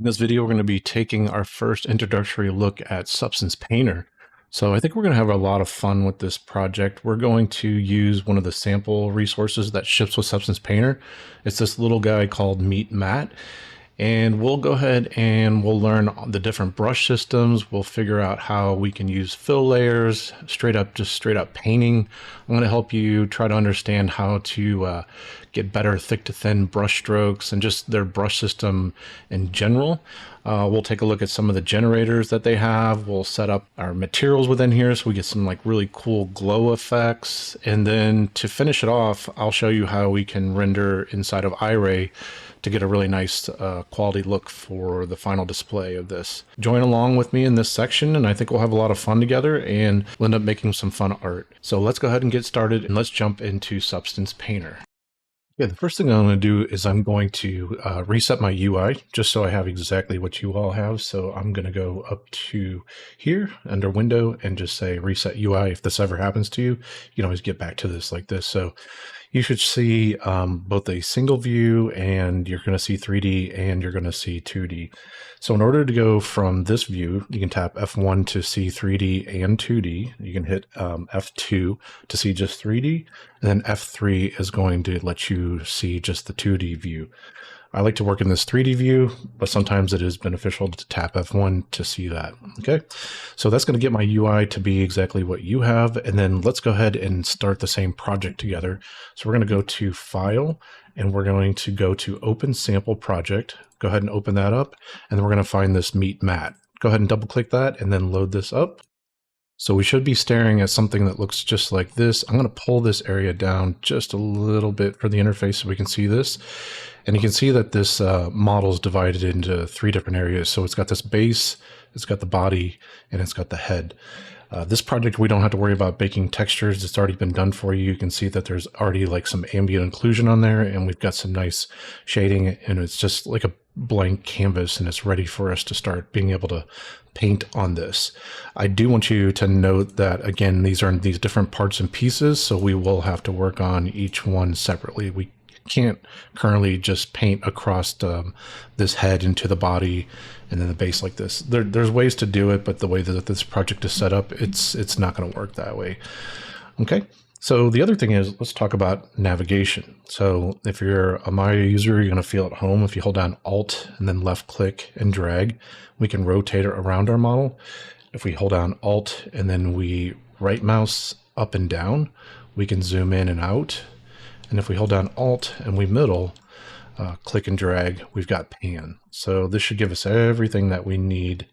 In this video, we're going to be taking our first introductory look at Substance Painter. So I think we're going to have a lot of fun with this project. We're going to use one of the sample resources that ships with Substance Painter. It's this little guy called Meet Matte. And we'll go ahead and we'll learn the different brush systems. We'll figure out how we can use fill layers, just straight up painting. I'm going to help you try to understand how to get better thick to thin brush strokes and just their brush system in general. We'll take a look at some of the generators that they have. We'll set up our materials within here so we get some like really cool glow effects. And then to finish it off, I'll show you how we can render inside of Iray to get a really nice quality look for the final display of this. Join along with me in this section and I think we'll have a lot of fun together and we'll end up making some fun art. So let's go ahead and get started and let's jump into Substance Painter. Yeah, the first thing I'm going to do is I'm going to reset my UI just so I have exactly what you all have. So I'm going to go up to here under Window and just say Reset UI. If this ever happens to you, you can always get back to this like this. So you should see both a single view and you're going to see 3D and you're going to see 2D. So in order to go from this view, you can tap F1 to see 3D and 2D. You can hit F2 to see just 3D, and then F3 is going to let you see just the 2D view. I like to work in this 3D view, but sometimes it is beneficial to tap F1 to see that. Okay, so that's going to get my UI to be exactly what you have. And then let's go ahead and start the same project together. So we're going to go to File, and we're going to go to Open Sample Project. Go ahead and open that up, and then we're going to find this Meet Matte. Go ahead and double click that and then load this up. So we should be staring at something that looks just like this. I'm going to pull this area down just a little bit for the interface so we can see this. And you can see that this model is divided into 3 different areas. So it's got this base, it's got the body, and it's got the head. This project, we don't have to worry about baking textures. It's already been done for you. You can see that there's already like some ambient occlusion on there, and we've got some nice shading, and it's just like a blank canvas, and it's ready for us to start being able to paint on this. I do want you to note that, again, these are these different parts and pieces, so we will have to work on each one separately. We can't currently just paint across this head into the body and then the base like this. There's ways to do it, but the way that this project is set up, it's not going to work that way. Okay, so the other thing is, let's talk about navigation. So if you're a Maya user, you're going to feel at home. If you hold down Alt and then left click and drag, we can rotate it around our model. If we hold down Alt and then we right mouse up and down, we can zoom in and out. And if we hold down Alt and we middle, click and drag, we've got pan. So this should give us everything that we need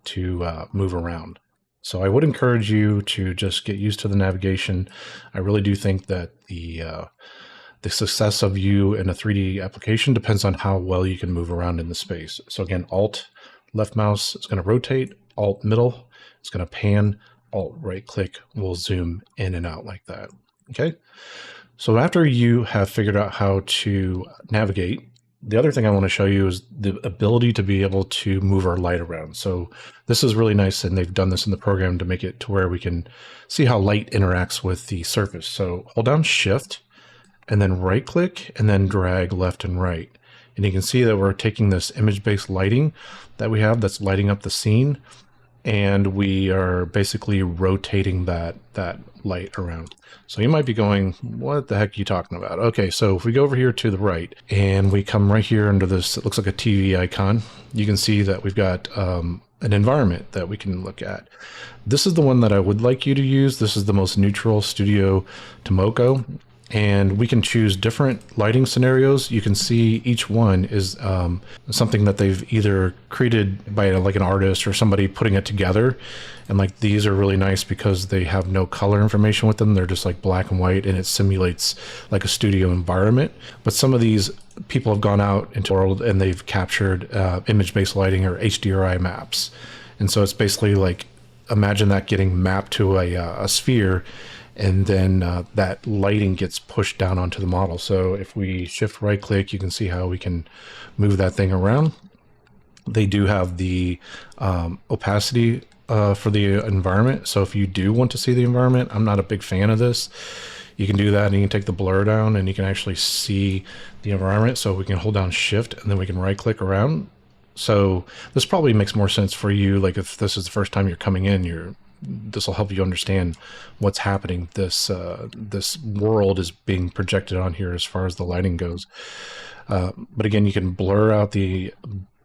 to move around. So I would encourage you to just get used to the navigation. I really do think that the success of you in a 3D application depends on how well you can move around in the space. So again, Alt, left mouse, it's going to rotate, Alt, middle, it's going to pan, Alt, right click, will zoom in and out like that. Okay. So after you have figured out how to navigate, the other thing I want to show you is the ability to be able to move our light around. So this is really nice, and they've done this in the program to make it to where we can see how light interacts with the surface. So hold down Shift and then right click and then drag left and right. And you can see that we're taking this image-based lighting that we have that's lighting up the scene, and we are basically rotating that light around. So you might be going, what the heck are you talking about? Okay, so if we go over here to the right and we come right here under this, it looks like a TV icon, you can see that we've got an environment that we can look at. This is the one that I would like you to use. This is the most neutral, Studio Tomoko. And we can choose different lighting scenarios. You can see each one is something that they've either created by like an artist or somebody putting it together. And like these are really nice because they have no color information with them. They're just like black and white, and it simulates like a studio environment. But some of these people have gone out into the world and they've captured image-based lighting or HDRI maps. And so it's basically like, imagine that getting mapped to a sphere, and then that lighting gets pushed down onto the model. So if we shift right click, you can see how we can move that thing around. They do have the opacity for the environment. So if you do want to see the environment, I'm not a big fan of this. You can do that, and you can take the blur down and you can actually see the environment. So we can hold down Shift and then we can right click around. So this probably makes more sense for you. Like if this is the first time you're coming in, this will help you understand what's happening. This world is being projected on here as far as the lighting goes. But again, you can blur out the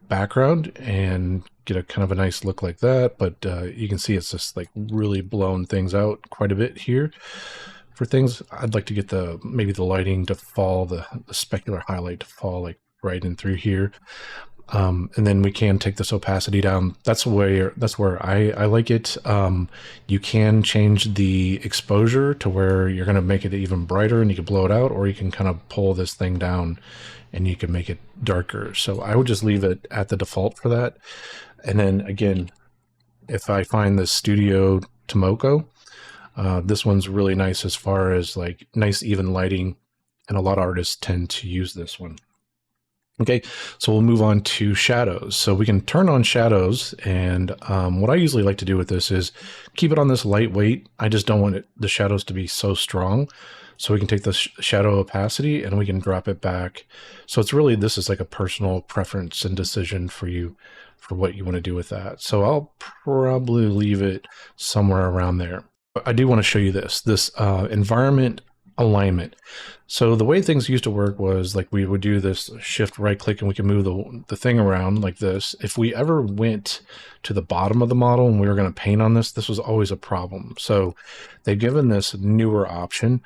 background and get a kind of a nice look like that. But you can see it's just like really blown things out quite a bit here. For things, I'd like to get maybe the lighting to fall, the specular highlight to fall like right in through here. And then we can take this opacity down. That's where I like it. You can change the exposure to where you're going to make it even brighter and you can blow it out, or you can kind of pull this thing down and you can make it darker. So I would just leave it at the default for that. And then again, if I find the Studio Tomoko, this one's really nice as far as like nice even lighting, and a lot of artists tend to use this one. Okay, so we'll move on to shadows. So we can turn on shadows, and what I usually like to do with this is keep it on this lightweight. I just don't want the shadows to be so strong. So we can take the shadow opacity and we can drop it back. So it's really, this is like a personal preference and decision for you for what you want to do with that. So I'll probably leave it somewhere around there. I do want to show you this environment alignment. So the way things used to work was like we would do this shift right click and we can move the thing around like this. If we ever went to the bottom of the model and we were going to paint on this was always a problem. So they've given this newer option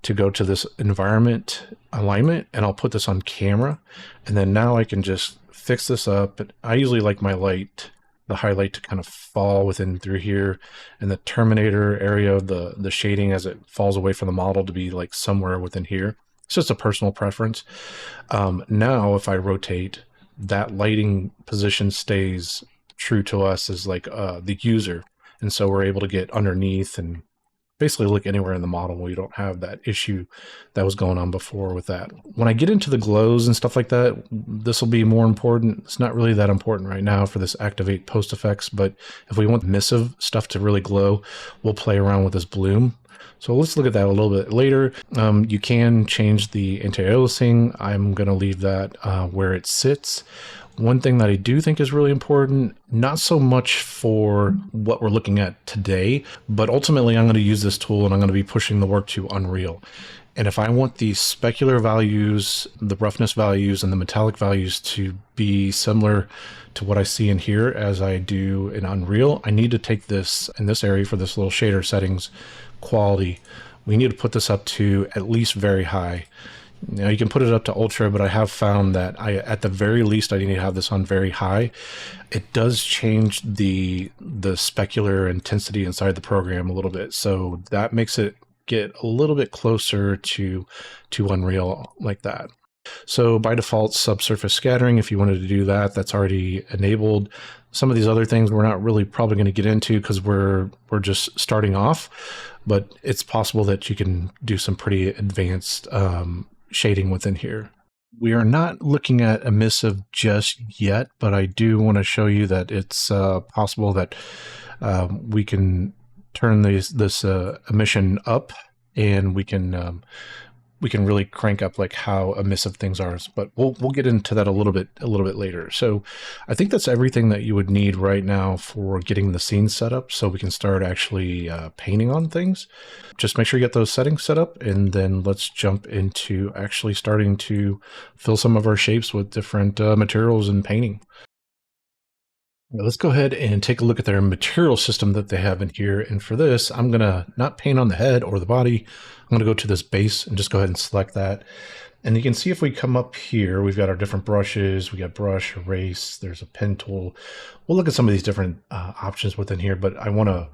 to go to this environment alignment, and I'll put this on camera, and then now I can just fix this up. I usually like my the highlight to kind of fall within through here, and the terminator area of the shading as it falls away from the model to be like somewhere within here. It's just a personal preference. Now if I rotate, that lighting position stays true to us as like the user, and so we're able to get underneath and basically look anywhere in the model where you don't have that issue that was going on before with that. When I get into the glows and stuff like that, this will be more important. It's not really that important right now for this activate post effects, but if we want emissive stuff to really glow, we'll play around with this bloom. So let's look at that a little bit later. You can change the anti-aliasing. I'm going to leave that where it sits. One thing that I do think is really important, not so much for what we're looking at today, but ultimately I'm going to use this tool and I'm going to be pushing the work to Unreal. And if I want the specular values, the roughness values, and the metallic values to be similar to what I see in here as I do in Unreal, I need to take this in this area for this little shader settings quality. We need to put this up to at least very high. Now you can put it up to ultra, but I have found that at the very least, I need to have this on very high. It does change the specular intensity inside the program a little bit. So that makes it get a little bit closer to Unreal like that. So by default, subsurface scattering, if you wanted to do that, that's already enabled. Some of these other things we're not really probably going to get into because we're just starting off, but it's possible that you can do some pretty advanced shading within here. We are not looking at emissive just yet, but I do want to show you that it's possible that we can turn this emission up, and we can really crank up like how emissive things are. But we'll get into that a little bit later. So I think that's everything that you would need right now for getting the scene set up, so we can start actually painting on things. Just make sure you get those settings set up, and then let's jump into actually starting to fill some of our shapes with different materials and painting. Now let's go ahead and take a look at their material system that they have in here. And for this, I'm going to not paint on the head or the body. I'm going to go to this base and just go ahead and select that. And you can see if we come up here, we've got our different brushes. We got brush, erase, there's a pen tool. We'll look at some of these different options within here, but I want to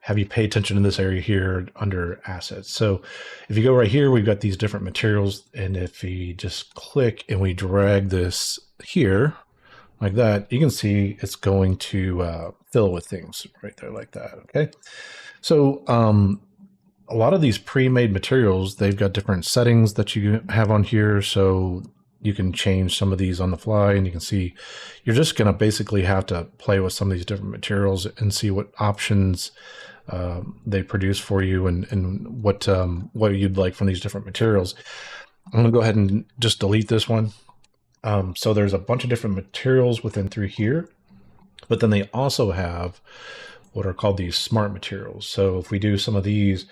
have you pay attention to this area here under assets. So if you go right here, we've got these different materials. And if we just click and we drag this here, like that, you can see it's going to fill with things right there like that. Okay, so a lot of these pre-made materials, they've got different settings that you have on here, so you can change some of these on the fly, and you can see you're just going to basically have to play with some of these different materials and see what options they produce for you, and what you'd like from these different materials. I'm going to go ahead and just delete this one. So there's a bunch of different materials within through here, but then they also have what are called these smart materials. So if we do some of these,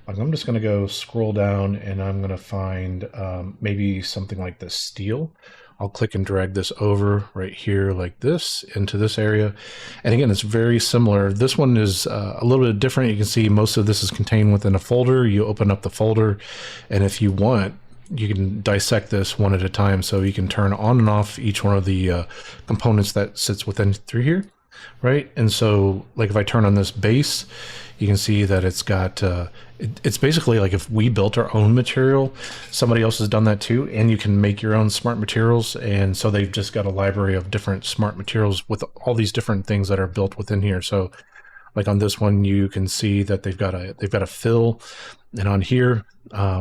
like I'm just going to go scroll down and I'm going to find maybe something like this steel. I'll click and drag this over right here like this into this area. And again, it's very similar. This one is a little bit different. You can see most of this is contained within a folder. You open up the folder, and if you want, you can dissect this one at a time. So you can turn on and off each one of the components that sits within through here, right? And so like if I turn on this base, you can see that it's got, it's basically like if we built our own material, somebody else has done that too, and you can make your own smart materials. And so they've just got a library of different smart materials with all these different things that are built within here. So like on this one, you can see that they've got a fill, and on here,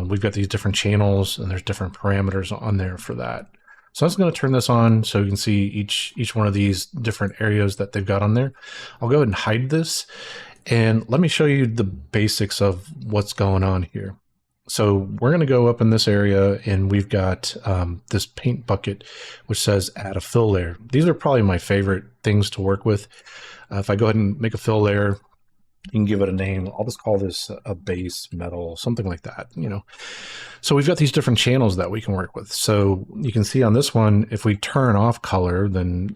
we've got these different channels, and there's different parameters on there for that. So I'm just going to turn this on so you can see each one of these different areas that they've got on there. I'll go ahead and hide this, and let me show you the basics of what's going on here. So we're going to go up in this area, and we've got this paint bucket, which says add a fill layer. These are probably my favorite things to work with. If I go ahead and make a fill layer, you can give it a name. I'll just call this a base metal, something like that, you know. So we've got these different channels that we can work with. So you can see on this one, if we turn off color, then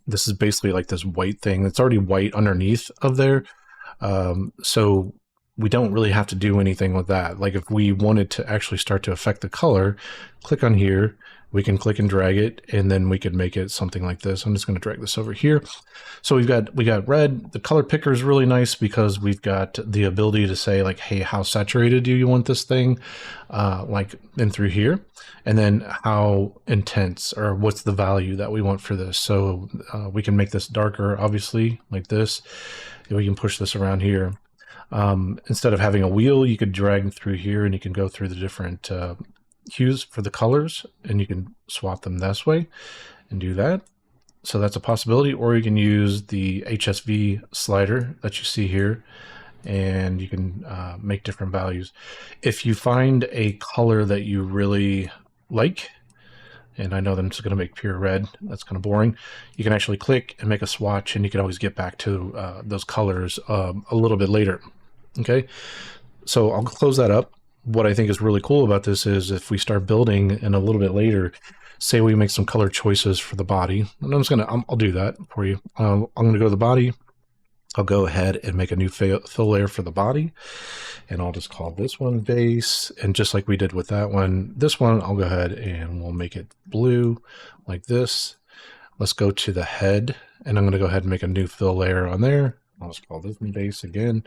this is basically like this white thing. It's already white underneath of there. So we don't really have to do anything with that. Like if we wanted to actually start to affect the color, click on here, we can click and drag it, and then we could make it something like this. I'm just going to drag this over here. So we got red. The color picker is really nice because we've got the ability to say like, hey, how saturated do you want this thing? Like in through here, and then how intense, or what's the value that we want for this. So we can make this darker, obviously, like this. And we can push this around here. Instead of having a wheel, you could drag through here, and you can go through the different hues for the colors, and you can swap them this way and do that. So that's a possibility. Or you can use the HSV slider that you see here, and you can make different values. If you find a color that you really like, and I know that I'm just going to make pure red, that's kind of boring, you can actually click and make a swatch, and you can always get back to those colors a little bit later. Okay, so I'll close that up. What I think is really cool about this is if we start building and a little bit later, say we make some color choices for the body, and I'll do that for you. I'm going to go to the body. I'll go ahead and make a new fill layer for the body, and I'll just call this one base. And just like we did with that one, this one, I'll go ahead and we'll make it blue like this. Let's go to the head, and I'm going to go ahead and make a new fill layer on there. I'll just call this one base again.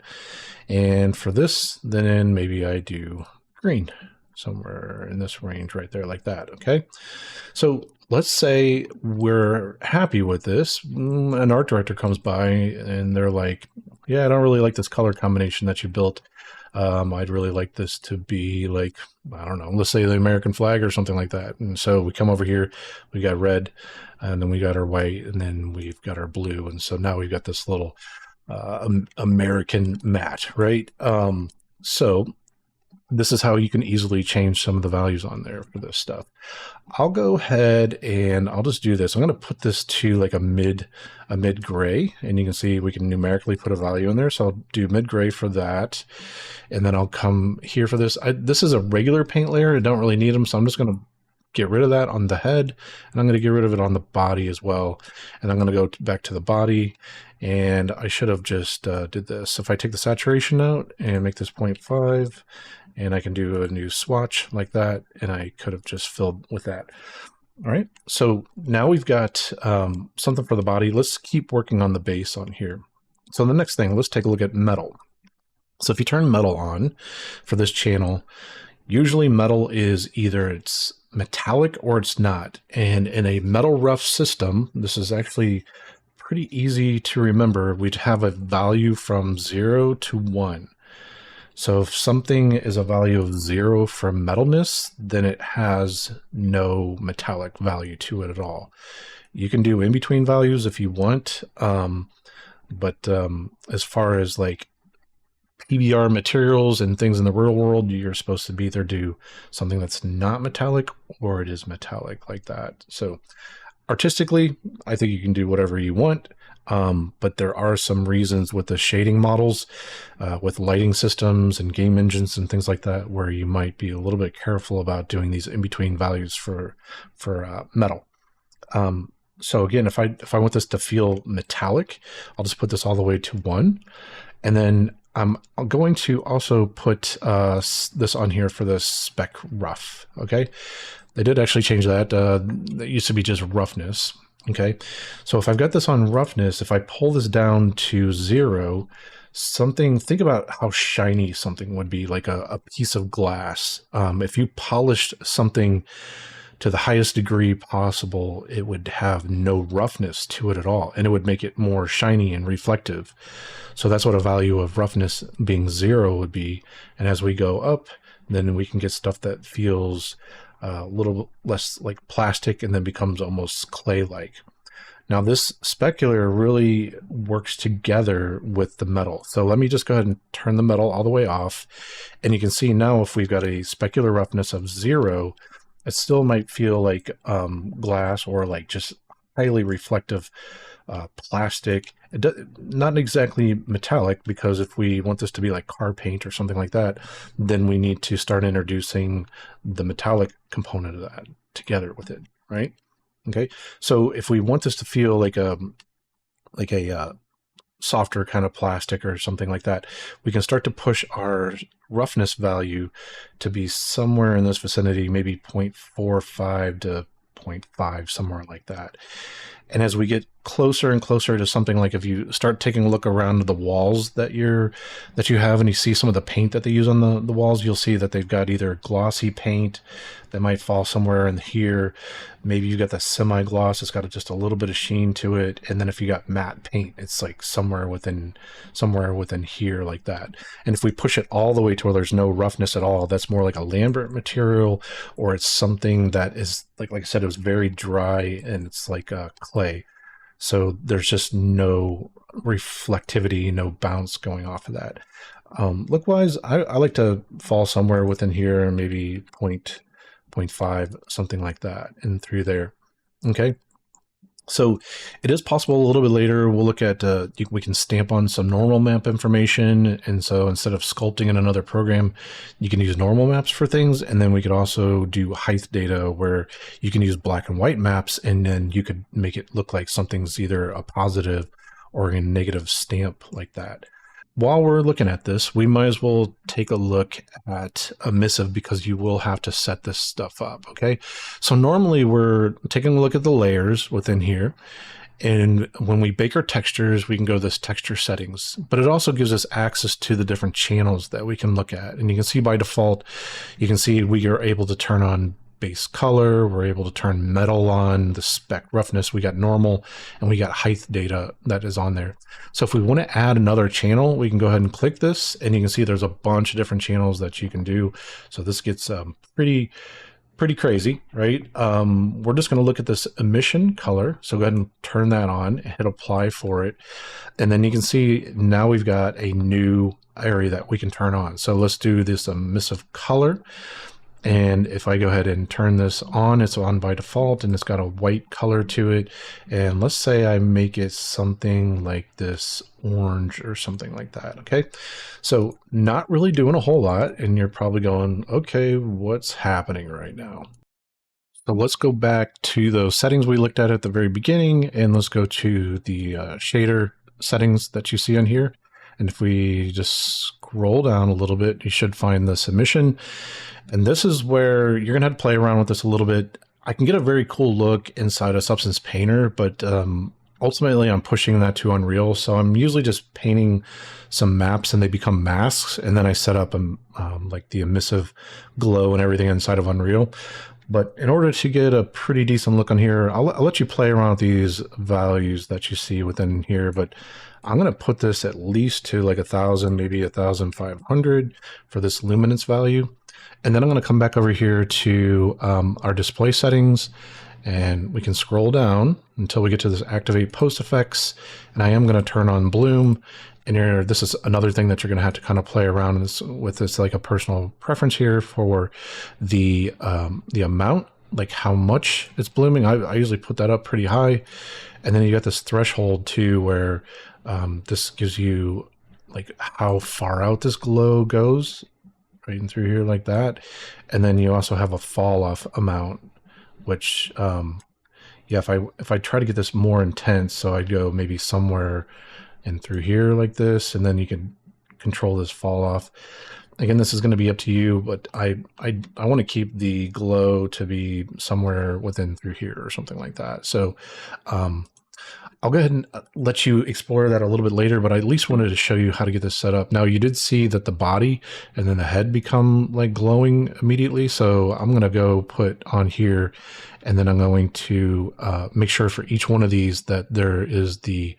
And for this, then maybe I do green somewhere in this range right there like that. Okay. So let's say we're happy with this. An art director comes by and they're like, yeah, I don't really like this color combination that you built. I'd really like this to be like, I don't know, let's say the American flag or something like that. And so we come over here, we got red, and then we got our white, and then we've got our blue. And so now we've got this little American mat, right? So this is how you can easily change some of the values on there for this stuff. I'll go ahead and I'll just do this. I'm going to put this to like a mid gray, and you can see we can numerically put a value in there. So I'll do mid gray for that, and then I'll come here for this. This is a regular paint layer. I don't really need them, so I'm just going to get rid of that on the head, and I'm going to get rid of it on the body as well. And I'm going to go back to the body, and I should have just did this. If I take the saturation out and make this 0.5, and I can do a new swatch like that, and I could have just filled with that. All right, so now we've got something for the body. Let's keep working on the base on here. So the next thing, let's take a look at metal. So if you turn metal on for this channel, usually metal is either it's metallic or it's not. And in a metal rough system, this is actually pretty easy to remember. We'd have a value from 0 to 1. So if something is a value of 0 for metalness, then it has no metallic value to it at all. You can do in between values if you want, but as far as like PBR materials and things in the real world, you're supposed to either do something that's not metallic or it is metallic like that. So artistically, I think you can do whatever you want. But there are some reasons with the shading models, with lighting systems and game engines and things like that, where you might be a little bit careful about doing these in-between values for metal. So again, if I want this to feel metallic, I'll just put this all the way to 1. And then I'm going to also put this on here for the spec rough, okay? They did actually change that. It used to be just roughness. Okay, so if I've got this on roughness, if I pull this down to 0, think about how shiny something would be, like a piece of glass. If you polished something to the highest degree possible, it would have no roughness to it at all, and it would make it more shiny and reflective. So that's what a value of roughness being 0 would be. And as we go up, then we can get stuff that feels a little less like plastic and then becomes almost clay-like. Now this specular really works together with the metal. So let me just go ahead and turn the metal all the way off. And you can see now if we've got a specular roughness of 0, it still might feel like glass or like just highly reflective plastic. Not exactly metallic, because if we want this to be like car paint or something like that, then we need to start introducing the metallic component of that together with it, right? Okay, so if we want this to feel like a softer kind of plastic or something like that, we can start to push our roughness value to be somewhere in this vicinity, maybe 0.45 to 0.5, somewhere like that. And as we get closer and closer to something, like if you start taking a look around the walls that you have, and you see some of the paint that they use on the walls, you'll see that they've got either glossy paint that might fall somewhere in here. Maybe you got the semi-gloss, it's got just a little bit of sheen to it. And then if you got matte paint, it's like somewhere within here like that. And if we push it all the way to where there's no roughness at all, that's more like a Lambert material, or it's something that is like I said, it was very dry and it's like clay. So there's just no reflectivity, no bounce going off of that. Look-wise, I like to fall somewhere within here, maybe 0.5, something like that, and through there. Okay. So it is possible a little bit later, we'll look at, we can stamp on some normal map information. And so instead of sculpting in another program, you can use normal maps for things. And then we could also do height data where you can use black and white maps, and then you could make it look like something's either a positive or a negative stamp like that. While we're looking at this, we might as well take a look at emissive, because you will have to set this stuff up, okay? So normally we're taking a look at the layers within here, and when we bake our textures, we can go to this texture settings, but it also gives us access to the different channels that we can look at. And you can see by default, you can see we are able to turn on base color, we're able to turn metal on, the spec roughness, we got normal, and we got height data that is on there. So if we want to add another channel, we can go ahead and click this, and you can see there's a bunch of different channels that you can do. So this gets pretty crazy, right? We're just going to look at this emission color. So go ahead and turn that on, hit apply for it. And then you can see now we've got a new area that we can turn on. So let's do this emissive color. And if I go ahead and turn this on, it's on by default, and it's got a white color to it. And let's say I make it something like this orange or something like that, okay? So not really doing a whole lot, and you're probably going, okay, what's happening right now? So let's go back to those settings we looked at the very beginning, and let's go to the shader settings that you see on here. And if we just scroll down a little bit, you should find this emission. And this is where you're gonna have to play around with this a little bit. I can get a very cool look inside a Substance Painter, but ultimately I'm pushing that to Unreal. So I'm usually just painting some maps and they become masks. And then I set up like the emissive glow and everything inside of Unreal. But in order to get a pretty decent look on here, I'll let you play around with these values that you see within here, but I'm going to put this at least to like 1,000, maybe 1,500 for this luminance value. And then I'm going to come back over here to our display settings, And we can scroll down until we get to this activate post effects. And I am going to turn on bloom. And here, this is another thing that you're going to have to kind of play around with this, like a personal preference here for the amount, like how much it's blooming. I usually put that up pretty high. And then you got this threshold too, where this gives you like how far out this glow goes, right in through here like that. And then you also have a fall off amount, which yeah, if I try to get this more intense, so I'd go maybe somewhere in through here like this, and then you can control this fall off. Again, this is going to be up to you, but I want to keep the glow to be somewhere within through here or something like that. So I'll go ahead and let you explore that a little bit later, but I at least wanted to show you how to get this set up. Now, you did see that the body and then the head become like glowing immediately. So I'm going to go put on here, and then I'm going to make sure for each one of these that there is the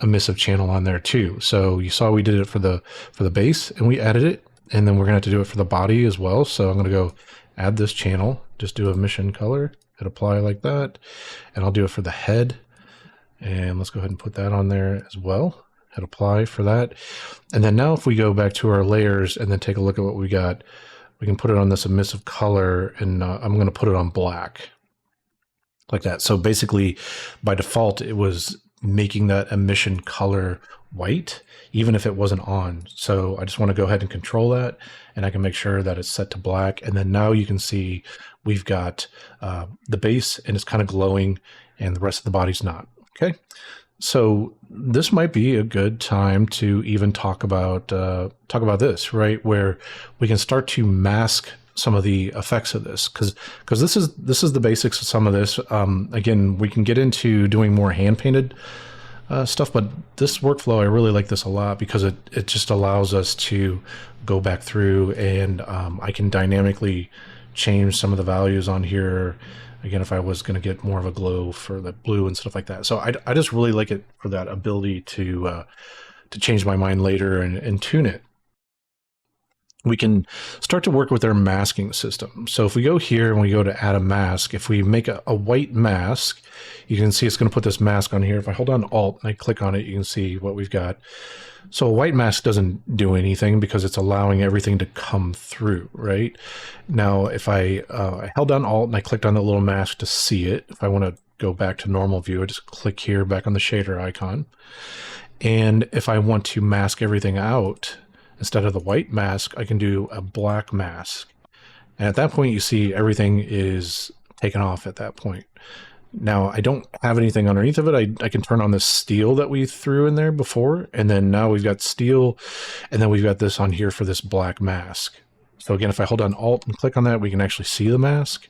emissive channel on there too. So you saw we did it for the base, and we added it, and then we're going to have to do it for the body as well. So I'm going to go add this channel, just do emission color, hit apply like that, and I'll do it for the head. And let's go ahead and put that on there as well. Hit apply for that. And then now if we go back to our layers and then take a look at what we got, we can put it on this emissive color, and I'm going to put it on black like that. So basically by default, it was making that emission color white, even if it wasn't on. So I just want to go ahead and control that, and I can make sure that it's set to black. And then now you can see we've got the base, and it's kind of glowing, and the rest of the body's not. Okay, so this might be a good time to even talk about this, right? Where we can start to mask some of the effects of this, because this is the basics of some of this. Again, we can get into doing more hand painted stuff, but this workflow, I really like this a lot because it just allows us to go back through, and I can dynamically change some of the values on here. Again, if I was going to get more of a glow for the blue and stuff like that. So I just really like it for that ability to change my mind later and tune it. We can start to work with our masking system. So if we go here and we go to add a mask, if we make a white mask, you can see it's going to put this mask on here. If I hold down Alt and I click on it, you can see what we've got. So a white mask doesn't do anything because it's allowing everything to come through, right? Now, if I held down Alt and I clicked on the little mask to see it, if I want to go back to normal view, I just click here back on the shader icon. And if I want to mask everything out, instead of the white mask, I can do a black mask. And at that point, you see everything is taken off at that point. Now, I don't have anything underneath of it. I can turn on this steel that we threw in there before. And then now we've got steel. And then we've got this on here for this black mask. So again, if I hold down Alt and click on that, we can actually see the mask.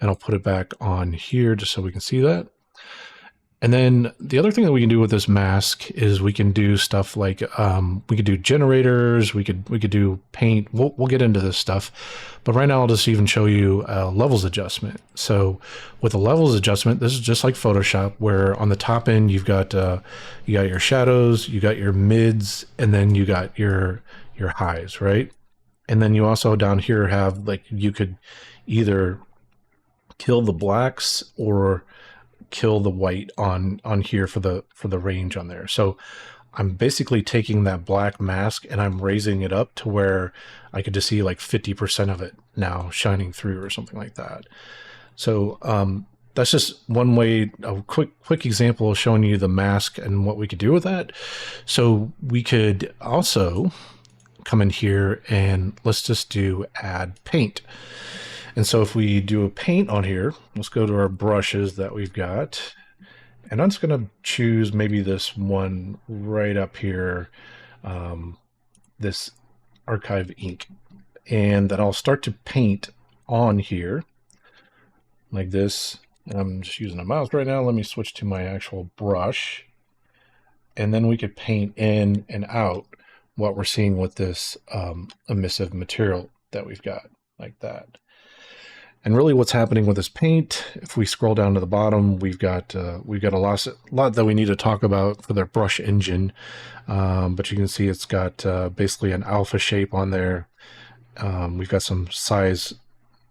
And I'll put it back on here just so we can see that. And then the other thing that we can do with this mask is we can do stuff like we could do generators, we could do paint. We'll get into this stuff, but right now I'll just even show you a levels adjustment. So with a levels adjustment, this is just like Photoshop, where on the top end you've got your shadows, you got your mids, and then you got your highs, right? And then you also down here have, like, you could either kill the blacks or kill the white on here for the range on there. So I'm basically taking that black mask and I'm raising it up to where I could just see like 50% of it now shining through or something like that. So that's just one way, a quick example of showing you the mask and what we could do with that. So we could also come in here and let's just do add paint. And so if we do a paint on here, let's go to our brushes that we've got. And I'm just going to choose maybe this one right up here, this archive ink. And then I'll start to paint on here like this. And I'm just using a mouse right now. Let me switch to my actual brush. And then we could paint in and out what we're seeing with this emissive material that we've got like that. And really what's happening with this paint, if we scroll down to the bottom, we've got a lot that we need to talk about for their brush engine. But you can see it's got basically an alpha shape on there. We've got some size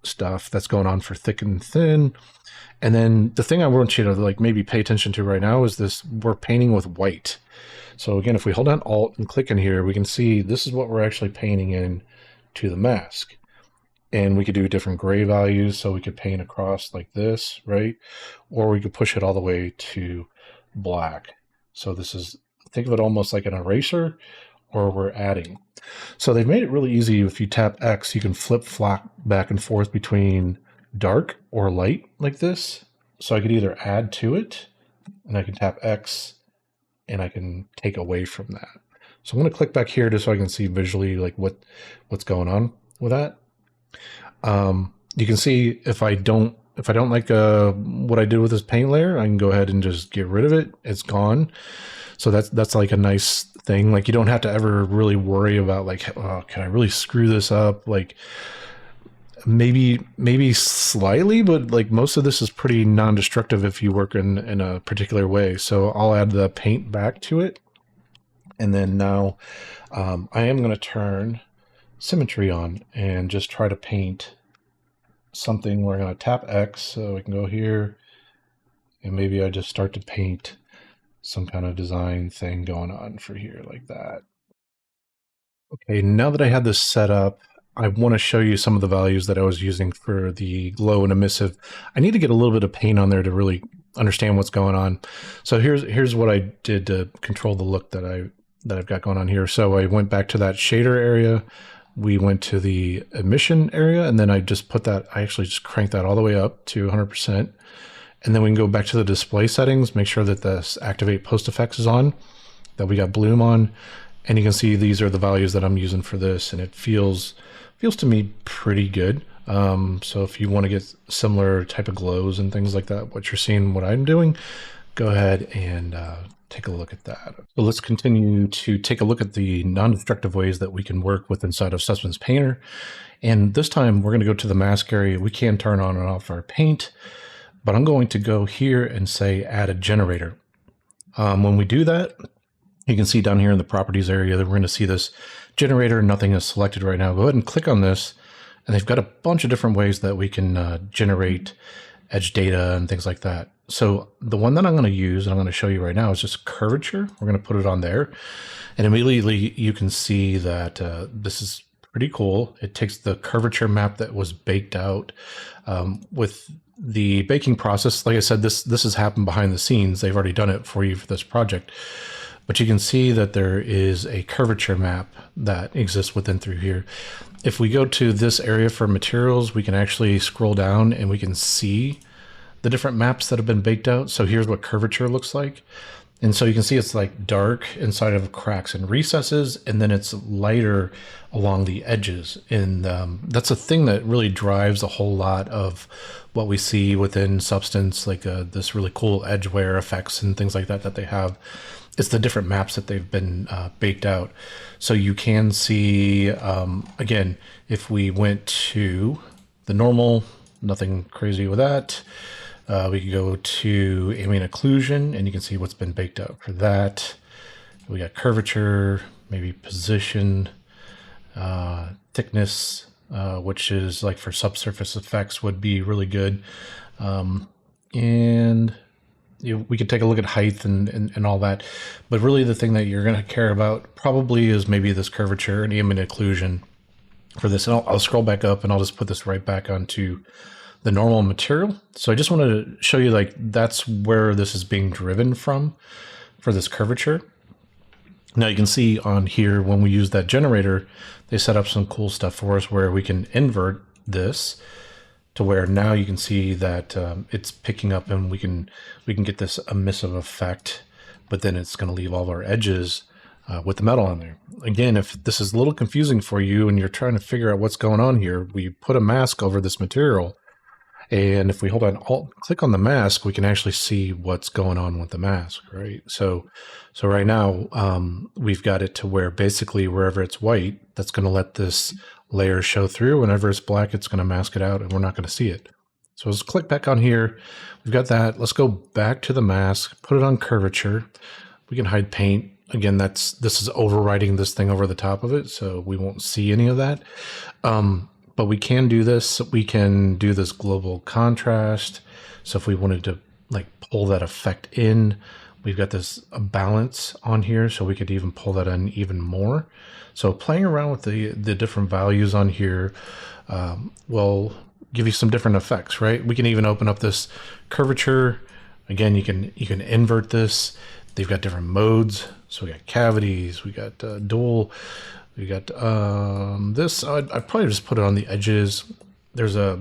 stuff that's going on for thick and thin. And then the thing I want you to like maybe pay attention to right now is this, we're painting with white. So again, if we hold down Alt and click in here, we can see this is what we're actually painting in to the mask. And we could do different gray values. So we could paint across like this, right? Or we could push it all the way to black. So this is, think of it almost like an eraser, or we're adding. So they've made it really easy. If you tap X, you can flip flop back and forth between dark or light like this. So I could either add to it, and I can tap X, and I can take away from that. So I'm going to click back here just so I can see visually like what's going on with that. You can see if I don't like what I did with this paint layer, I can go ahead and just get rid of it. It's gone. So that's like a nice thing. Like you don't have to ever really worry about like, oh, can I really screw this up? Like maybe slightly, but like most of this is pretty non-destructive if you work in a particular way. So I'll add the paint back to it. And then now I am going to turn symmetry on and just try to paint something. We're going to tap X so we can go here, and maybe I just start to paint some kind of design thing going on for here like that. Okay, now that I have this set up, I want to show you some of the values that I was using for the glow and emissive. I need to get a little bit of paint on there to really understand what's going on. So here's what I did to control the look that I've got going on here. So I went back to that shader area. We went to the emission area, and then I just put that, I actually just cranked that all the way up to 100%. And then we can go back to the display settings, make sure that this activate post effects is on, that we got bloom on. And you can see these are the values that I'm using for this, and it feels to me pretty good. So if you want to get similar type of glows and things like that, what you're seeing, what I'm doing, go ahead and take a look at that. So let's continue to take a look at the non-destructive ways that we can work with inside of Substance Painter. And this time we're going to go to the mask area. We can turn on and off our paint, but I'm going to go here and say add a generator. When we do that, you can see down here in the properties area that we're going to see this generator. Nothing is selected right now. Go ahead and click on this, and they've got a bunch of different ways that we can generate edge data and things like that. So the one that I'm going to use, and I'm going to show you right now, is just curvature. We're going to put it on there, and immediately you can see that this is pretty cool. It takes the curvature map that was baked out with the baking process. Like I said, this has happened behind the scenes. They've already done it for you for this project. But you can see that there is a curvature map that exists within through here. If we go to this area for materials, we can actually scroll down and we can see the different maps that have been baked out. So here's what curvature looks like. And so you can see it's like dark inside of cracks and recesses, and then it's lighter along the edges. And that's a thing that really drives a whole lot of what we see within Substance, like this really cool edge wear effects and things like that that they have. It's the different maps that they've been baked out. So you can see, again, if we went to the normal, nothing crazy with that. We could go to ambient occlusion, and you can see what's been baked out for that. We got curvature, maybe position, thickness, which is like for subsurface effects would be really good. And we could take a look at height and all that. But really the thing that you're going to care about probably is maybe this curvature and ambient occlusion for this. And I'll scroll back up and I'll just put this right back onto the normal material. So I just wanted to show you like that's where this is being driven from for this curvature. Now you can see on here when we use that generator, they set up some cool stuff for us where we can invert this to where now you can see that it's picking up, and we can get this emissive effect, but then it's going to leave all of our edges with the metal on there. Again, if this is a little confusing for you and you're trying to figure out what's going on here, we put a mask over this material. And if we hold on Alt, click on the mask, we can actually see what's going on with the mask, right? So right now, we've got it to where basically wherever it's white, that's going to let this layer show through. Whenever it's black, it's going to mask it out and we're not going to see it. So let's click back on here. We've got that. Let's go back to the mask, put it on curvature. We can hide paint. Again, this is overriding this thing over the top of it, so we won't see any of that. But but we can do this. We can do this global contrast. So if we wanted to like pull that effect in, we've got this balance on here, so we could even pull that in even more. So playing around with the different values on here will give you some different effects, right? We can even open up this curvature. Again, you can invert this. They've got different modes. So we got cavities, we got dual, we got this. I'd probably just put it on the edges. There's a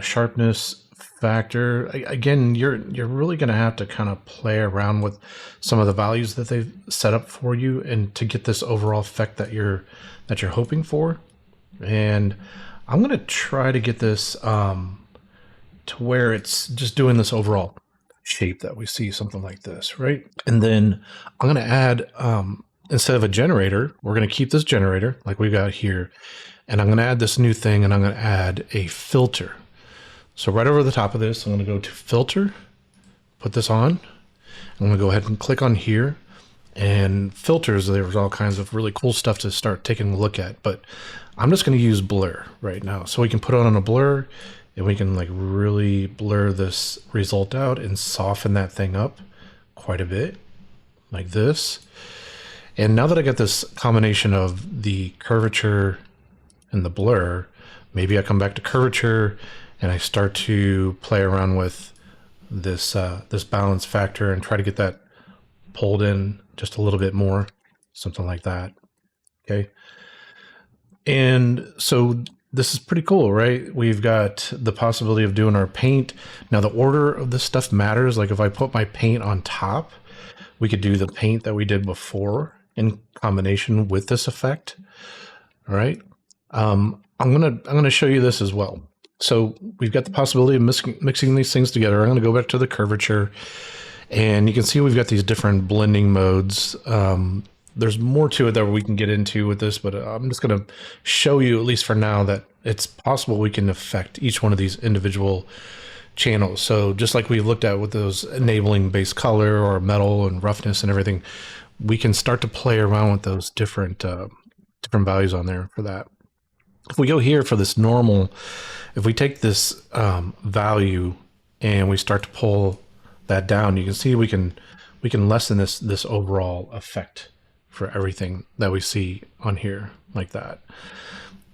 sharpness factor. Again, you're really going to have to kind of play around with some of the values that they've set up for you, and to get this overall effect that you're hoping for. And I'm going to try to get this to where it's just doing this overall shape that we see, something like this, right? And then I'm going to add, instead of a generator, we're going to keep this generator like we got here, and I'm going to add this new thing, and I'm going to add a filter. So right over the top of this, I'm going to go to filter, put this on. I'm going to go ahead and click on here, and filters, there's all kinds of really cool stuff to start taking a look at, but I'm just going to use blur right now. So we can put on a blur, and we can like really blur this result out and soften that thing up quite a bit like this. And now that I got this combination of the curvature and the blur, maybe I come back to curvature and I start to play around with this this balance factor and try to get that pulled in just a little bit more, something like that. Okay. And so this is pretty cool, right? We've got the possibility of doing our paint. Now the order of this stuff matters. Like if I put my paint on top, we could do the paint that we did before in combination with this effect. All right. I'm gonna show you this as well. So we've got the possibility of mixing these things together. I'm going to go back to the curvature, and you can see we've got these different blending modes. There's more to it that we can get into with this, but I'm just going to show you, at least for now, that it's possible we can affect each one of these individual channels. So just like we looked at with those enabling base color or metal and roughness and everything, we can start to play around with those different values on there for that. If we go here for this normal, if we take this value and we start to pull that down, you can see we can lessen this overall effect for everything that we see on here like that.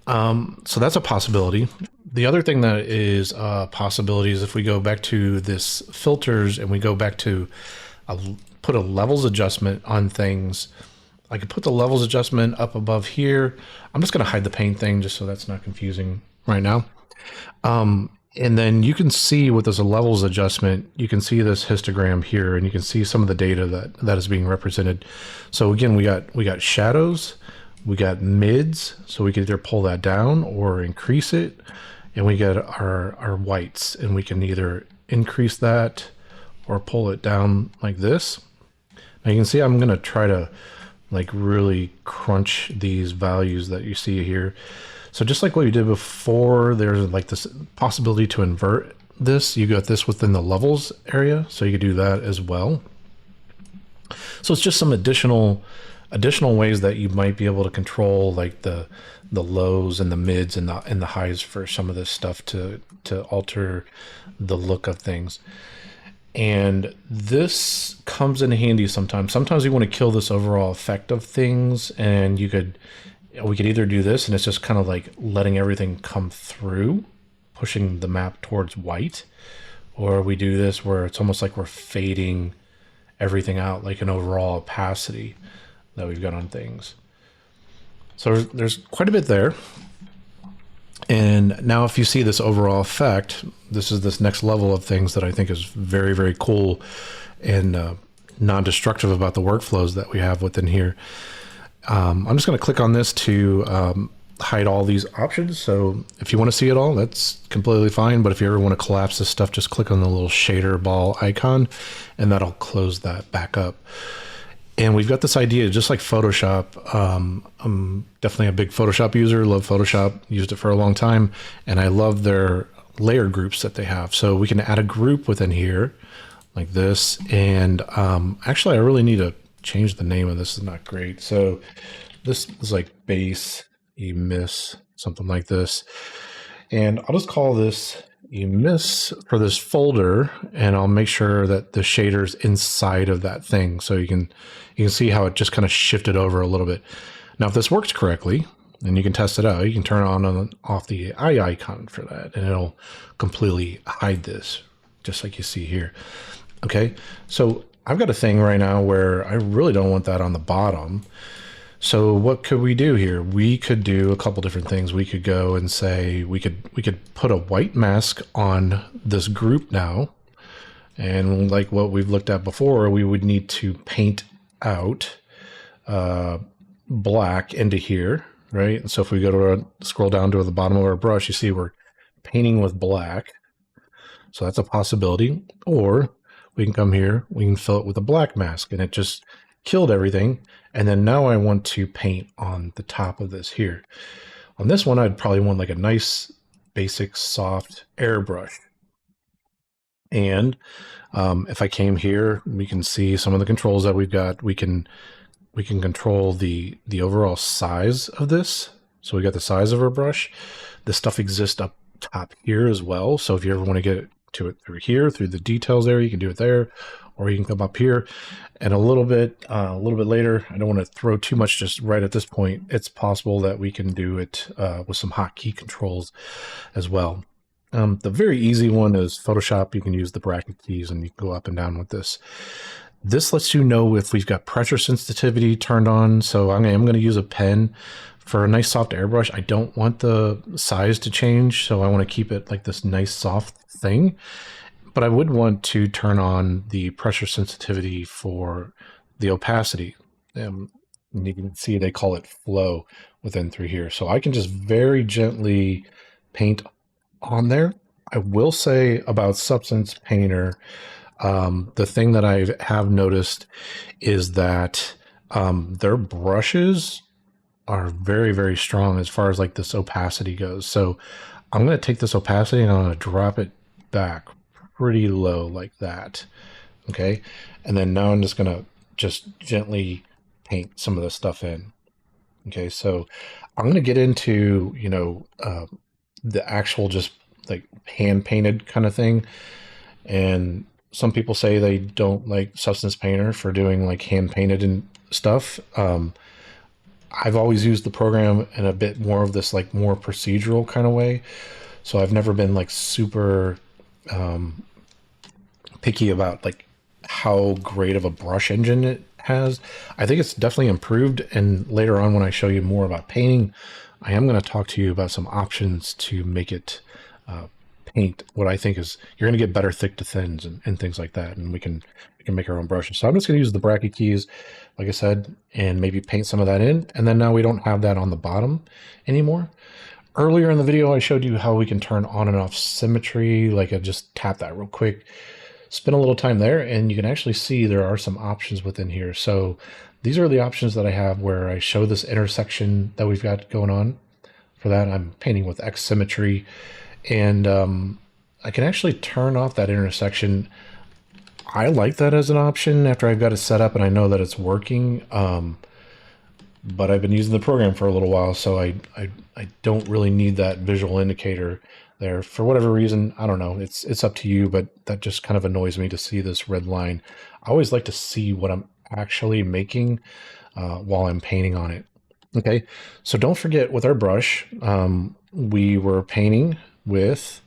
So that's a possibility. The other thing that is a possibility is if we go back to this filters and we go back to put a levels adjustment on things. I could put the levels adjustment up above here. I'm just going to hide the paint thing just so that's not confusing right now. And then you can see with this levels adjustment, you can see this histogram here, and you can see some of the data that is being represented. So again, we got shadows, we got mids, so we can either pull that down or increase it, and we got our whites, and we can either increase that or pull it down like this. Now you can see I'm going to try to like really crunch these values that you see here. So just like what we did before, there's like this possibility to invert this. You got this within the levels area, so you could do that as well. So it's just some additional ways that you might be able to control like the lows and the mids and the highs for some of this stuff to alter the look of things. And this comes in handy sometimes. Sometimes you want to kill this overall effect of things, and we could either do this and it's just kind of like letting everything come through, pushing the map towards white, or we do this where it's almost like we're fading everything out, like an overall opacity that we've got on things. So there's quite a bit there. And now if you see this overall effect, this is this next level of things that I think is very, very cool and non-destructive about the workflows that we have within here. I'm just going to click on this to hide all these options. So if you want to see it all, that's completely fine. But if you ever want to collapse this stuff, just click on the little shader ball icon and that'll close that back up. And we've got this idea, just like Photoshop. I'm definitely a big Photoshop user, love Photoshop, used it for a long time. And I love their layer groups that they have. So we can add a group within here like this. And actually, I really need to change the name of this. Is not great. So this is like base emiss, something like this. And I'll just call this emiss for this folder, and I'll make sure that the shader's inside of that thing. So you can see how it just kind of shifted over a little bit. Now, if this works correctly, and you can test it out, you can turn on and off the eye icon for that, and it'll completely hide this, just like you see here. Okay, so I've got a thing right now where I really don't want that on the bottom. So what could we do here? We could do a couple different things. We could go and say we could put a white mask on this group now, and like what we've looked at before, we would need to paint out black into here, right? And so if we go to scroll down to the bottom of our brush, you see we're painting with black. So that's a possibility. Or we can come here, we can fill it with a black mask, and it just killed everything. And then now I want to paint on the top of this here. On this one, I'd probably want like a nice basic soft airbrush. And if I came here, we can see some of the controls that we've got. We can control the overall size of this. So we got the size of our brush. This stuff exists up top here as well. So if you ever want to get to it through here, through the details area, you can do it there, or you can come up here. And a little bit later, I don't want to throw too much just right at this point. It's possible that we can do it with some hotkey controls as well. The very easy one is Photoshop. You can use the bracket keys and you can go up and down with this. This lets you know if we've got pressure sensitivity turned on. So I'm going to use a pen for a nice soft airbrush. I don't want the size to change, so I want to keep it like this nice soft thing. But I would want to turn on the pressure sensitivity for the opacity. And you can see they call it flow within through here. So I can just very gently paint on there. I will say about Substance Painter, the thing that I have noticed is that their brushes are very, very strong as far as like this opacity goes. So I'm going to take this opacity and I'm going to drop it back pretty low like that. Okay. And then now I'm just going to just gently paint some of this stuff in. Okay. So I'm going to get into, the actual just like hand painted kind of thing. And some people say they don't like Substance Painter for doing like hand painted and stuff. I've always used the program in a bit more of this like more procedural kind of way. So I've never been like super picky about like how great of a brush engine it has. I think it's definitely improved. And later on, when I show you more about painting, I am going to talk to you about some options to make it paint what I think is you're going to get better thick to thins and things like that. And we can make our own brushes. So I'm just going to use the bracket keys, like I said, and maybe paint some of that in. And then now we don't have that on the bottom anymore. Earlier in the video, I showed you how we can turn on and off symmetry. Like I just tap that real quick, spend a little time there, and you can actually see there are some options within here. So these are the options that I have where I show this intersection that we've got going on. For that, I'm painting with X symmetry, and I can actually turn off that intersection. I like that as an option after I've got it set up and I know that it's working. But I've been using the program for a little while, so I don't really need that visual indicator there. For whatever reason, I don't know. It's up to you, but that just kind of annoys me to see this red line. I always like to see what I'm actually making while I'm painting on it. Okay, so don't forget with our brush, we were painting with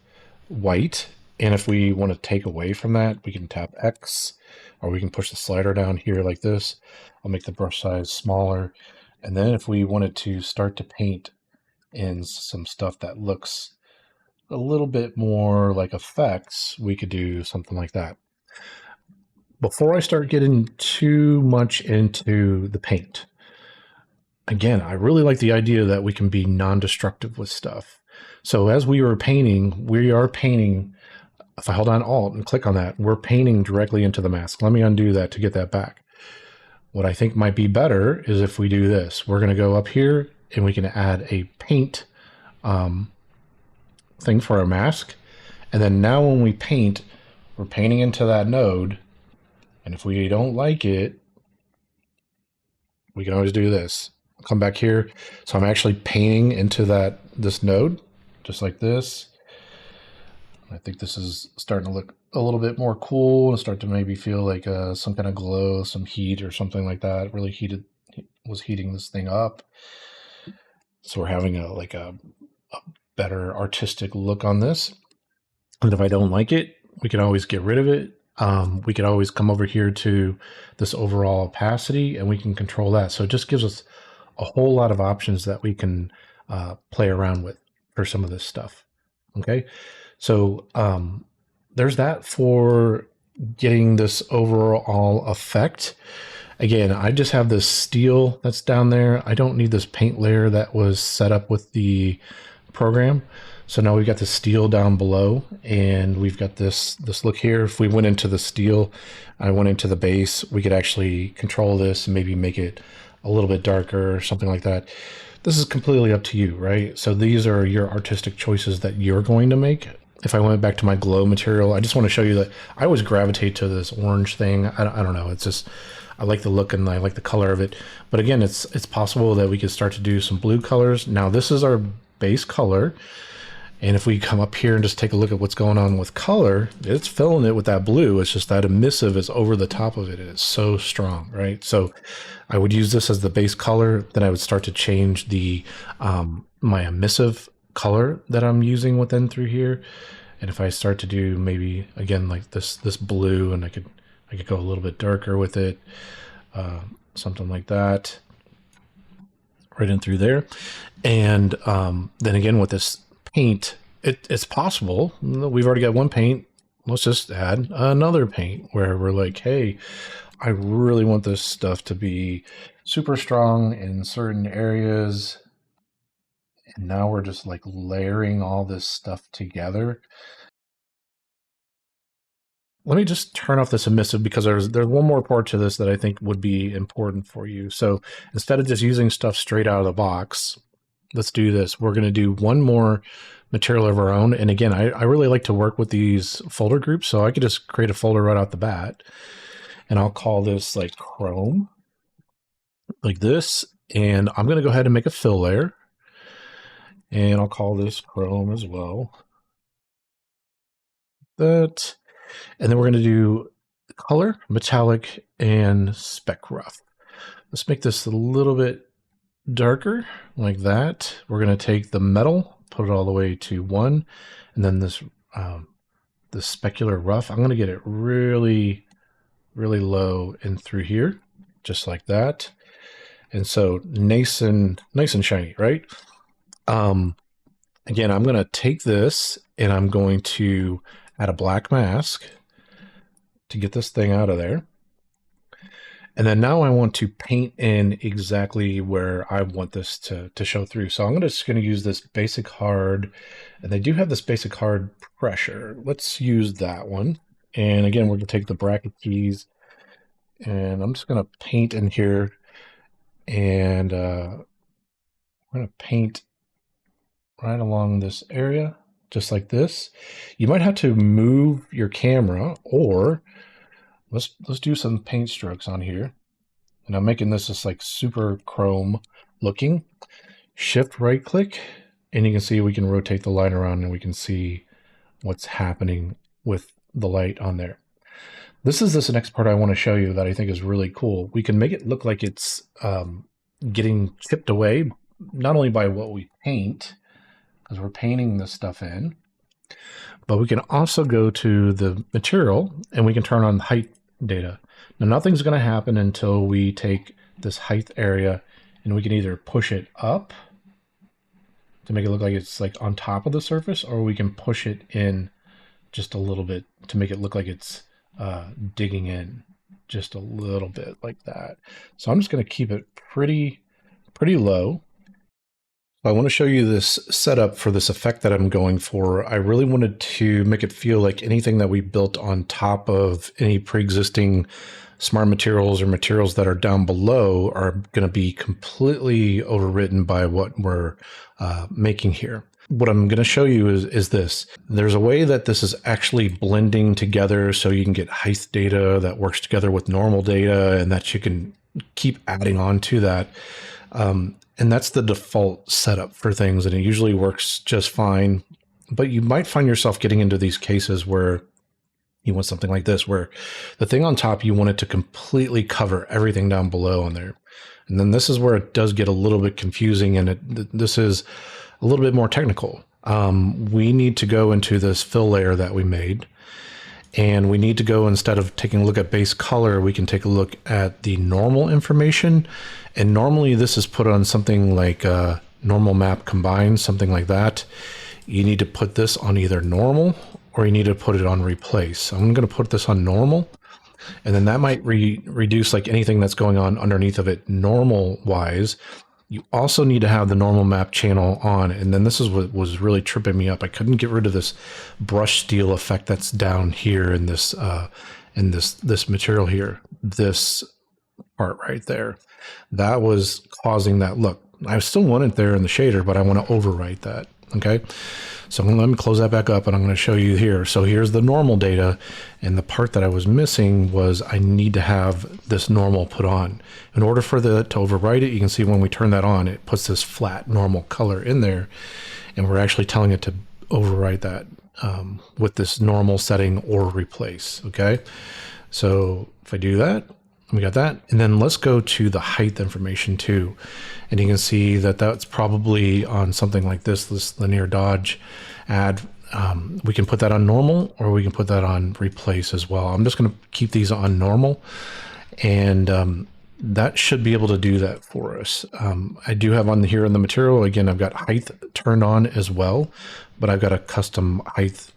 white, and if we want to take away from that, we can tap X, or we can push the slider down here like this. I'll make the brush size smaller. And then if we wanted to start to paint in some stuff that looks a little bit more like effects, we could do something like that. Before I start getting too much into the paint, again, I really like the idea that we can be non-destructive with stuff. So as we are painting, if I hold on Alt and click on that, we're painting directly into the mask. Let me undo that to get that back. What I think might be better is if we do this. We're going to go up here and we can add a paint thing for our mask. And then now when we paint, we're painting into that node. And if we don't like it, we can always do this. Come back here. So I'm actually painting into this node. just like this. I think this is starting to look a little bit more cool and start to maybe feel like some kind of glow, some heat or something like that. It really was heating this thing up. So we're having a better artistic look on this. And if I don't like it, we can always get rid of it. We can always come over here to this overall opacity and we can control that. So it just gives us a whole lot of options that we can play around with for some of this stuff. Okay, so there's that for getting this overall effect. Again, I just have this steel that's down there. I don't need this paint layer that was set up with the program. So now we've got the steel down below and we've got this look here. If we went into the steel, I went into the base, we could actually control this and maybe make it a little bit darker or something like that. This is completely up to you, right? So these are your artistic choices that you're going to make. If I went back to my glow material, I just want to show you that I always gravitate to this orange thing. I don't know. It's just, I like the look and I like the color of it. But again, it's possible that we could start to do some blue colors. Now this is our base color. And if we come up here and just take a look at what's going on with color, it's filling it with that blue. It's just that emissive is over the top of it. It's so strong, right? So I would use this as the base color. Then I would start to change the my emissive color that I'm using within through here. And if I start to do maybe again like this blue, and I could go a little bit darker with it, something like that, right in through there. And then again with this paint, it's possible. We've already got one paint. Let's just add another paint where we're like, hey, I really want this stuff to be super strong in certain areas. And now we're just like layering all this stuff together. Let me just turn off this emissive because there's one more part to this that I think would be important for you. So instead of just using stuff straight out of the box, let's do this. We're going to do one more material of our own. And again, I really like to work with these folder groups. So I could just create a folder right out the bat. And I'll call this like chrome, like this. And I'm going to go ahead and make a fill layer. And I'll call this chrome as well. That. And then we're going to do color, metallic, and spec rough. Let's make this a little bit darker like that. We're going to take the metal, put it all the way to 1, and then this specular rough, I'm going to get it really low and through here, just like that. And so nice and shiny, right? Again, I'm going to take this and I'm going to add a black mask to get this thing out of there. And then now I want to paint in exactly where I want this to show through. So I'm just going to use this basic hard, and they do have this basic hard pressure. Let's use that one. And again, we're going to take the bracket keys and I'm just going to paint in here, and I'm going to paint right along this area, just like this. You might have to move your camera, or let's do some paint strokes on here. And I'm making this just like super chrome looking. Shift right click, and you can see we can rotate the light around and we can see what's happening with the light on there. This is this next part I want to show you that I think is really cool. We can make it look like it's getting chipped away, not only by what we paint, because we're painting this stuff in, but we can also go to the material and we can turn on height data. Now nothing's going to happen until we take this height area and we can either push it up to make it look like it's like on top of the surface, or we can push it in just a little bit to make it look like it's digging in just a little bit like that. So I'm just going to keep it pretty low. I want to show you this setup for this effect that I'm going for. I really wanted to make it feel like anything that we built on top of any pre-existing smart materials or materials that are down below are going to be completely overwritten by what we're making here. What I'm going to show you is this. There's a way that this is actually blending together so you can get height data that works together with normal data and that you can keep adding on to that. And that's the default setup for things, and it usually works just fine. But you might find yourself getting into these cases where you want something like this, where the thing on top, you want it to completely cover everything down below on there. And then this is where it does get a little bit confusing, and this is a little bit more technical. We need to go into this fill layer that we made, and we need to go, instead of taking a look at base color, we can take a look at the normal information. And normally this is put on something like normal map combined, something like that. You need to put this on either normal or you need to put it on replace. So I'm going to put this on normal, and then that might reduce like anything that's going on underneath of it normal wise. You also need to have the normal map channel on. And then this is what was really tripping me up. I couldn't get rid of this brush steel effect that's down here in this material here, this part right there. That was causing that look. I still want it there in the shader, but I want to overwrite that. Okay. So let me close that back up, and I'm going to show you here. So here's the normal data, and the part that I was missing was I need to have this normal put on. In order for to overwrite it, you can see when we turn that on, it puts this flat normal color in there, and we're actually telling it to overwrite that with this normal setting or replace. Okay. So if I do that, we got that. And then let's go to the height information too. And you can see that that's probably on something like this linear dodge add. We can put that on normal, or we can put that on replace as well. I'm just going to keep these on normal, and that should be able to do that for us. I do have on here in the material, again, I've got height turned on as well, but I've got a custom height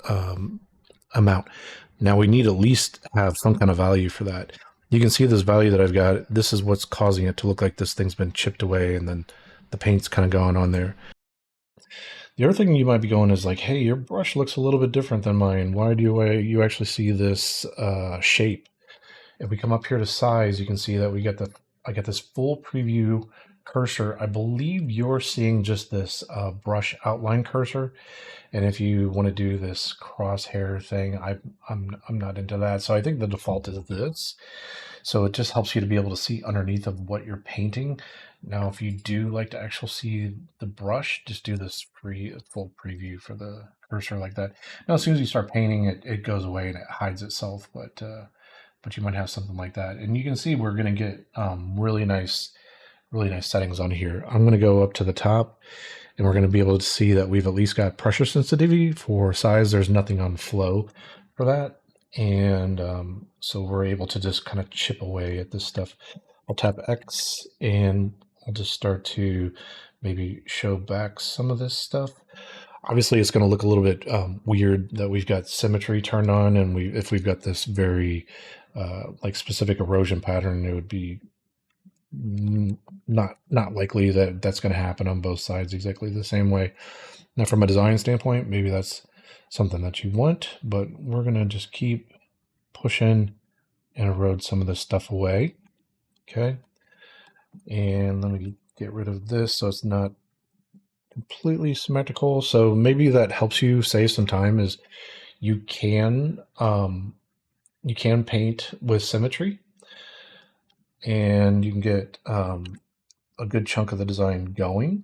amount. Now we need at least have some kind of value for that. You can see this value that I've got. This is what's causing it to look like this thing's been chipped away, and then the paint's kind of going on there. The other thing you might be going is like, hey, your brush looks a little bit different than mine. Why do you actually see this shape? If we come up here to size, you can see that I got this full preview cursor. I believe you're seeing just this brush outline cursor. And if you want to do this crosshair thing, I'm not into that. So I think the default is this. So it just helps you to be able to see underneath of what you're painting. Now, if you do like to actually see the brush, just do this full preview for the cursor like that. Now, as soon as you start painting, it goes away and it hides itself. But you might have something like that. And you can see we're going to get really nice settings on here. I'm going to go up to the top, and we're going to be able to see that we've at least got pressure sensitivity for size. There's nothing on flow for that. And so we're able to just kind of chip away at this stuff. I'll tap X, and I'll just start to maybe show back some of this stuff. Obviously, it's going to look a little bit weird that we've got symmetry turned on, and if we've got this very like specific erosion pattern, it would be not likely that that's going to happen on both sides exactly the same way. Now, from a design standpoint, maybe that's something that you want, but we're going to just keep pushing and erode some of this stuff away. Okay. And let me get rid of this so it's not completely symmetrical. So maybe that helps you save some time, is you can paint with symmetry, and you can get a good chunk of the design going.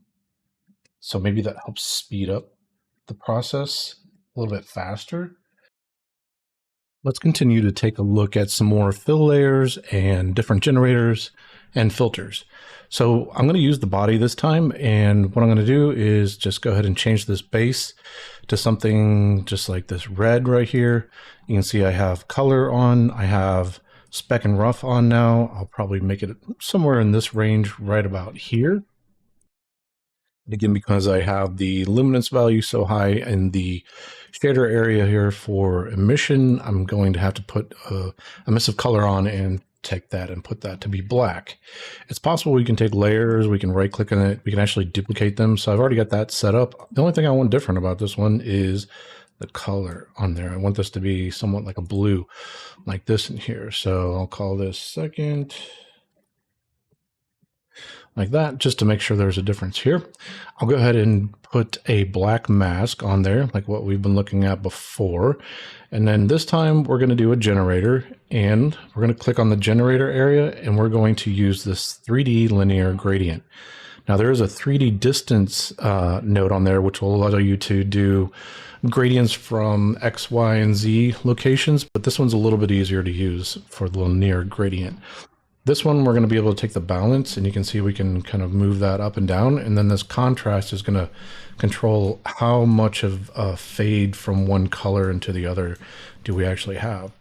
So maybe that helps speed up the process a little bit faster. Let's continue to take a look at some more fill layers and different generators and filters. So I'm going to use the body this time, and what I'm going to do is just go ahead and change this base to something just like this red right here. You can see I have color on, I have spec and rough on now. I'll probably make it somewhere in this range right about here. Again, because I have the luminance value so high in the shader area here for emission, I'm going to have to put emissive color on and take that and put that to be black. It's possible we can take layers, we can right click on it, we can actually duplicate them. So I've already got that set up. The only thing I want different about this one is the color on there. I want this to be somewhat like a blue, like this in here. So I'll call this second, like that, just to make sure there's a difference here. I'll go ahead and put a black mask on there, like what we've been looking at before. And then this time we're going to do a generator, and we're going to click on the generator area, and we're going to use this 3D linear gradient. Now there is a 3D distance node on there, which will allow you to do gradients from X, Y, and Z locations, but this one's a little bit easier to use for the linear gradient. This one, we're going to be able to take the balance, and you can see we can kind of move that up and down. And then this contrast is going to control how much of a fade from one color into the other do we actually have.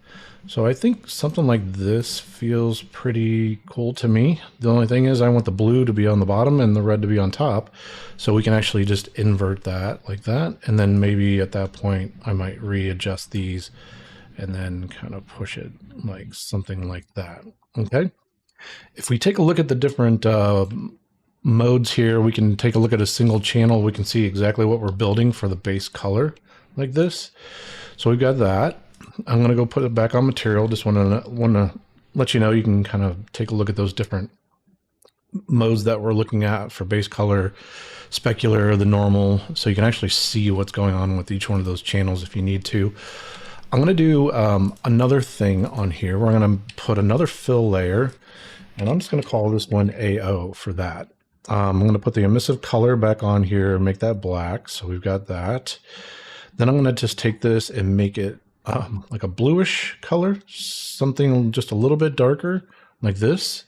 So I think something like this feels pretty cool to me. The only thing is I want the blue to be on the bottom and the red to be on top. So we can actually just invert that like that. And then maybe at that point, I might readjust these and then kind of push it like something like that. Okay. If we take a look at the different modes here, we can take a look at a single channel. We can see exactly what we're building for the base color like this. So we've got that. I'm going to go put it back on material. Just want to let you know, you can kind of take a look at those different modes that we're looking at for base color, specular, the normal. So you can actually see what's going on with each one of those channels if you need to. I'm going to do another thing on here. We're going to put another fill layer, and I'm just going to call this one AO for that. I'm going to put the emissive color back on here and make that black. So we've got that. Then I'm going to just take this and make it like a bluish color, something just a little bit darker like this.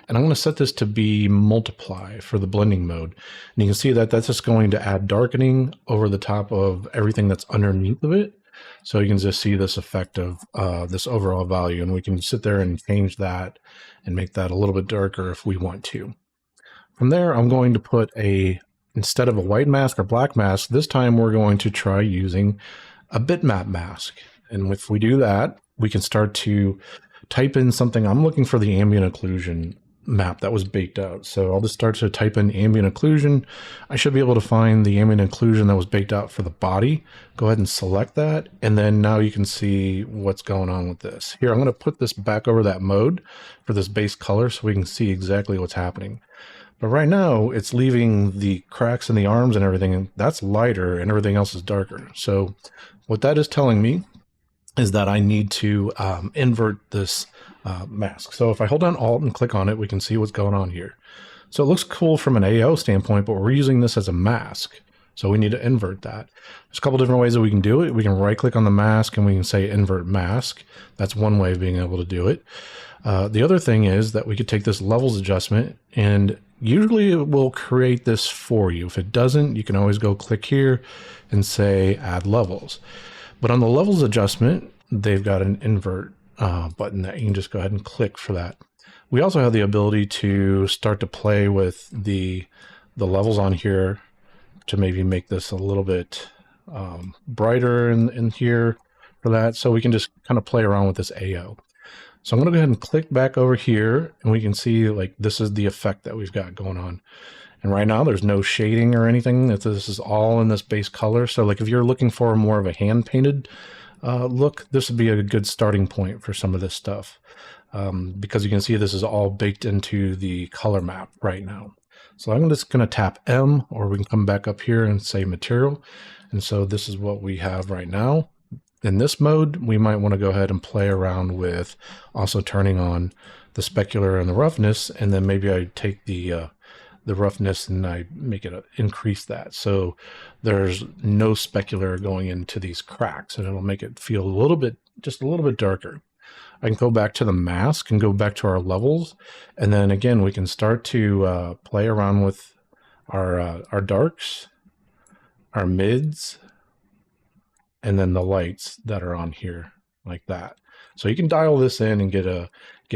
And I'm going to set this to be multiply for the blending mode. And you can see that that's just going to add darkening over the top of everything that's underneath of it. So you can just see this effect of this overall value, and we can sit there and change that and make that a little bit darker if we want to. From there, I'm going to put instead of a white mask or black mask, this time we're going to try using a bitmap mask. And if we do that, we can start to type in something. I'm looking for the ambient occlusion map that was baked out. So I'll just start to type in ambient occlusion. I should be able to find the ambient occlusion that was baked out for the body. Go ahead and select that. And then now you can see what's going on with this. Here, I'm going to put this back over that mode for this base color so we can see exactly what's happening. But right now it's leaving the cracks in the arms and everything. That's lighter and everything else is darker. So what that is telling me is that I need to invert this mask. So if I hold down Alt and click on it, we can see what's going on here. So it looks cool from an AO standpoint, but we're using this as a mask. So we need to invert that. There's a couple different ways that we can do it. We can right click on the mask and we can say invert mask. That's one way of being able to do it. The other thing is that we could take this levels adjustment, and usually it will create this for you. If it doesn't, you can always go click here and say add levels. But on the levels adjustment, they've got an invert button that you can just go ahead and click for that. We also have the ability to start to play with the levels on here to maybe make this a little bit brighter in here for that. So we can just kind of play around with this AO. So I'm going to go ahead and click back over here, and we can see like this is the effect that we've got going on. And right now there's no shading or anything. This is all in this base color. So like if you're looking for more of a hand painted look, this would be a good starting point for some of this stuff. Because you can see this is all baked into the color map right now. So I'm just going to tap M, or we can come back up here and say material. And so this is what we have right now. In this mode, we might want to go ahead and play around with also turning on the specular and the roughness. And then maybe I take the roughness and I make it increase that. So there's no specular going into these cracks, and it'll make it feel a little bit, just a little bit darker. I can go back to the mask and go back to our levels. And then again, we can start to play around with our darks, our mids, and then the lights that are on here like that. So you can dial this in and get a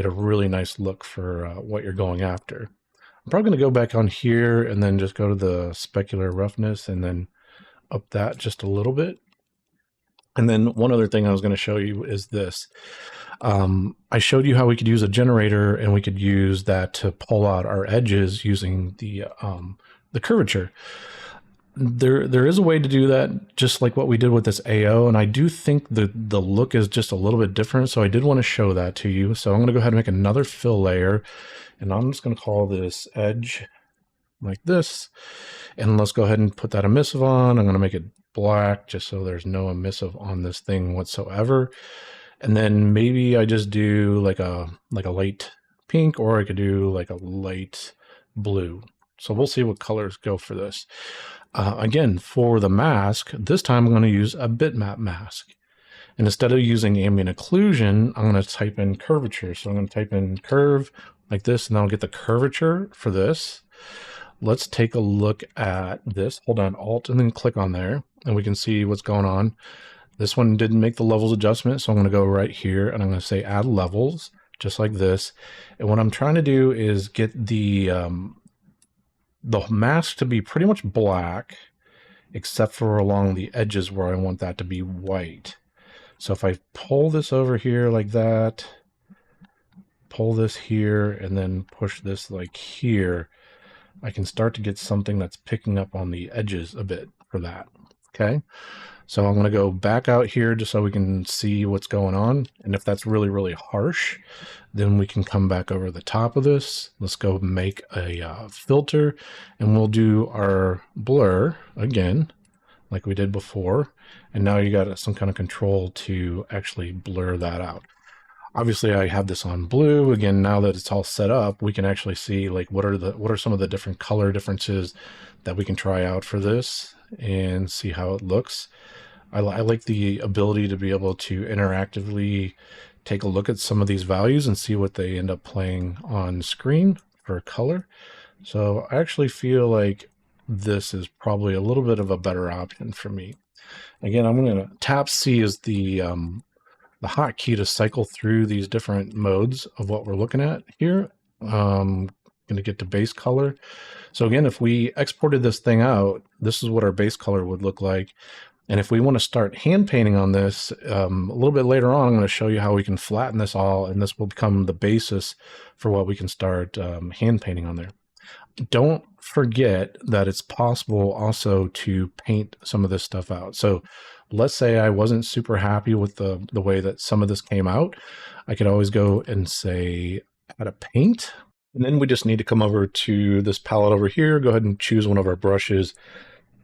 really nice look for what you're going after. I'm probably going to go back on here and then just go to the specular roughness and then up that just a little bit. And then one other thing I was going to show you is this. I showed you how we could use a generator, and we could use that to pull out our edges using the curvature. There is a way to do that, just like what we did with this AO, and I do think the look is just a little bit different, so I did want to show that to you. So I'm going to go ahead and make another fill layer, and I'm just going to call this edge like this, and let's go ahead and put that emissive on. I'm going to make it black just so there's no emissive on this thing whatsoever. And then maybe I just do like a light pink, or I could do like a light blue. So we'll see what colors go for this. Again, for the mask, this time I'm going to use a bitmap mask. And instead of using ambient occlusion, I'm going to type in curvature. So I'm going to type in curve like this, and I'll get the curvature for this. Let's take a look at this. Hold on, Alt, and then click on there, and we can see what's going on. This one didn't make the levels adjustment, so I'm going to go right here, and I'm going to say add levels, just like this. And what I'm trying to do is get the mask to be pretty much black, except for along the edges where I want that to be white. So if I pull this over here like that, pull this here, and then push this like here, I can start to get something that's picking up on the edges a bit for that. Okay. So I'm going to go back out here just so we can see what's going on. And if that's really, really harsh, then we can come back over the top of this. Let's go make a filter, and we'll do our blur again, like we did before. And now you got some kind of control to actually blur that out. Obviously I have this on blue. Again, now that it's all set up, we can actually see like what are some of the different color differences that we can try out for this and see how it looks. I like the ability to be able to interactively take a look at some of these values and see what they end up playing on screen for color. So I actually feel like this is probably a little bit of a better option for me. Again, I'm going to tap C as the hotkey to cycle through these different modes of what we're looking at here. Going to get to base color. So again, if we exported this thing out, this is what our base color would look like. And if we want to start hand painting on this, a little bit later on, I'm going to show you how we can flatten this all, and this will become the basis for what we can start hand painting on there. Don't forget that it's possible also to paint some of this stuff out. So let's say I wasn't super happy with the way that some of this came out. I could always go and say add a paint. And then we just need to come over to this palette over here, go ahead and choose one of our brushes.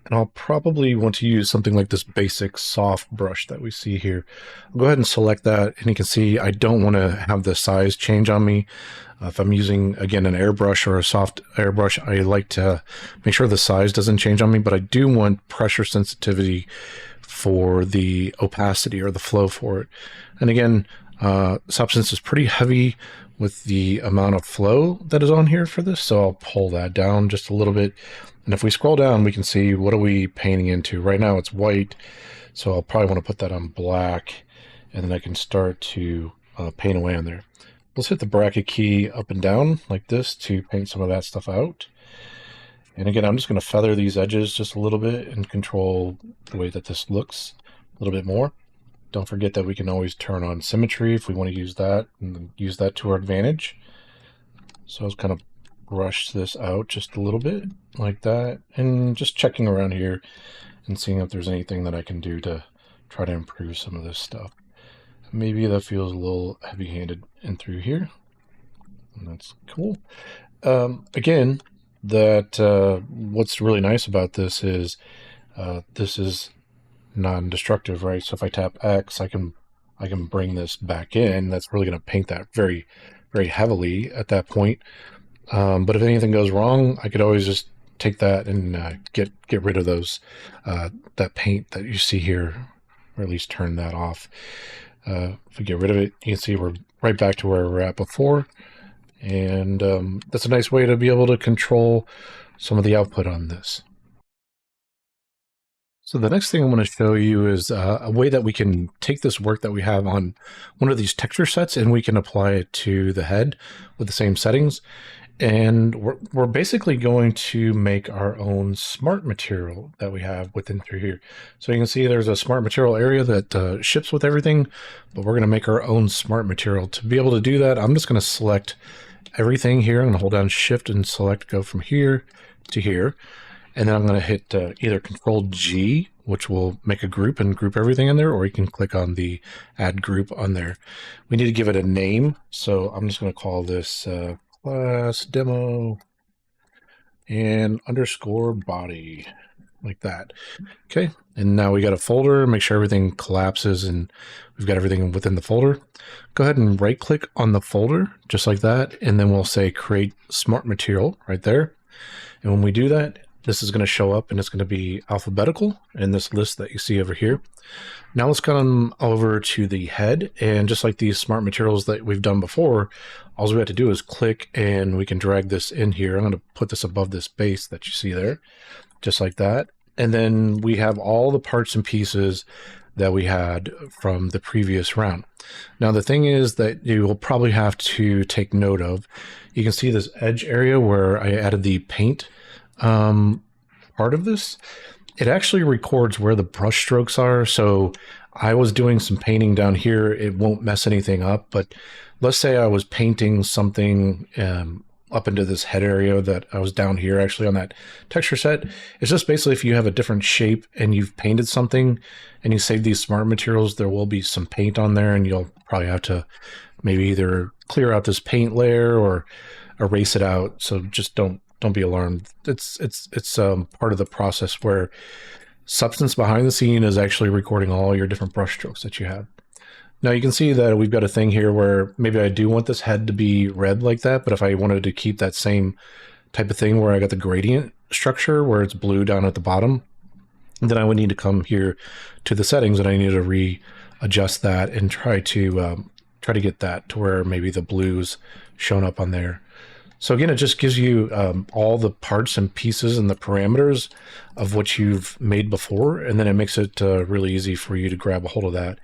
And I'll probably want to use something like this basic soft brush that we see here. I'll go ahead and select that, and you can see I don't want to have the size change on me. If I'm using, again, an airbrush or a soft airbrush, I like to make sure the size doesn't change on me, but I do want pressure sensitivity for the opacity or the flow for it. And again, Substance is pretty heavy with the amount of flow that is on here for this, so I'll pull that down just a little bit. And if we scroll down, we can see what are we painting into. Right now it's white, so I'll probably want to put that on black, and then I can start to paint away on there. Let's hit the bracket key up and down like this to paint some of that stuff out. And again, I'm just going to feather these edges just a little bit and control the way that this looks a little bit more. Don't forget that we can always turn on symmetry if we want to use that, and use that to our advantage. So I was kind of brush this out just a little bit like that, and just checking around here and seeing if there's anything that I can do to try to improve some of this stuff. Maybe that feels a little heavy-handed in through here, and that's cool. Again, that what's really nice about this is non-destructive, right? So if I tap X, I can bring this back in. That's really going to paint that very, very heavily at that point. But if anything goes wrong, I could always just take that and get rid of those that paint that you see here, or at least turn that off. If we get rid of it, you can see we're right back to where we were at before, and that's a nice way to be able to control some of the output on this. So the next thing I want to show you is a way that we can take this work that we have on one of these texture sets, and we can apply it to the head with the same settings. And we're basically going to make our own smart material that we have within through here. So you can see there's a smart material area that ships with everything, but we're going to make our own smart material. To be able to do that, I'm just going to select everything here. I'm going to hold down Shift and select, go from here to here. And then I'm going to hit either Control G, which will make a group and group everything in there, or you can click on the add group on there. We need to give it a name. So I'm just going to call this class demo and underscore body, like that. Okay. And now we got a folder, make sure everything collapses and we've got everything within the folder. Go ahead and right click on the folder just like that. And then we'll say create smart material right there. And when we do that, this is going to show up and it's going to be alphabetical in this list that you see over here. Now let's come over to the head, and just like these smart materials that we've done before, all we have to do is click and we can drag this in here. I'm going to put this above this base that you see there, just like that. And then we have all the parts and pieces that we had from the previous round. Now the thing is that you will probably have to take note of, you can see this edge area where I added the paint part of this. It actually records where the brush strokes are. So I was doing some painting down here. It won't mess anything up, but let's say I was painting something up into this head area that I was down here actually on that texture set. It's just basically if you have a different shape and you've painted something and you save these smart materials, there will be some paint on there and you'll probably have to maybe either clear out this paint layer or erase it out. So just don't be alarmed. It's part of the process where Substance behind the scene is actually recording all your different brush strokes that you have. Now you can see that we've got a thing here where maybe I do want this head to be red like that, but if I wanted to keep that same type of thing where I got the gradient structure where it's blue down at the bottom, then I would need to come here to the settings and I need to readjust that and try to get that to where maybe the blue's shown up on there. So again, it just gives you all the parts and pieces and the parameters of what you've made before, and then it makes it really easy for you to grab a hold of that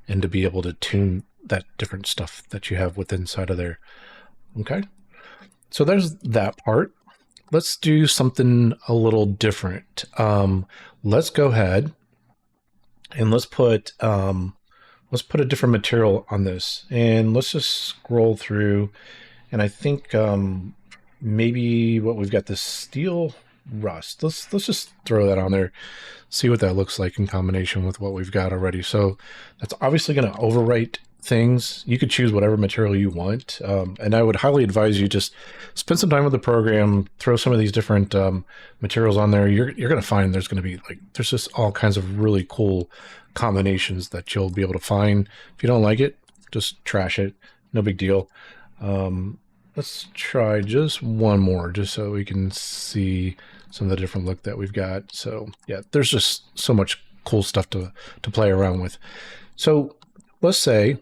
and to be able to tune that different stuff that you have within inside of there. Okay, so there's that part. Let's do something a little different. Let's go ahead and let's put a different material on this, and let's just scroll through. And I think maybe what we've got, this steel rust. Let's just throw that on there, see what that looks like in combination with what we've got already. So that's obviously going to overwrite things. You could choose whatever material you want, and I would highly advise you just spend some time with the program, throw some of these different materials on there. You're going to find there's going to be there's just all kinds of really cool combinations that you'll be able to find. If you don't like it, just trash it. No big deal. Let's try just one more, just so we can see some of the different look that we've got. So yeah, there's just so much cool stuff to play around with. So let's say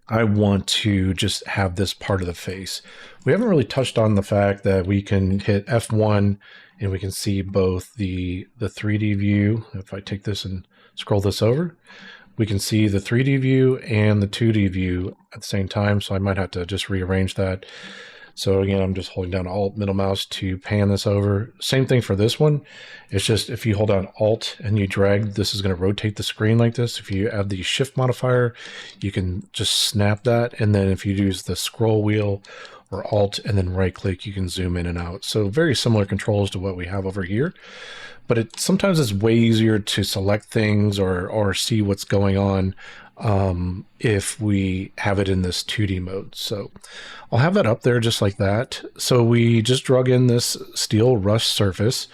I want to just have this part of the face. We haven't really touched on the fact that we can hit F1 and we can see both the 3D view. If I take this and scroll this over, we can see the 3D view and the 2D view at the same time. So I might have to just rearrange that. So again, I'm just holding down Alt middle mouse to pan this over. Same thing for this one. It's just if you hold down Alt and you drag, this is going to rotate the screen like this. If you add the Shift modifier, you can just snap that. And then if you use the scroll wheel or Alt and then right click, you can zoom in and out. So very similar controls to what we have over here. But sometimes it's way easier to select things or see what's going on if we have it in this 2D mode. So I'll have that up there just like that. So we just drug in this steel rust surface,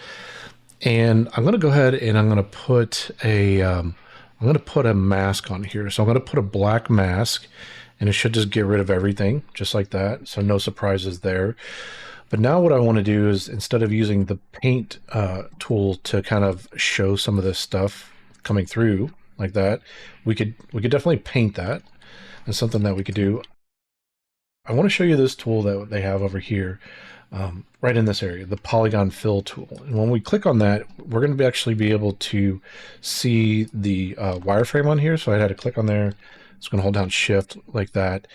and I'm going to go ahead and I'm going to put a mask on here. So I'm going to put a black mask, and it should just get rid of everything just like that. So no surprises there. But now what I want to do is, instead of using the paint tool to kind of show some of this stuff coming through like that, we could definitely paint that. And something that we could do, I want to show you this tool that they have over here, right in this area, the Polygon fill tool. And when we click on that, we're going to actually be able to see the wireframe on here. So I had to click on there. It's going to hold down Shift like that.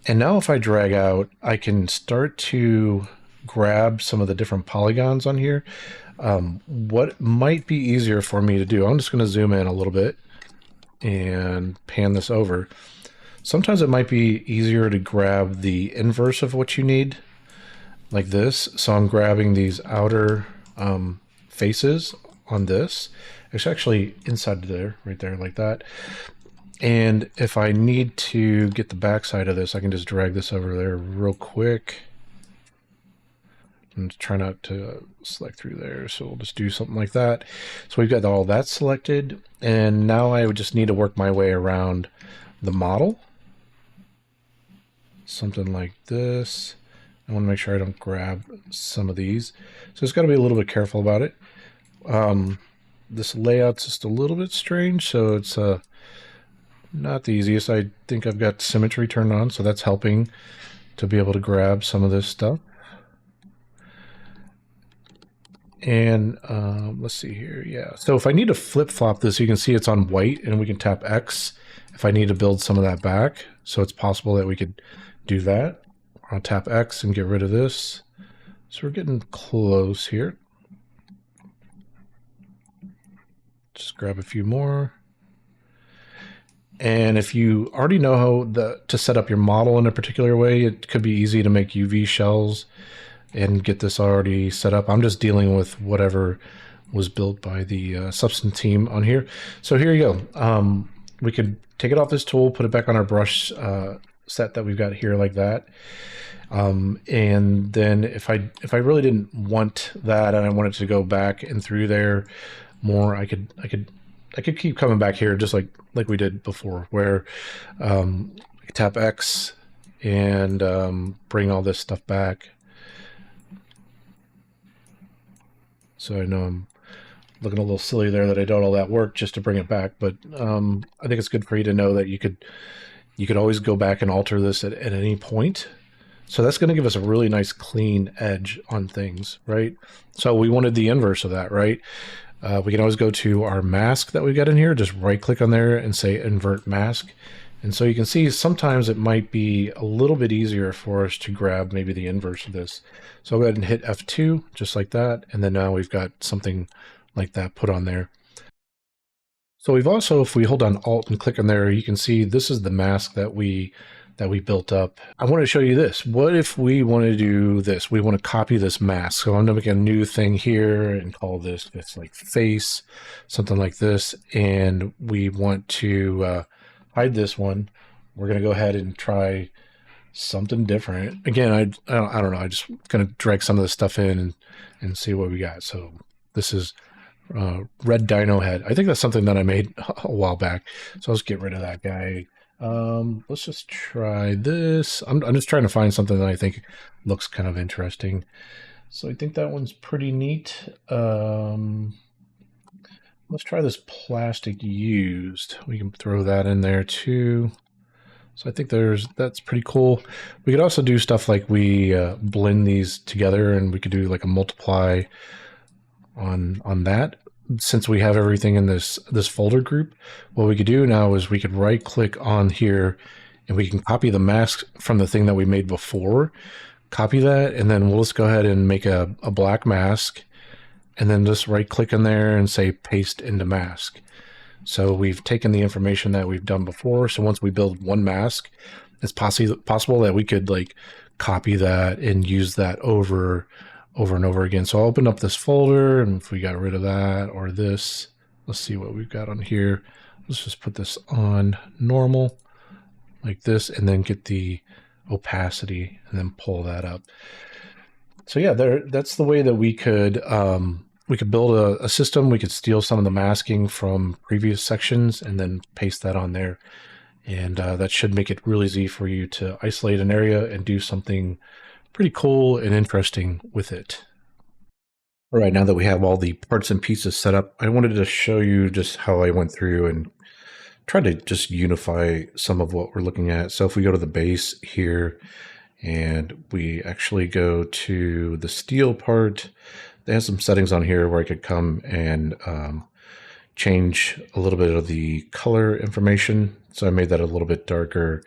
And now if I drag out, I can start to grab some of the different polygons on here. What might be easier for me to do, I'm just going to zoom in a little bit and pan this over. Sometimes it might be easier to grab the inverse of what you need, like this. So I'm grabbing these outer faces on this. It's actually inside there, right there, like that. And if I need to get the back side of this, I can just drag this over there real quick. And try not to select through there. So we'll just do something like that. So we've got all that selected. And now I would just need to work my way around the model. Something like this. I want to make sure I don't grab some of these. So it's got to be a little bit careful about it. This layout's just a little bit strange, so it's not the easiest. I think I've got symmetry turned on, so that's helping to be able to grab some of this stuff. And let's see here. Yeah. So if I need to flip-flop this, you can see it's on white, and we can tap X if I need to build some of that back. So it's possible that we could do that. I'll tap X and get rid of this. So we're getting close here. Just grab a few more. And if you already know how to set up your model in a particular way, it could be easy to make UV shells and get this already set up. I'm just dealing with whatever was built by the Substance team on here. So here you go. We could take it off this tool, put it back on our brush set that we've got here like that. And then if I really didn't want that and I wanted to go back and through there more, I could keep coming back here just like we did before, where I could tap X and bring all this stuff back. So I know I'm looking a little silly there that I did all that work just to bring it back, but I think it's good for you to know that you could always go back and alter this at any point. So that's going to give us a really nice clean edge on things, right? So we wanted the inverse of that, right? We can always go to our mask that we got in here, just right click on there and say invert mask. And so you can see sometimes it might be a little bit easier for us to grab maybe the inverse of this. So I'll go ahead and hit F2 just like that. And then now we've got something like that put on there. So we've also, if we hold on Alt and click on there, you can see this is the mask that we built up. I want to show you this. What if we want to do this? We want to copy this mask. So I'm going to make a new thing here and call this like face, something like this. And we want to hide this one. We're going to go ahead and try something different. Again, I don't know. I just going to drag some of this stuff in and see what we got. So this is red dino head. I think that's something that I made a while back. So let's get rid of that guy. Let's just try this. I'm just trying to find something that I think looks kind of interesting. So I think that one's pretty neat. Let's try this plastic used. We can throw that in there too. So I think that's pretty cool. We could also do stuff like we blend these together, and we could do like a multiply on that. Since we have everything in this folder group, what we could do now is we could right click on here and we can copy the mask from the thing that we made before, copy that, and then we'll just go ahead and make a black mask and then just right click in there and say paste into mask. So we've taken the information that we've done before. So once we build one mask, it's possible that we could like copy that and use that over and over again. So I'll open up this folder, and if we got rid of that or this, let's see what we've got on here. Let's just put this on normal like this, and then get the opacity and then pull that up. So yeah, that's the way that we could build a system. We could steal some of the masking from previous sections and then paste that on there. And that should make it really easy for you to isolate an area and do something pretty cool and interesting with it. All right, now that we have all the parts and pieces set up, I wanted to show you just how I went through and tried to just unify some of what we're looking at. So if we go to the base here and we actually go to the steel part, they have some settings on here where I could come and change a little bit of the color information. So I made that a little bit darker.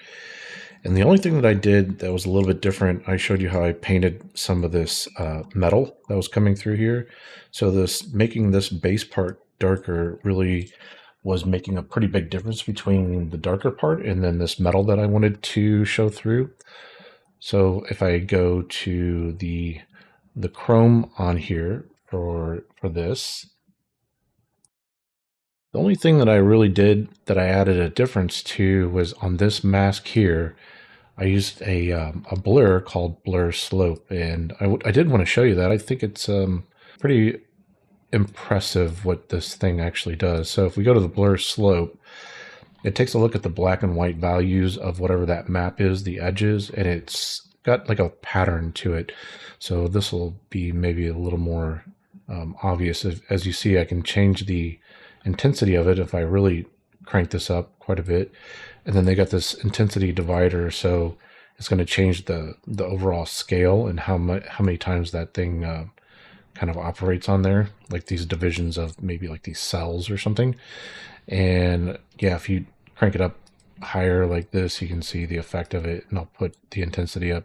And the only thing that I did that was a little bit different, I showed you how I painted some of this metal that was coming through here. So making this base part darker really was making a pretty big difference between the darker part and then this metal that I wanted to show through. So if I go to the chrome on here for this, the only thing that I really did that I added a difference to was on this mask here, I used a blur called blur slope, and I did want to show you that. I think it's pretty impressive what this thing actually does. So if we go to the blur slope, it takes a look at the black and white values of whatever that map is, the edges, and it's got like a pattern to it. So this will be maybe a little more obvious. As you see, I can change the intensity of it if I really crank this up quite a bit. And then they got this intensity divider, so it's going to change the overall scale and how many times that thing kind of operates on there, like these divisions of maybe like these cells or something. And yeah, if you crank it up higher like this, you can see the effect of it, and I'll put the intensity up.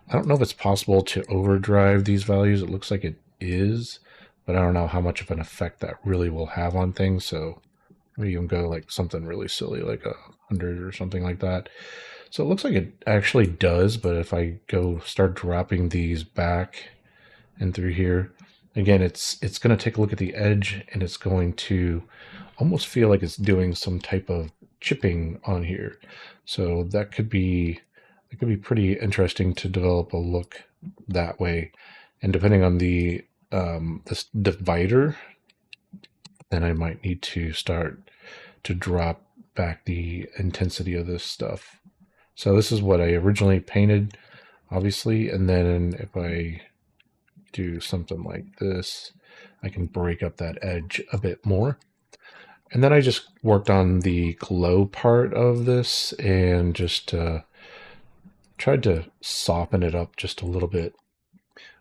I don't know if it's possible to overdrive these values. It looks like it is, but I don't know how much of an effect that really will have on things. So maybe you can go like something really silly, like 100 or something like that. So it looks like it actually does, but if I go start dropping these back and through here, again, it's going to take a look at the edge, and it's going to almost feel like it's doing some type of chipping on here. So that could be pretty interesting to develop a look that way. And depending on the this divider, then I might need to start to drop back the intensity of this stuff. So this is what I originally painted, obviously, and then if I do something like this, I can break up that edge a bit more. And then I just worked on the glow part of this and just tried to soften it up just a little bit.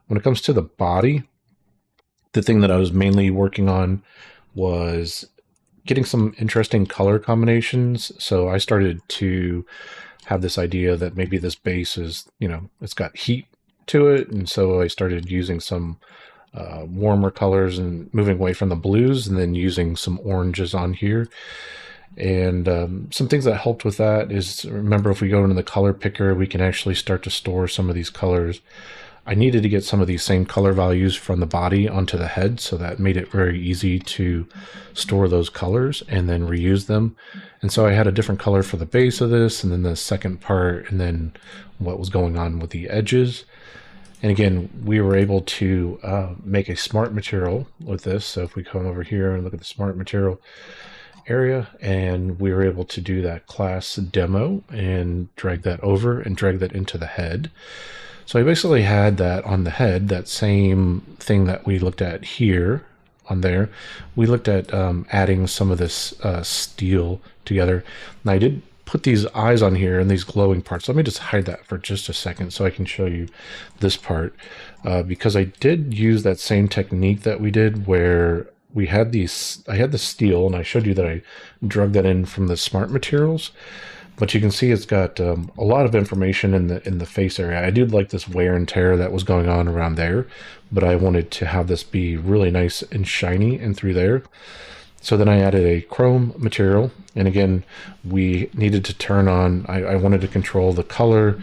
When it comes to the body, the thing that I was mainly working on was getting some interesting color combinations. So I started to have this idea that maybe this base is, it's got heat to it. And so I started using some warmer colors and moving away from the blues, and then using some oranges on here. And some things that helped with that is, remember, if we go into the color picker, we can actually start to store some of these colors. I needed to get some of these same color values from the body onto the head, so that made it very easy to store those colors and then reuse them. And so I had a different color for the base of this, and then the second part, and then what was going on with the edges. And again, we were able to make a smart material with this. So if we come over here and look at the smart material area, and we were able to do that class demo and drag that over and drag that into the head. So I basically had that on the head, that same thing that we looked at here on there. We looked at adding some of this steel together. And I did put these eyes on here and these glowing parts. Let me just hide that for just a second so I can show you this part, because I did use that same technique that we did where we had these, I had the steel, and I showed you that I drug that in from the smart materials. But you can see it's got a lot of information in the face area. I did like this wear and tear that was going on around there, but I wanted to have this be really nice and shiny and through there. So then I added a chrome material, and again, we needed to turn on, I wanted to control the color,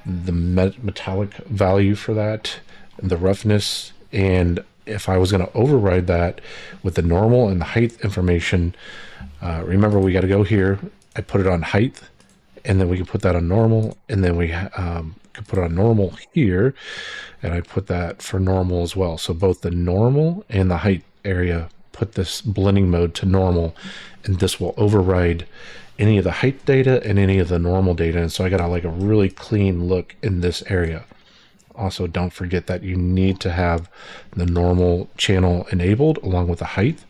the metallic value for that, the roughness, and if I was going to override that with the normal and the height information, remember we got to go here. I put it on height, and then we can put that on normal, and then we can put it on normal here, and I put that for normal as well. So both the normal and the height area, put this blending mode to normal, and this will override any of the height data and any of the normal data. And so I got like a really clean look in this area. Also, don't forget that you need to have the normal channel enabled along with the height,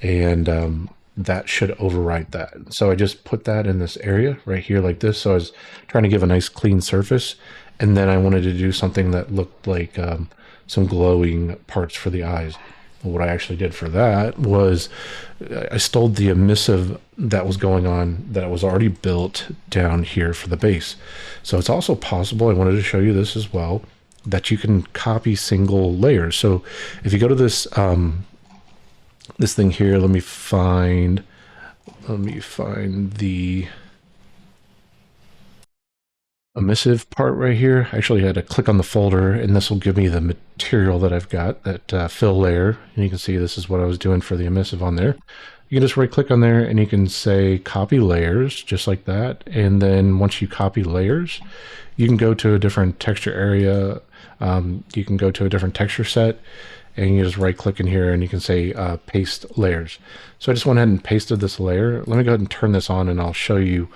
and that should override that. So I just put that in this area right here like this. So I was trying to give a nice clean surface, and then I wanted to do something that looked like some glowing parts for the eyes. What I actually did for that was I stole the emissive that was going on that was already built down here for the base. So it's also possible, I wanted to show you this as well, that you can copy single layers. So if you go to this this thing here, let me find the emissive part right here. I actually had to click on the folder, and this will give me the material that I've got, that fill layer. And you can see this is what I was doing for the emissive on there. You can just right click on there and you can say copy layers, just like that. And then once you copy layers, you can go to a different texture area. You can go to a different texture set, and you just right click in here and you can say paste layers. So I just went ahead and pasted this layer. Let me go ahead and turn this on, and I'll show you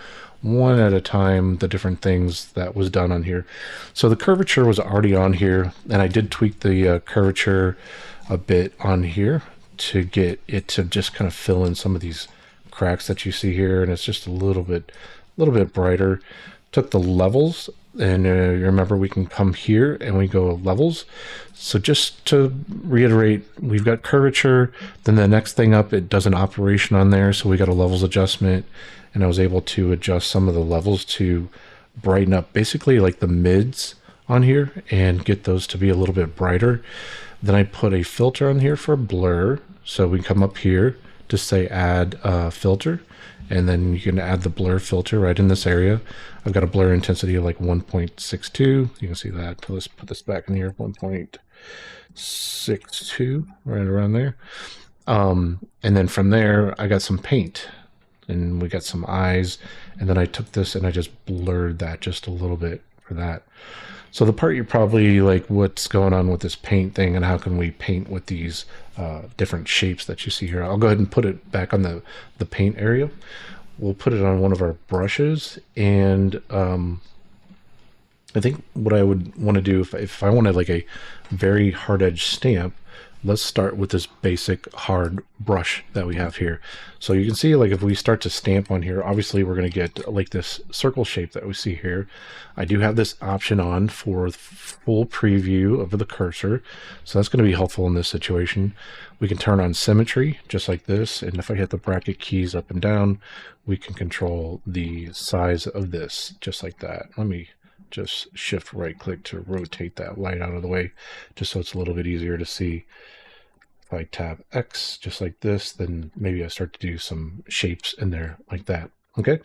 one at a time the different things that was done on here. So the curvature was already on here, and I did tweak the curvature a bit on here to get it to just kind of fill in some of these cracks that you see here, and it's just a little bit brighter. Took the levels, and you remember we can come here and we go levels. So just to reiterate, we've got curvature, then the next thing up, it does an operation on there, so we got a levels adjustment, and I was able to adjust some of the levels to brighten up basically like the mids on here and get those to be a little bit brighter. Then I put a filter on here for blur, so we come up here to say add filter, and then you can add the blur filter right in this area. I've got a blur intensity of like 1.62. You can see that. Let's put this back in here, 1.62, right around there. And then from there, I got some paint, and we got some eyes, and then I took this and I just blurred that just a little bit for that. So the part you're probably like, what's going on with this paint thing, and how can we paint with these different shapes that you see here? I'll go ahead and put it back on the paint area. We'll put it on one of our brushes, and I think what I would want to do if I wanted like a very hard edge stamp, let's start with this basic hard brush that we have here. So you can see, like, if we start to stamp on here, obviously we're going to get like this circle shape that we see here. I do have this option on for full preview of the cursor, so that's going to be helpful in this situation. We can turn on symmetry just like this, and if I hit the bracket keys up and down, we can control the size of this just like that. Let me just shift right click to rotate that light out of the way, just so it's a little bit easier to see. If I tap X just like this, then maybe I start to do some shapes in there like that. Okay,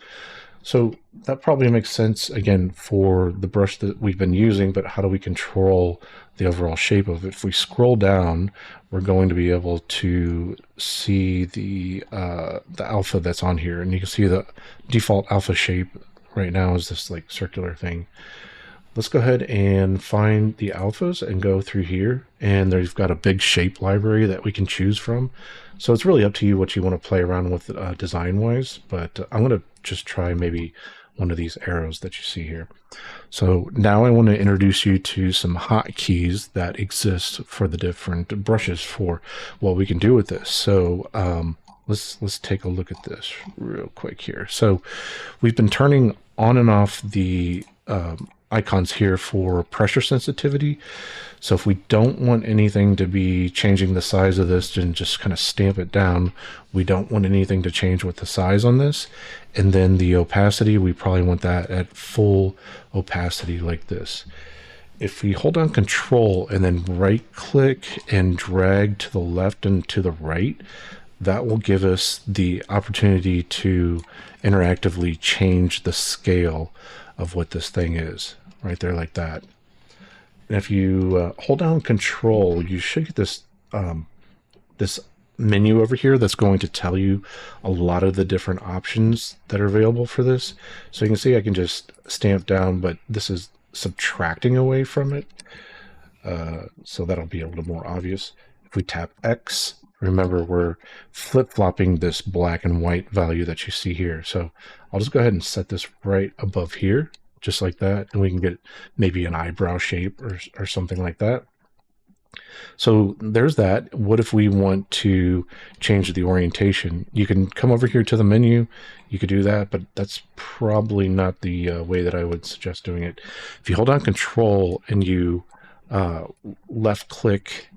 so that probably makes sense again for the brush that we've been using, but how do we control the overall shape of it? If we scroll down, we're going to be able to see the alpha that's on here, and you can see the default alpha shape right now is this like circular thing. Let's go ahead and find the alphas and go through here, and they've got a big shape library that we can choose from. So it's really up to you what you want to play around with design wise, but I'm going to just try maybe one of these arrows that you see here. So now I want to introduce you to some hotkeys that exist for the different brushes for what we can do with this. So let's take a look at this real quick here. So we've been turning on and off the icons here for pressure sensitivity. So if we don't want anything to be changing the size of this, then just kind of stamp it down. We don't want anything to change with the size on this. And then the opacity, we probably want that at full opacity like this. If we hold down Control and then right click and drag to the left and to the right, that will give us the opportunity to interactively change the scale of what this thing is right there like that. And if you hold down Control, you should get this this menu over here that's going to tell you a lot of the different options that are available for this. So you can see I can just stamp down, but this is subtracting away from it. So that'll be a little more obvious. If we tap X, remember we're flip-flopping this black and white value that you see here. So I'll just go ahead and set this right above here, just like that, and we can get maybe an eyebrow shape or something like that. So there's that. What if we want to change the orientation? You can come over here to the menu. You could do that, but that's probably not the way that I would suggest doing it. If you hold down Control and you left click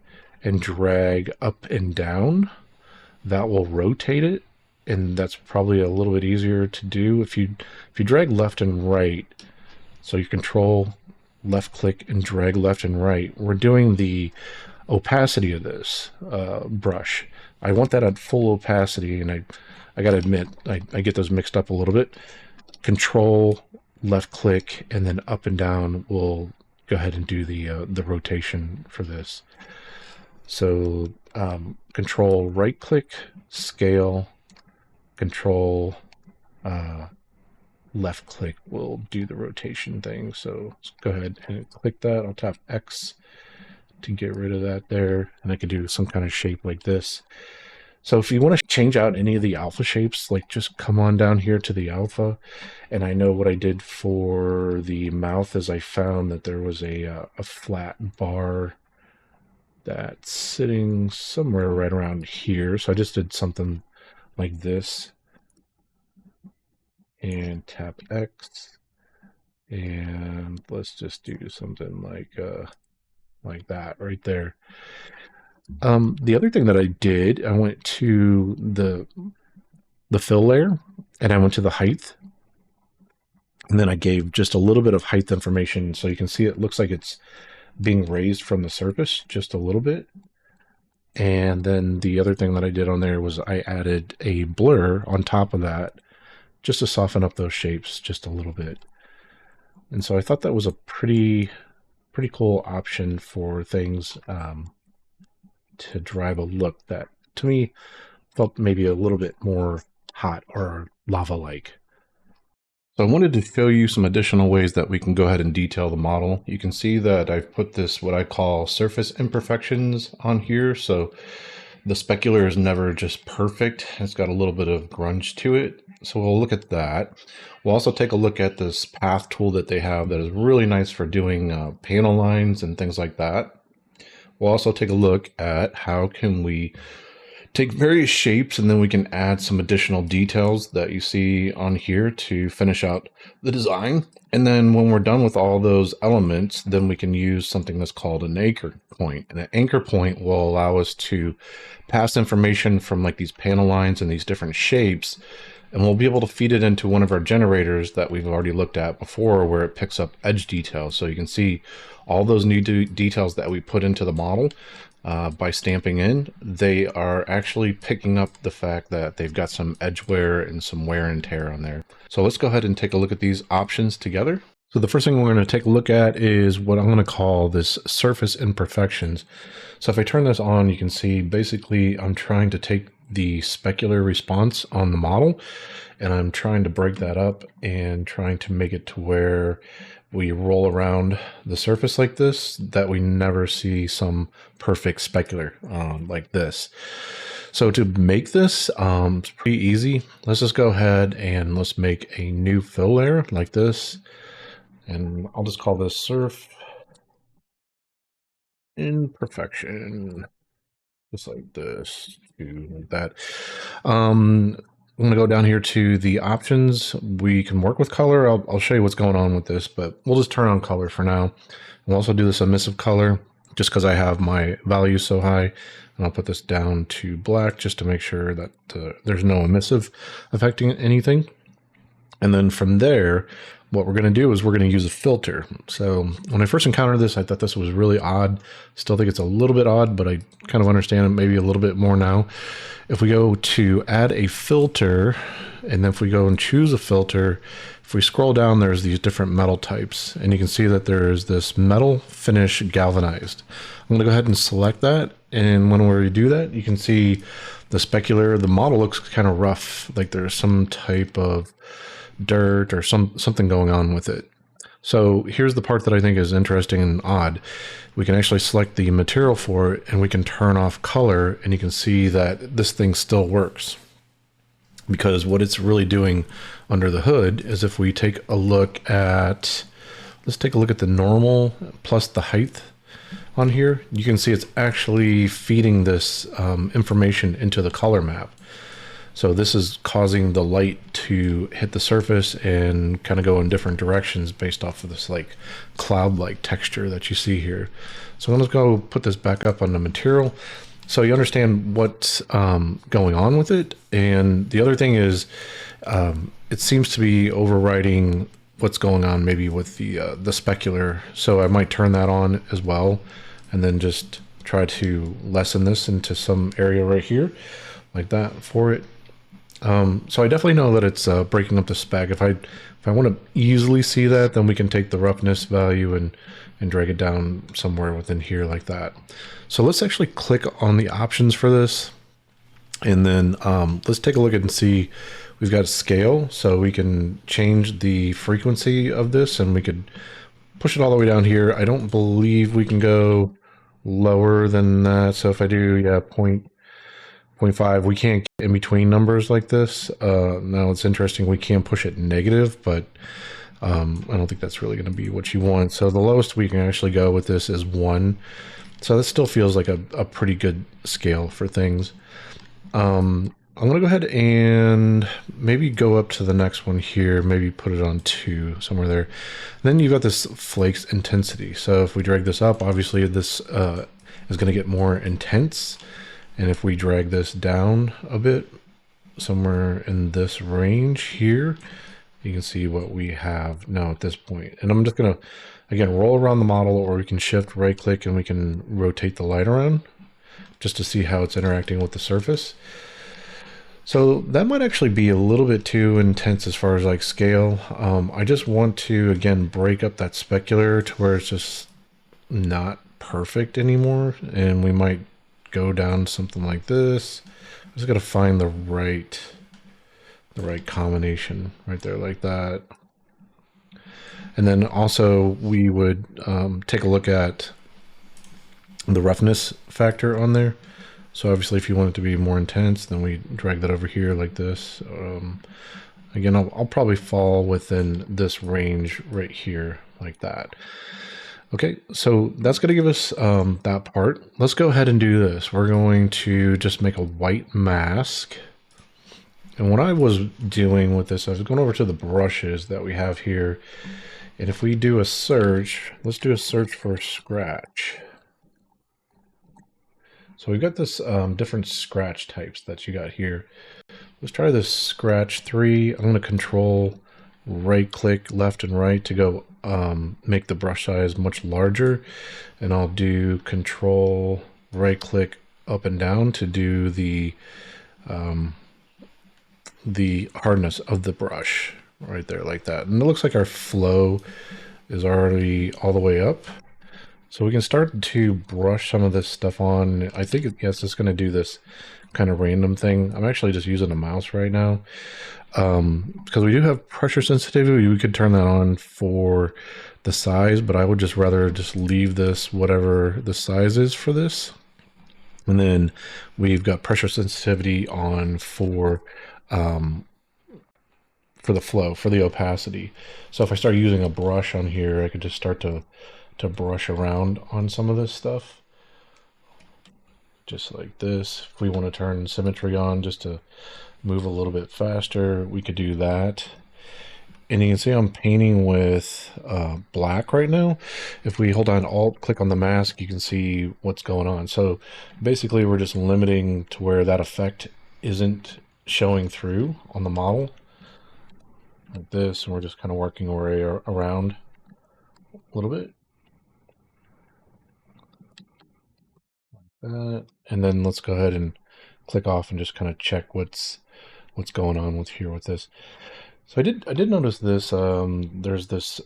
and drag up and down, that will rotate it, and that's probably a little bit easier to do. If you drag left and right, so you Control left click and drag left and right, we're doing the opacity of this brush. I want that at full opacity, and I gotta admit I get those mixed up a little bit. Control left click and then up and down will go ahead and do the rotation for this. So Control right click, scale, Control left click will do the rotation thing. So let's go ahead and click that. I'll tap X to get rid of that there, and I could do some kind of shape like this. So if you want to change out any of the alpha shapes, like just come on down here to the alpha. And I know what I did for the mouth is I found that there was a flat bar that's sitting somewhere right around here. So I just did something like this and tap X. And let's just do something like that right there. The other thing that I did, I went to the fill layer and I went to the height. And then I gave just a little bit of height information. So you can see it looks like it's being raised from the surface just a little bit. And then the other thing that I did on there was I added a blur on top of that just to soften up those shapes just a little bit. And so I thought that was a pretty cool option for things to drive a look that to me felt maybe a little bit more hot or lava-like. So I wanted to show you some additional ways that we can go ahead and detail the model. You can see that I've put this, what I call surface imperfections on here. So the specular is never just perfect. It's got a little bit of grunge to it. So we'll look at that. We'll also take a look at this path tool that they have that is really nice for doing panel lines and things like that. We'll also take a look at how can we take various shapes and then we can add some additional details that you see on here to finish out the design. And then when we're done with all those elements, then we can use something that's called an anchor point. And an anchor point will allow us to pass information from like these panel lines and these different shapes, and we'll be able to feed it into one of our generators that we've already looked at before where it picks up edge details. So you can see all those new details that we put into the model by stamping in, they are actually picking up the fact that they've got some edge wear and some wear and tear on there. So let's go ahead and take a look at these options together. So the first thing we're going to take a look at is what I'm going to call this surface imperfections. So if I turn this on, you can see basically I'm trying to take the specular response on the model and I'm trying to break that up and trying to make it to where we roll around the surface like this, that we never see some perfect specular like this. So to make this, it's pretty easy. Let's just go ahead and let's make a new fill layer like this. And I'll just call this surf imperfection, just like this, like that. I'm going to go down here to the options. We can work with color. I'll show you what's going on with this, but we'll just turn on color for now. We'll also do this emissive color just because I have my values so high. And I'll put this down to black just to make sure that there's no emissive affecting anything. And then from there, what we're going to do is we're going to use a filter. So when I first encountered this, I thought this was really odd. Still think it's a little bit odd, but I kind of understand it maybe a little bit more now. If we go to add a filter, and then if we go and choose a filter, if we scroll down, there's these different metal types, and you can see that there's this metal finish galvanized. I'm going to go ahead and select that, and when we do that, you can see the specular, the model looks kind of rough, like there's some type of dirt or something going on with it. So here's the part that I think is interesting and odd. We can actually select the material for it and we can turn off color, and you can see that this thing still works. Because what it's really doing under the hood is if we take a look at, let's take a look at the normal plus the height on here, you can see it's actually feeding this information into the color map. So this is causing the light to hit the surface and kind of go in different directions based off of this like cloud-like texture that you see here. So I'm going to go put this back up on the material so you understand what's going on with it. And the other thing is it seems to be overriding what's going on maybe with the specular. So I might turn that on as well and then just try to lessen this into some area right here like that for it. So I definitely know that it's breaking up the spec. If I want to easily see that, then we can take the roughness value and drag it down somewhere within here like that. So let's actually click on the options for this. And then let's take a look and see, we've got a scale. So we can change the frequency of this and we could push it all the way down here. I don't believe we can go lower than that. So if I do, yeah, 0.5. We can't get in between numbers like this. Now it's interesting, we can push it negative, but I don't think that's really going to be what you want. So the lowest we can actually go with this is 1. So this still feels like a pretty good scale for things. I'm going to go ahead and maybe go up to the next one here, maybe put it on 2, somewhere there. Then you've got this flakes intensity. So if we drag this up, obviously this is going to get more intense. And if we drag this down a bit, somewhere in this range here, you can see what we have now at this point. And I'm just going to, again, roll around the model, or we can shift right click and we can rotate the light around just to see how it's interacting with the surface. So that might actually be a little bit too intense as far as like scale. I just want to, again, break up that specular to where it's just not perfect anymore. And we might go down to something like this. I'm just going to find the right combination right there, like that. And then also we would take a look at the roughness factor on there. So obviously if you want it to be more intense, then we drag that over here like this. Again, I'll probably fall within this range right here like that. Okay, so that's going to give us that part. Let's go ahead and do this. We're going to just make a white mask. And what I was doing with this, I was going over to the brushes that we have here. And if we do a search, let's do a search for scratch. So we've got this different scratch types that you got here. Let's try this scratch 3. I'm going to control right click left and right to go make the brush size much larger. And I'll do control right click up and down to do the hardness of the brush right there like that. And it looks like our flow is already all the way up. So we can start to brush some of this stuff on. I think, yes, it's going to do this kind of random thing. I'm actually just using a mouse right now because we do have pressure sensitivity. We could turn that on for the size, but I would just rather just leave this whatever the size is for this. And then we've got pressure sensitivity on for the flow, for the opacity. So if I start using a brush on here, I could just start to brush around on some of this stuff. Just like this. If we want to turn symmetry on just to move a little bit faster, we could do that. And you can see I'm painting with black right now. If we hold on Alt, click on the mask, you can see what's going on. So basically we're just limiting to where that effect isn't showing through on the model. Like this, and we're just kind of working our way around a little bit. And then let's go ahead and click off and just kind of check what's going on with here with this. So I did notice this. There's this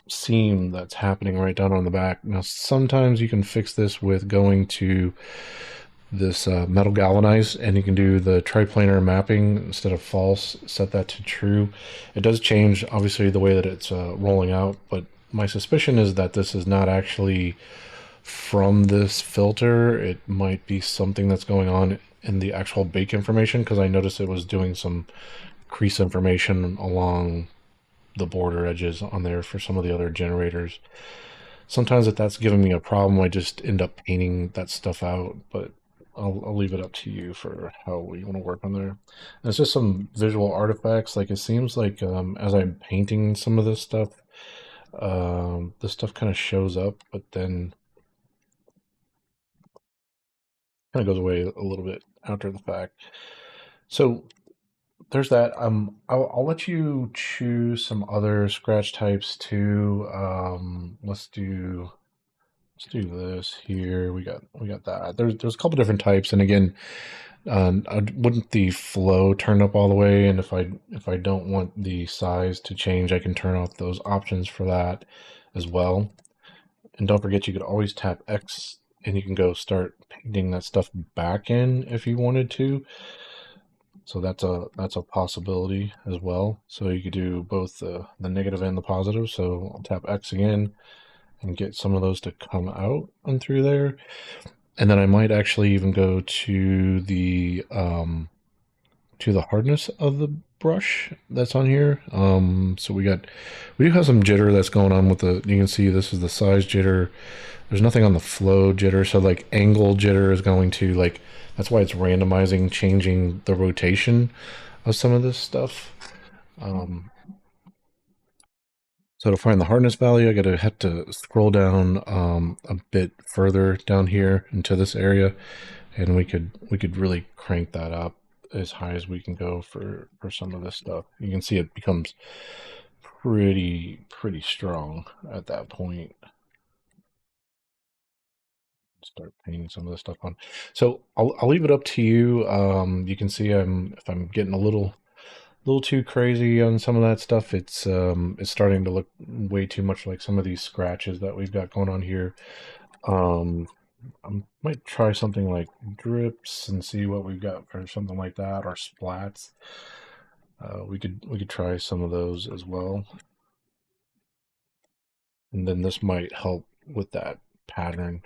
seam that's happening right down on the back. Now sometimes you can fix this with going to this metal galvanized, and you can do the triplanar mapping instead of false. Set that to true. It does change obviously the way that it's rolling out, but my suspicion is that this is not actually from this filter. It might be something that's going on in the actual bake information, because I noticed it was doing some crease information along the border edges on there for some of the other generators. Sometimes if that's giving me a problem, I just end up painting that stuff out, but I'll leave it up to you for how we want to work on there. And it's just some visual artifacts. Like it seems like as I'm painting some of this stuff kind of shows up, but then kind of goes away a little bit after the fact. So there's that. I'll let you choose some other scratch types too. Let's do this here. We got that. There's a couple different types, and again, I wouldn't the flow turn up all the way, and if I don't want the size to change, I can turn off those options for that as well. And don't forget, you could always tap X and you can go start painting that stuff back in if you wanted to. So that's a possibility as well. So you could do both the negative and the positive. So I'll tap X again and get some of those to come out and through there. And then I might actually even go to the hardness of the brush that's on here. So we do have some jitter that's going on with the, you can see this is the size jitter. There's nothing on the flow jitter. So like angle jitter is going to like, that's why it's randomizing, changing the rotation of some of this stuff. So to find the hardness value, I have to scroll down a bit further down here into this area, and we could really crank that up as high as we can go for some of this stuff. You can see it becomes pretty strong at that point. Start painting some of this stuff on. So I'll leave it up to you. You can see if I'm getting a little too crazy on some of that stuff, it's starting to look way too much like some of these scratches that we've got going on here. I might try something like drips and see what we've got for something like that, or splats. We could try some of those as well, and then this might help with that pattern.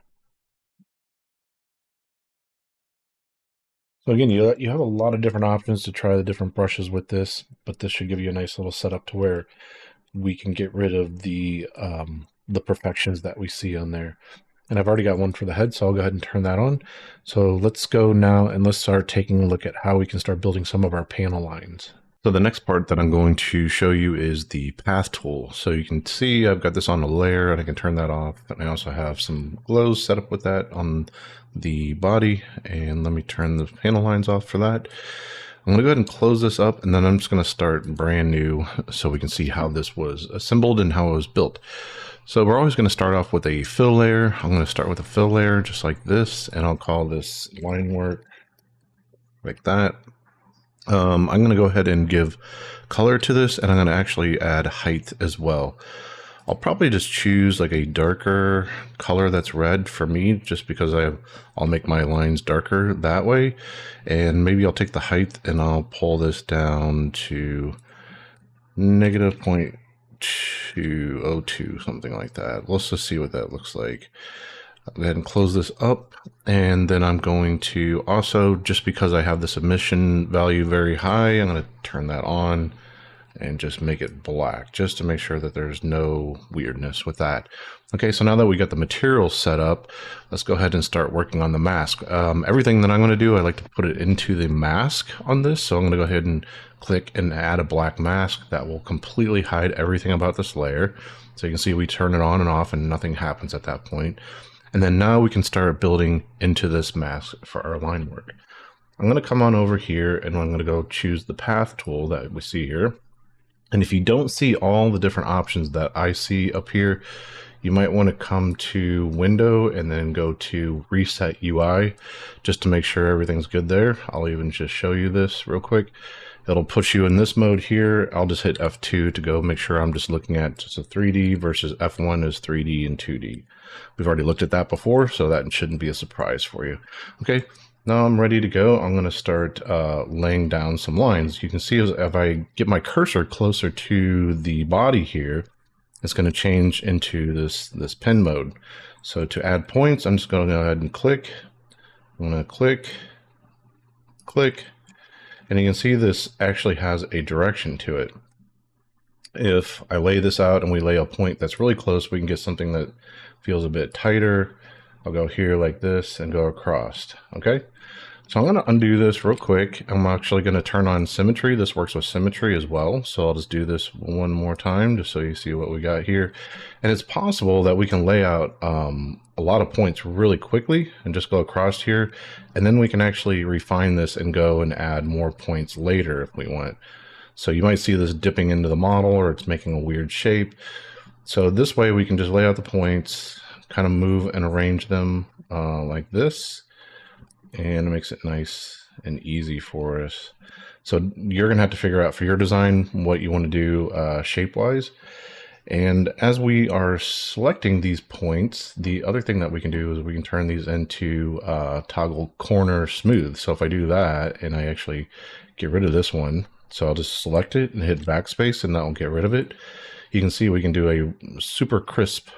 So again, you have a lot of different options to try the different brushes with this, but this should give you a nice little setup to where we can get rid of the perfections that we see on there. And I've already got one for the head, so I'll go ahead and turn that on. So let's go now and let's start taking a look at how we can start building some of our panel lines. So the next part that I'm going to show you is the path tool. So you can see I've got this on a layer and I can turn that off. And I also have some glows set up with that on the body. And let me turn the panel lines off for that. I'm going to go ahead and close this up, and then I'm just going to start brand new so we can see how this was assembled and how it was built. So we're always going to start off with a fill layer. I'm going to start with a fill layer just like this, and I'll call this line work like that. I'm going to go ahead and give color to this, and I'm going to actually add height as well. I'll probably just choose like a darker color that's red for me, just because I'll make my lines darker that way. And maybe I'll take the height and I'll pull this down to -0.202, something like that. Let's just see what that looks like. I'll go ahead and close this up, and then I'm going to also, just because I have this emission value very high, I'm going to turn that on and just make it black, just to make sure that there's no weirdness with that. Okay, so now that we got the material set up, let's go ahead and start working on the mask. Everything that I'm going to do, I like to put it into the mask on this, so I'm going to go ahead and click and add a black mask that will completely hide everything about this layer. So you can see we turn it on and off and nothing happens at that point. And then now we can start building into this mask for our line work. I'm going to come on over here and I'm going to go choose the path tool that we see here. And if you don't see all the different options that I see up here, you might want to come to Window and then go to Reset UI just to make sure everything's good there. I'll even just show you this real quick. It'll put you in this mode here. I'll just hit F2 to go make sure I'm just looking at just a 3D versus F1 is 3D and 2D. We've already looked at that before, so that shouldn't be a surprise for you. Okay. Now I'm ready to go. I'm going to start laying down some lines. You can see if I get my cursor closer to the body here, it's going to change into this pen mode. So to add points, I'm just going to go ahead and click. I'm going to click, and you can see this actually has a direction to it. If I lay this out and we lay a point that's really close, we can get something that feels a bit tighter. I'll go here like this and go across. Okay, so I'm going to undo this real quick. I'm actually going to turn on symmetry. This works with symmetry as well. So I'll just do this one more time just so you see what we got here. And it's possible that we can lay out a lot of points really quickly and just go across here. And then we can actually refine this and go and add more points later if we want. So you might see this dipping into the model, or it's making a weird shape. So this way we can just lay out the points, kind of move and arrange them like this, and it makes it nice and easy for us. So you're gonna have to figure out for your design what you want to do shape wise. And as we are selecting these points, the other thing that we can do is we can turn these into toggle corner smooth. So if I do that and I actually get rid of this one, so I'll just select it and hit backspace, and that will get rid of it. You can see we can do a super crisp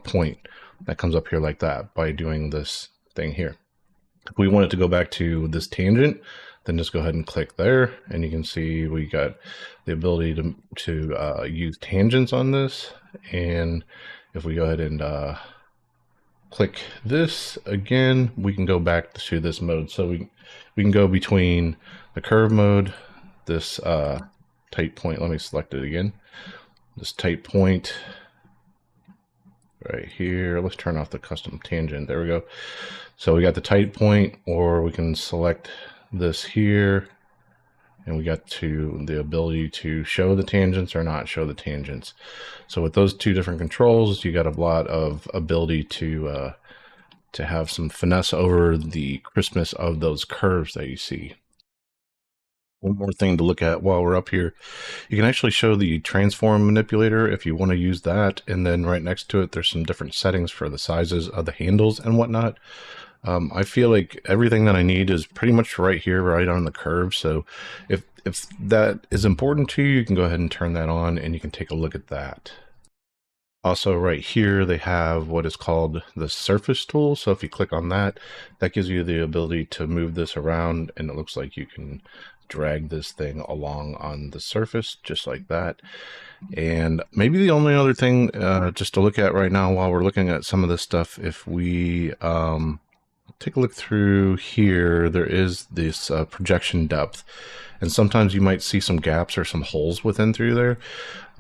point that comes up here like that by doing this thing here. If we want it to go back to this tangent, then just go ahead and click there, and you can see we got the ability to use tangents on this. And if we go ahead and click this again, we can go back to this mode. So we can go between the curve mode, this tight point. Let me select it again. This tight point right here. Let's turn off the custom tangent. There we go. So we got the tight point, or we can select this here, and we got the ability to show the tangents or not show the tangents. So with those two different controls, you got a lot of ability to have some finesse over the crispness of those curves that you see. One more thing to look at while we're up here, you can actually show the transform manipulator if you want to use that, and then right next to it there's some different settings for the sizes of the handles and whatnot. I feel like everything that I need is pretty much right here, right on the curve. So if that is important to you, you can go ahead and turn that on and you can take a look at that. Also right here, they have what is called the surface tool. So if you click on that, that gives you the ability to move this around, and it looks like you can drag this thing along on the surface just like that. And maybe the only other thing just to look at right now while we're looking at some of this stuff, if we take a look through here, there is this projection depth, and sometimes you might see some gaps or some holes within through there.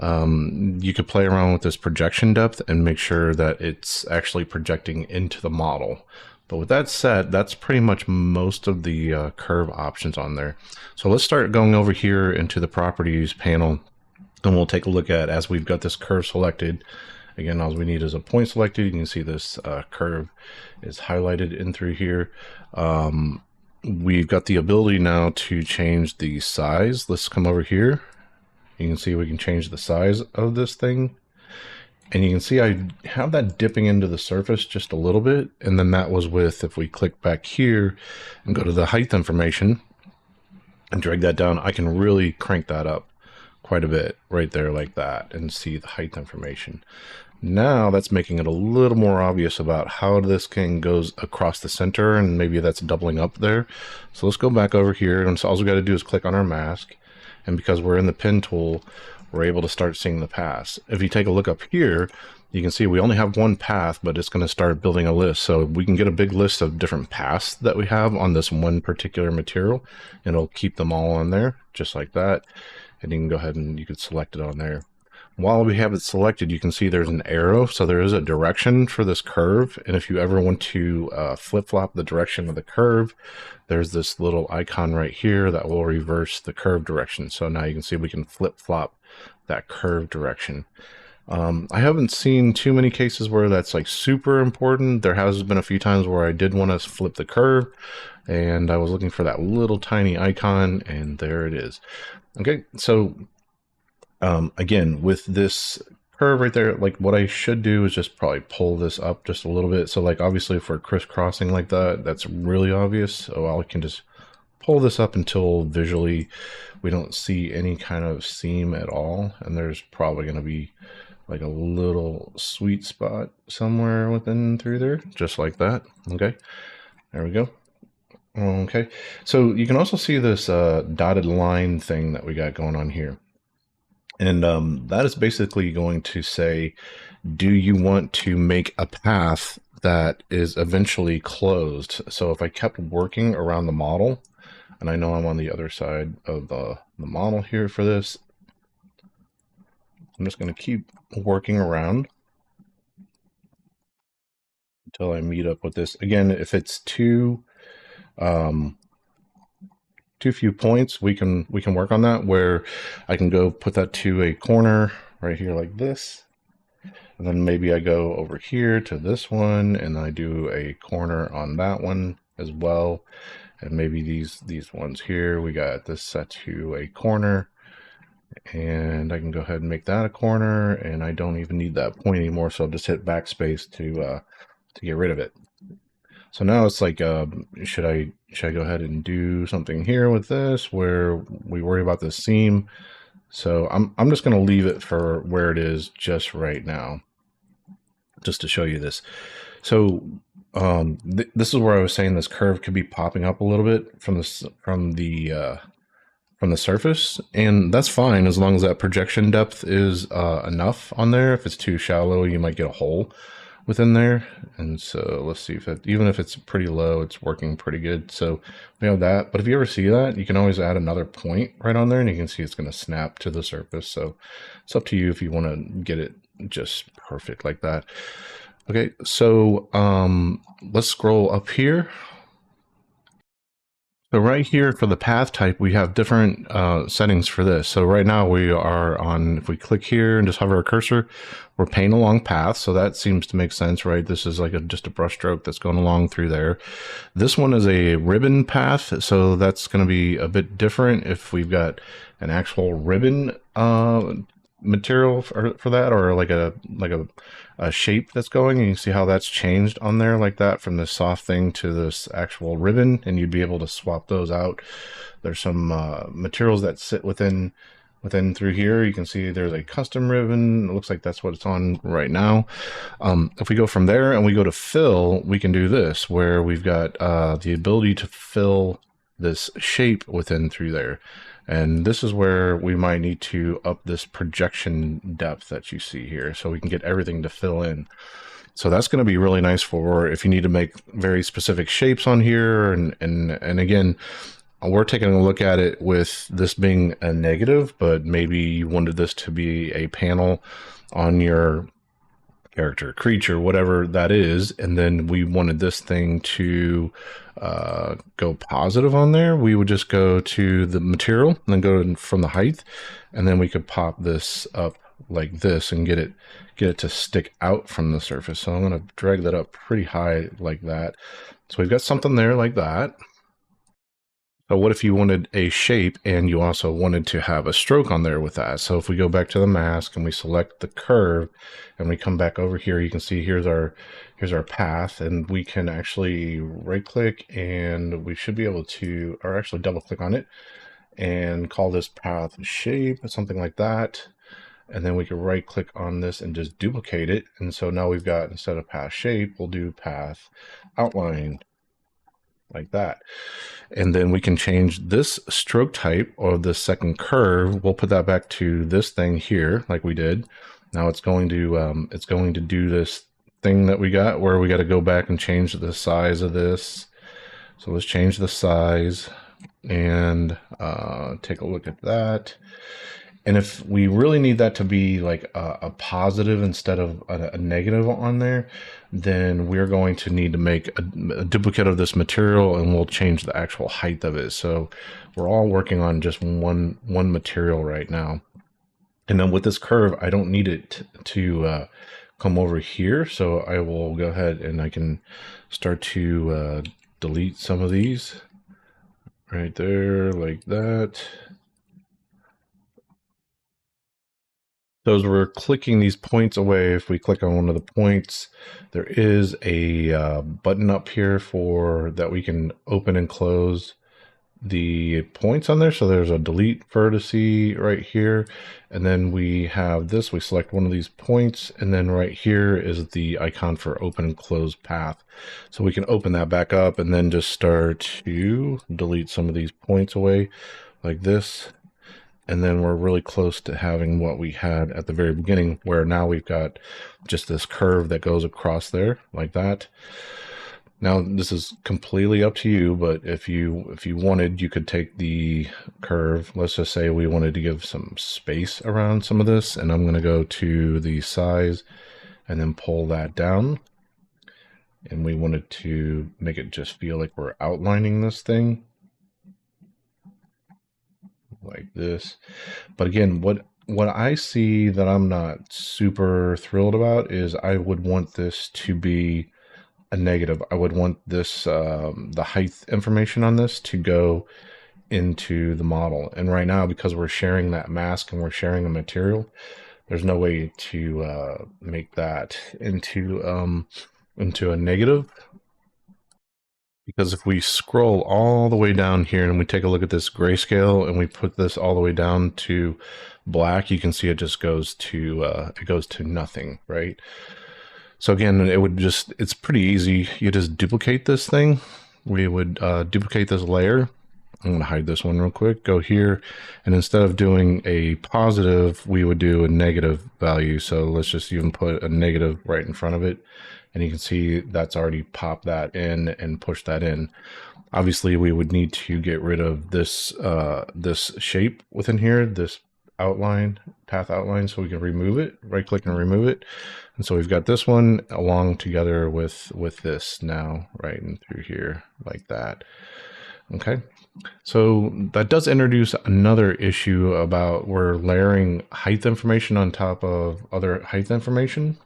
You could play around with this projection depth and make sure that it's actually projecting into the model. But with that said, that's pretty much most of the curve options on there. So let's start going over here into the properties panel, and we'll take a look at, as we've got this curve selected. Again, all we need is a point selected. You can see this curve is highlighted in through here. We've got the ability now to change the size. Let's come over here. You can see we can change the size of this thing. And you can see I have that dipping into the surface just a little bit. And then that was with, if we click back here and go to the height information and drag that down, I can really crank that up quite a bit right there like that and see the height information. Now that's making it a little more obvious about how this thing goes across the center, and maybe that's doubling up there. So let's go back over here, and so all we got to do is click on our mask, and because we're in the pen tool, we're able to start seeing the paths. If you take a look up here, you can see we only have one path, but it's going to start building a list. So we can get a big list of different paths that we have on this one particular material, and it'll keep them all on there just like that. And you can go ahead and you can select it on there. While we have it selected, you can see there's an arrow, so there is a direction for this curve. And if you ever want to flip-flop the direction of the curve, there's this little icon right here that will reverse the curve direction. So now you can see we can flip-flop that curve direction. I haven't seen too many cases where that's like super important. There has been a few times where I did want to flip the curve, and I was looking for that little tiny icon, and there it is. Okay, so again, with this curve right there, like what I should do is just probably pull this up just a little bit. So like obviously if we're crisscrossing like that, that's really obvious. So I can just pull this up until visually we don't see any kind of seam at all. And there's probably going to be like a little sweet spot somewhere within through there, just like that. Okay, there we go. Okay, so you can also see this dotted line thing that we got going on here. And that is basically going to say, do you want to make a path that is eventually closed? So if I kept working around the model, and I know I'm on the other side of the model here for this, I'm just going to keep working around until I meet up with this. Again, if it's too few points, we can work on that, where I can go put that to a corner right here like this, and then maybe I go over here to this one and I do a corner on that one as well, and maybe these ones here, we got this set to a corner, and I can go ahead and make that a corner, and I don't even need that point anymore, so I'll just hit backspace to get rid of it. So now it's like, should I go ahead and do something here with this where we worry about the seam? So I'm just going to leave it for where it is just right now, just to show you this. So This is where I was saying this curve could be popping up a little bit from the surface, and that's fine as long as that projection depth is enough on there. If it's too shallow, you might get a hole within there. And so let's see if it, even if it's pretty low, it's working pretty good. So we have that. But if you ever see that, you can always add another point right on there, and you can see it's going to snap to the surface. So it's up to you if you want to get it just perfect like that. Okay, so let's scroll up here. So right here for the path type, we have different settings for this. So right now we are on, if we click here and just hover our cursor, we're painting along paths. So that seems to make sense, right? This is like just a brush stroke that's going along through there. This one is a ribbon path. So that's going to be a bit different if we've got an actual ribbon material for that, or like a shape that's going, and you see how that's changed on there like that from this soft thing to this actual ribbon, and you'd be able to swap those out. There's some materials that sit within through here. You can see there's a custom ribbon. It looks like that's what it's on right now. If we go from there and we go to fill, we can do this where we've got the ability to fill this shape within through there. And this is where we might need to up this projection depth that you see here so we can get everything to fill in. So that's going to be really nice for if you need to make very specific shapes on here. And again, we're taking a look at it with this being a negative, but maybe you wanted this to be a panel on your character, creature, whatever that is, and then we wanted this thing to go positive on there. We would just go to the material and then go from the height, and then we could pop this up like this and get it to stick out from the surface. So I'm going to drag that up pretty high like that. So we've got something there like that. But what if you wanted a shape and you also wanted to have a stroke on there with that? So if we go back to the mask and we select the curve and we come back over here, you can see here's our path, and we can actually right click and we should be able to, or actually double click on it and call this path shape, something like that. And then we can right click on this and just duplicate it. And so now we've got, instead of path shape, we'll do path outline like that. And then we can change this stroke type or the second curve. We'll put that back to this thing here like we did. Now it's going to do this thing that we got where we got to go back and change the size of this. So let's change the size and take a look at that. And if we really need that to be like a positive instead of a negative on there, then we're going to need to make a duplicate of this material, and we'll change the actual height of it. So we're all working on just one material right now. And then with this curve, I don't need it to come over here. So I will go ahead and I can start to delete some of these right there like that. So as we're clicking these points away, if we click on one of the points, there is a button up here for that we can open and close the points on there. So there's a delete vertice right here. And then we have this, we select one of these points, and then right here is the icon for open and close path. So we can open that back up and then just start to delete some of these points away like this. And then we're really close to having what we had at the very beginning, where now we've got just this curve that goes across there like that. Now this is completely up to you, but if you wanted, you could take the curve. Let's just say we wanted to give some space around some of this, and I'm going to go to the size and then pull that down. And we wanted to make it just feel like we're outlining this thing like this. But again, what I see that I'm not super thrilled about is I would want this to be a negative. I would want this the height information on this to go into the model. And right now, because we're sharing that mask and we're sharing a material, there's no way to make that into a negative. Because if we scroll all the way down here and we take a look at this grayscale and we put this all the way down to black, you can see it just goes to nothing, right? So again, it would just, it's pretty easy. You just duplicate this thing. We would duplicate this layer. I'm going to hide this one real quick. Go here, and instead of doing a positive, we would do a negative value. So let's just even put a negative right in front of it. And you can see that's already popped that in and pushed that in. Obviously, we would need to get rid of this this shape within here, this outline, path outline, so we can remove it. Right click and remove it. And so we've got this one along together with this now, right in through here like that. Okay. So that does introduce another issue about we're layering height information on top of other height information.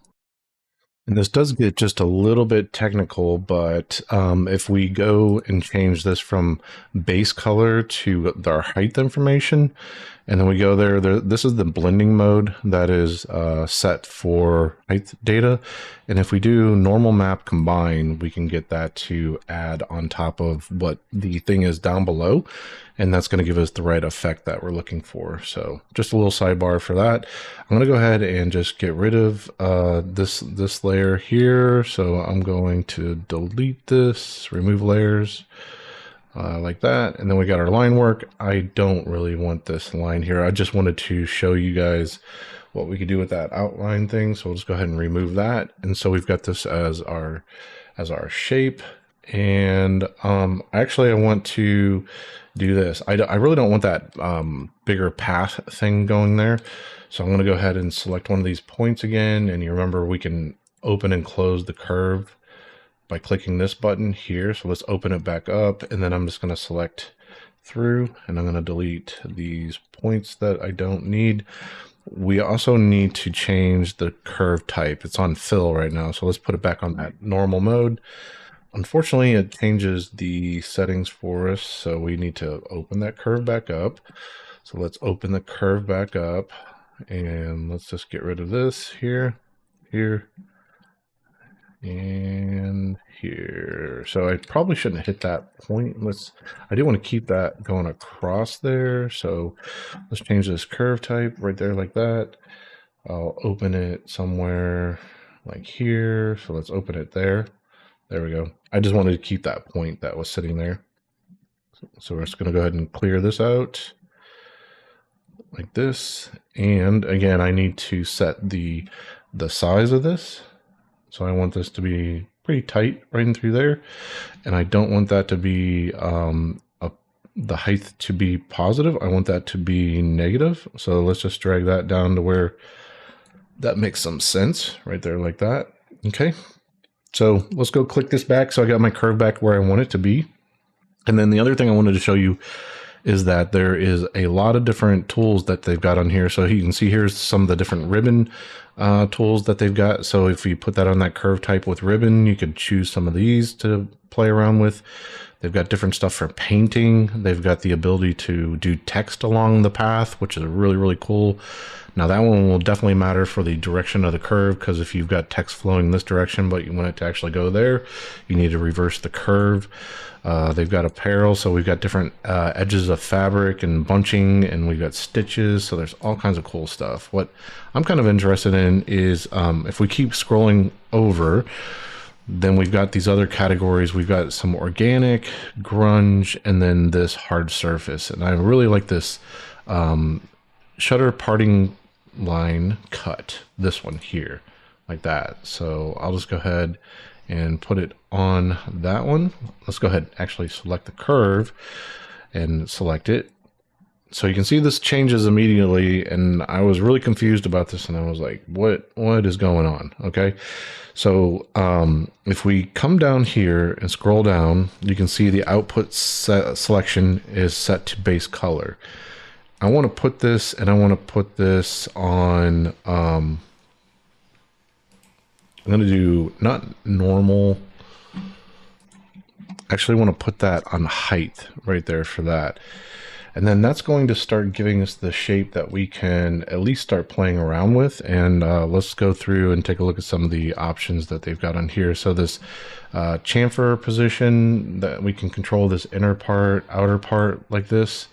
And this does get just a little bit technical, but if we go and change this from base color to our height information, and then we go there, this is the blending mode that is set for height data. And if we do normal map combine, we can get that to add on top of what the thing is down below. And that's going to give us the right effect that we're looking for. So just a little sidebar for that. I'm going to go ahead and just get rid of this layer here. So I'm going to delete this, remove layers. Like that, and then we got our line work. I don't really want this line here. I just wanted to show you guys what we could do with that outline thing. So we'll just go ahead and remove that. And so we've got this as our shape. And actually I want to do this. I really don't want that bigger path thing going there. So I'm going to go ahead and select one of these points again. And you remember we can open and close the curve by clicking this button here. So let's open it back up, and then I'm just going to select through, and I'm going to delete these points that I don't need. We also need to change the curve type. It's on fill right now, so let's put it back on that normal mode. Unfortunately, it changes the settings for us, so we need to open that curve back up. So let's open the curve back up, and let's just get rid of this here, and here. So I probably shouldn't hit that point. I do want to keep that going across there. So let's change this curve type right there like that. I'll open it somewhere like here. So let's open it there. There we go. I just wanted to keep that point that was sitting there. So we're just going to go ahead and clear this out like this. And again, I need to set the size of this. So I want this to be pretty tight right in through there. And I don't want that to be the height to be positive. I want that to be negative. So let's just drag that down to where that makes some sense right there like that. Okay. So let's go click this back. So I got my curve back where I want it to be. And then the other thing I wanted to show you is that there is a lot of different tools that they've got on here. So you can see here's some of the different ribbon tools that they've got. So if you put that on that curve type with ribbon, you could choose some of these to play around with. They've got different stuff for painting. They've got the ability to do text along the path, which is really, really cool. Now that one will definitely matter for the direction of the curve, because if you've got text flowing this direction, but you want it to actually go there, you need to reverse the curve. They've got apparel, so we've got different edges of fabric and bunching, and we've got stitches, so there's all kinds of cool stuff. What I'm kind of interested in is if we keep scrolling over, then we've got these other categories. We've got some organic, grunge, and then this hard surface. And I really like this shutter parting line cut, this one here, like that. So I'll just go ahead and put it on that one. Let's go ahead and actually select the curve and select it. So you can see this changes immediately, and I was really confused about this, and I was like, what is going on? Okay. So if we come down here and scroll down, you can see the output selection is set to base color. I want to put this, and I want to put this on, I'm going to do not normal. Actually, I want to put that on height right there for that. And then that's going to start giving us the shape that we can at least start playing around with. And let's go through and take a look at some of the options that they've got on here. So this chamfer position, that we can control this inner part, outer part like this.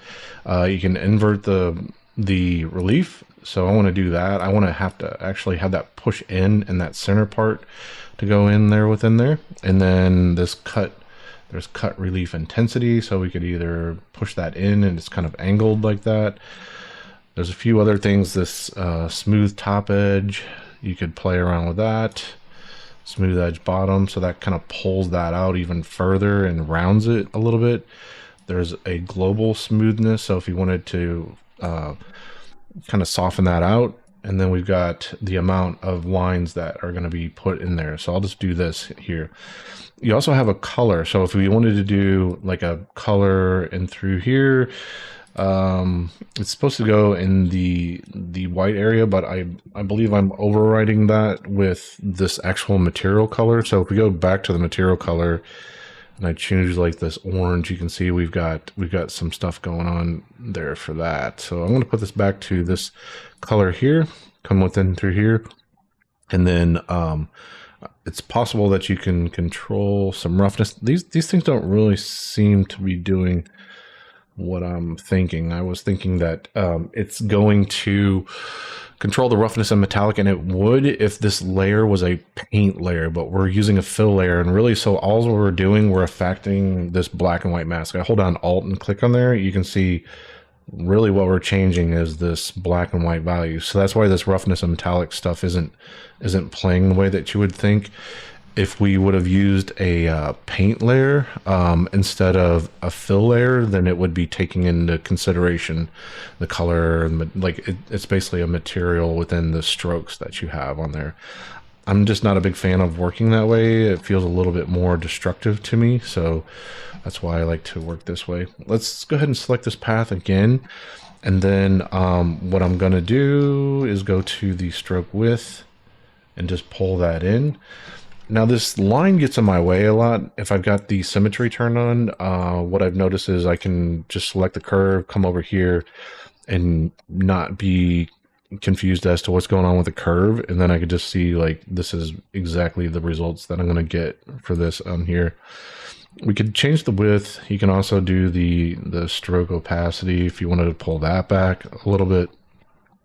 You can invert the relief. So I want to do that. I want to have to actually have that push in and that center part to go in there within there. And then this cut, there's cut relief intensity. So we could either push that in and it's kind of angled like that. There's a few other things. This smooth top edge, you could play around with that. Smooth edge bottom, so that kind of pulls that out even further and rounds it a little bit. There's a global smoothness, so if you wanted to kind of soften that out. And then we've got the amount of lines that are going to be put in there. So I'll just do this here. You also have a color. So if we wanted to do like a color in through here, it's supposed to go in the white area, but I believe I'm overriding that with this actual material color. So if we go back to the material color and I choose like this orange, you can see we've got some stuff going on there for that. So I'm going to put this back to this color here, come within through here, and then it's possible that you can control some roughness. These things don't really seem to be doing what I'm thinking. I was thinking that it's going to control the roughness and metallic, and it would if this layer was a paint layer, but we're using a fill layer, and really, so all we're doing, we're affecting this black and white mask. I hold down Alt and click on there, you can see really what we're changing is this black and white value. So that's why this roughness and metallic stuff isn't playing the way that you would think. If we would have used a paint layer instead of a fill layer, then it would be taking into consideration the color, and like it's basically a material within the strokes that you have on there. I'm just not a big fan of working that way. It feels a little bit more destructive to me, so that's why I like to work this way. Let's go ahead and select this path again, and then what I'm going to do is go to the stroke width and just pull that in. Now this line gets in my way a lot if I've got the symmetry turned on. What I've noticed is I can just select the curve, come over here, and not be confused as to what's going on with the curve, and then I could just see like this is exactly the results that I'm going to get for this on here. We could change the width. You can also do the stroke opacity if you wanted to pull that back a little bit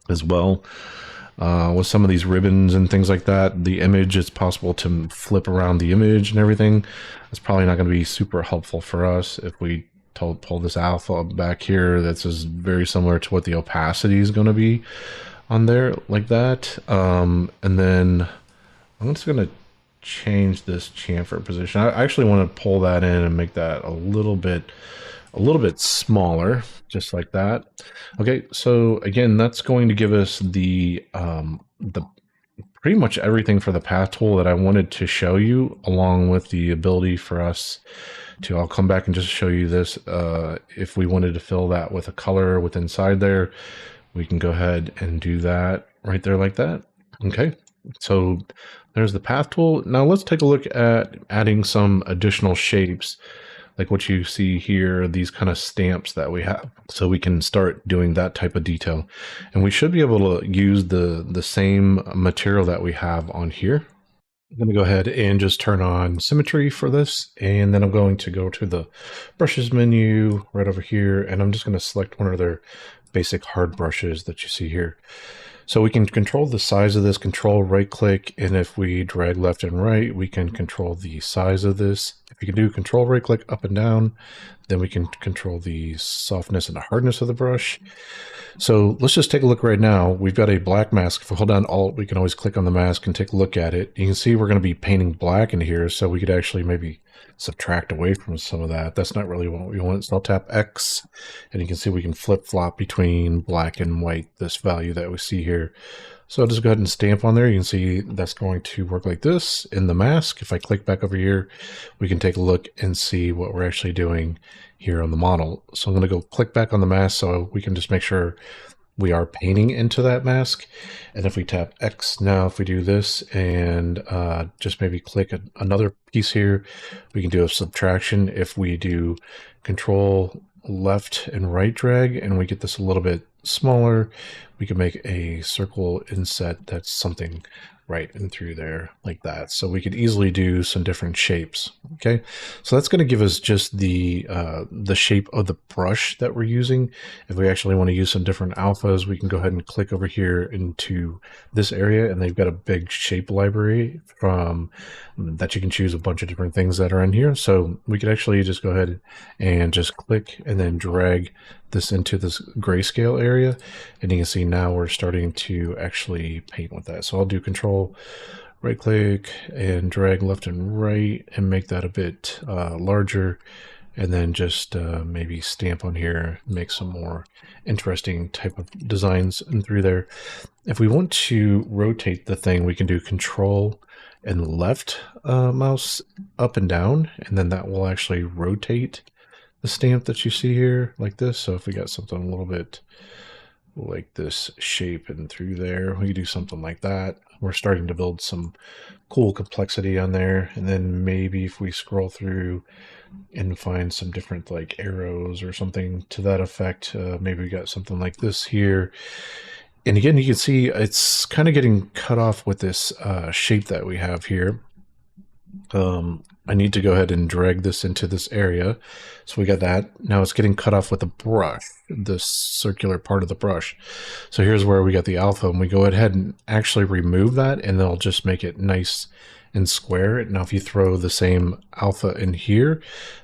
as well. With some of these ribbons and things like that, the image, it's possible to flip around the image and everything. It's probably not going to be super helpful for us if we pull this alpha back here. That's just very similar to what the opacity is going to be on there like that. And then I'm just going to change this chamfer position. I actually want to pull that in and make that a little bit smaller, just like that. Okay, so again, that's going to give us the pretty much everything for the path tool that I wanted to show you, along with the ability for us to, I'll come back and just show you this. If we wanted to fill that with a color with inside there, we can go ahead and do that right there like that. Okay, so there's the path tool. Now let's take a look at adding some additional shapes, like what you see here, these kind of stamps that we have. So we can start doing that type of detail. And we should be able to use the same material that we have on here. I'm going to go ahead and just turn on symmetry for this. And then I'm going to go to the brushes menu right over here. And I'm just going to select one of their basic hard brushes that you see here. So we can control the size of this, control right click, and if we drag left and right, we can control the size of this. If you can do control right click up and down, then we can control the softness and the hardness of the brush. So let's just take a look right now. We've got a black mask. If we hold down Alt, we can always click on the mask and take a look at it. You can see we're going to be painting black in here, so we could actually maybe subtract away from some of that. That's not really what we want. So I'll tap X, and you can see we can flip-flop between black and white, this value that we see here. So I'll just go ahead and stamp on there. You can see that's going to work like this in the mask. If I click back over here, we can take a look and see what we're actually doing here on the model. So I'm going to go click back on the mask so we can just make sure we are painting into that mask. And if we tap X now, if we do this and just maybe click another piece here, we can do a subtraction. If we do control left and right drag and we get this a little bit smaller, we can make a circle inset that's something right in through there like that. So we could easily do some different shapes. Okay, so that's going to give us just the shape of the brush that we're using. If we actually want to use some different alphas, we can go ahead and click over here into this area, and they've got a big shape library from that you can choose a bunch of different things that are in here. So we could actually just go ahead and just click and then drag this into this grayscale area, and you can see now we're starting to actually paint with that. So I'll do Control right click and drag left and right and make that a bit larger, and then just maybe stamp on here, make some more interesting type of designs in through there. If we want to rotate the thing, we can do Control and left mouse up and down, and then that will actually rotate the stamp that you see here like this. So if we got something a little bit like this shape and through there, we do something like that. We're starting to build some cool complexity on there. And then maybe if we scroll through and find some different like arrows or something to that effect, maybe we got something like this here. And again, you can see it's kind of getting cut off with this shape that we have here. I need to go ahead and drag this into this area. So we got that. Now it's getting cut off with the brush, this circular part of the brush. So here's where we got the alpha, and we go ahead and actually remove that, and they'll just make it nice and square. Now if you throw the same alpha in here,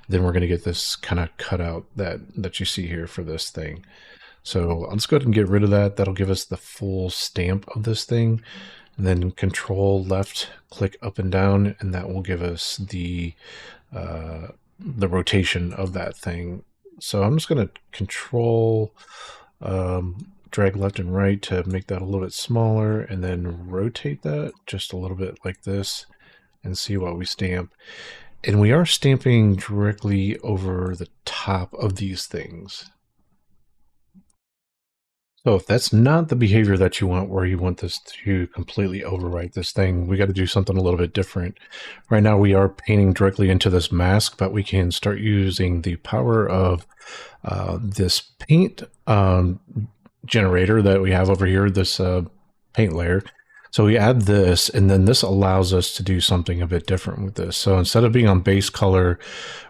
then we're going to get this kind of cutout that you see here for this thing. So let's go ahead and get rid of that. That'll give us the full stamp of this thing. And then Control left click up and down, and that will give us the rotation of that thing. So I'm just going to Control drag left and right to make that a little bit smaller, and then rotate that just a little bit like this and see what we stamp. And we are stamping directly over the top of these things. So if that's not the behavior that you want, where you want this to completely overwrite this thing, we got to do something a little bit different. Right now we are painting directly into this mask, but we can start using the power of this paint generator that we have over here, this paint layer. So we add this, and then this allows us to do something a bit different with this. So instead of being on base color,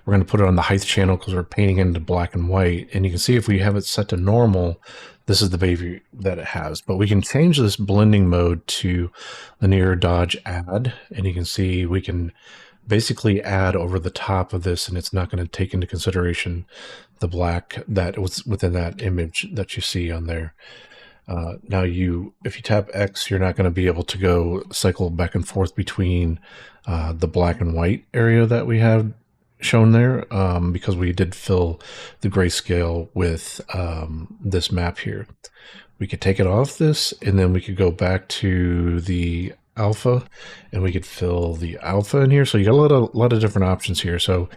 we're going to put it on the height channel because we're painting into black and white. And you can see if we have it set to normal, this is the behavior that it has. But we can change this blending mode to linear dodge add, and you can see we can basically add over the top of this, and it's not going to take into consideration the black that was within that image that you see on there. Now if you tap X, you're not going to be able to go cycle back and forth between the black and white area that we have shown there, because we did fill the grayscale with this map here. We could take it off this, and then we could go back to the alpha, and we could fill the alpha in here. So you got a lot of different options here. So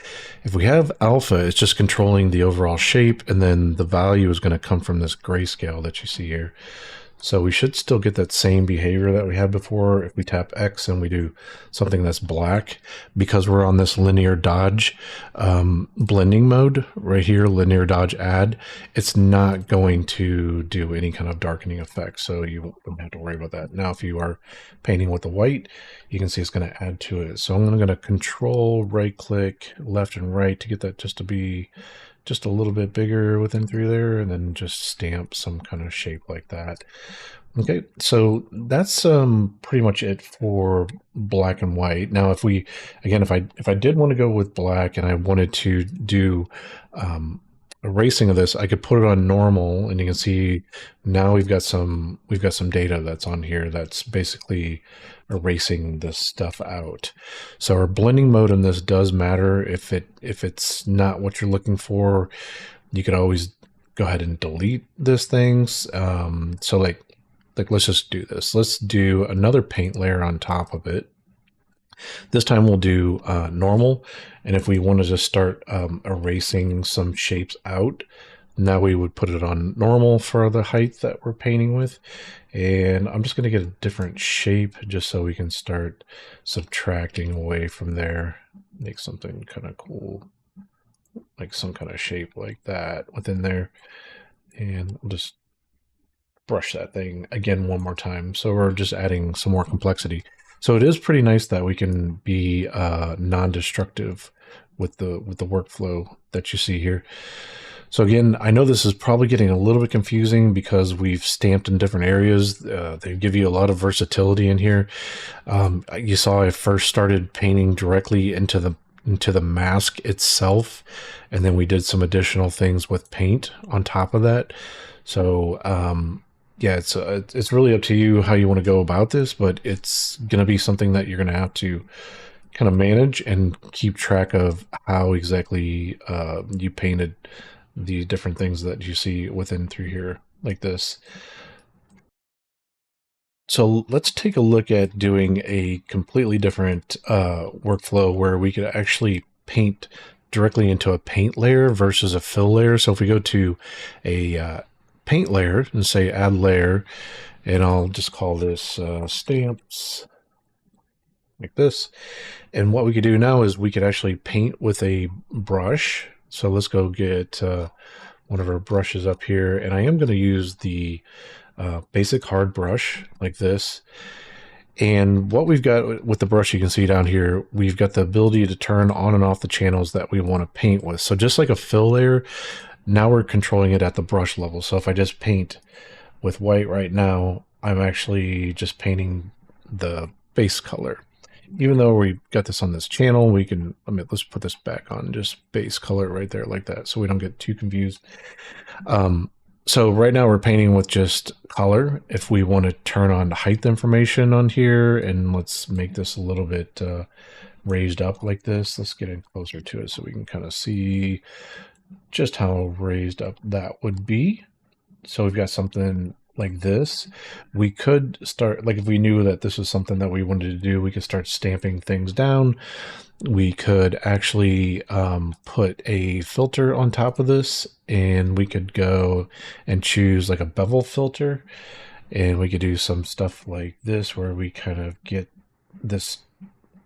if we have alpha, it's just controlling the overall shape, and then the value is going to come from this grayscale that you see here. So we should still get that same behavior that we had before. If we tap X and we do something that's black, because we're on this linear dodge blending mode right here, linear dodge add, it's not going to do any kind of darkening effect. So you don't have to worry about that. Now, if you are painting with the white, you can see it's going to add to it. So I'm going to Control right click left and right to get that just to be just a little bit bigger within through there, and then just stamp some kind of shape like that. Okay, so that's pretty much it for black and white. Now, if I did want to go with black and I wanted to do erasing of this, I could put it on normal, and you can see now we've got some data that's on here that's basically erasing this stuff out. So our blending mode in this does matter. If it's not what you're looking for, you could always go ahead and delete this things. So like let's just do this. Let's do another paint layer on top of it. This time we'll do normal, and if we want to just start erasing some shapes out, now we would put it on normal for the height that we're painting with. And I'm just going to get a different shape just so we can start subtracting away from there. Make something kind of cool, like some kind of shape like that within there. And I'll just brush that thing again one more time. So we're just adding some more complexity. So it is pretty nice that we can be non-destructive with the workflow that you see here. So again, I know this is probably getting a little bit confusing because we've stamped in different areas. They give you a lot of versatility in here. You saw I first started painting directly into the mask itself, and then we did some additional things with paint on top of that. So yeah, it's really up to you how you want to go about this, but it's going to be something that you're going to have to kind of manage and keep track of how exactly you painted the different things that you see within through here like this. So let's take a look at doing a completely different workflow where we could actually paint directly into a paint layer versus a fill layer. So if we go to a paint layer and say add layer, and I'll just call this stamps like this. And what we could do now is we could actually paint with a brush. So let's go get one of our brushes up here, and I am going to use the basic hard brush like this. And what we've got with the brush, you can see down here, we've got the ability to turn on and off the channels that we want to paint with. So just like a fill layer, now we're controlling it at the brush level. So if I just paint with white right now, I'm actually just painting the base color. Even though we got this on this channel, we can, let's put this back on just base color right there like that, so we don't get too confused. So right now we're painting with just color. If we want to turn on height information on here, and let's make this a little bit raised up like this. Let's get in closer to it so we can kind of see just how raised up that would be. So we've got something like this. We could start, like if we knew that this was something that we wanted to do, we could start stamping things down. We could actually put a filter on top of this, and we could go and choose like a bevel filter, and we could do some stuff like this where we kind of get this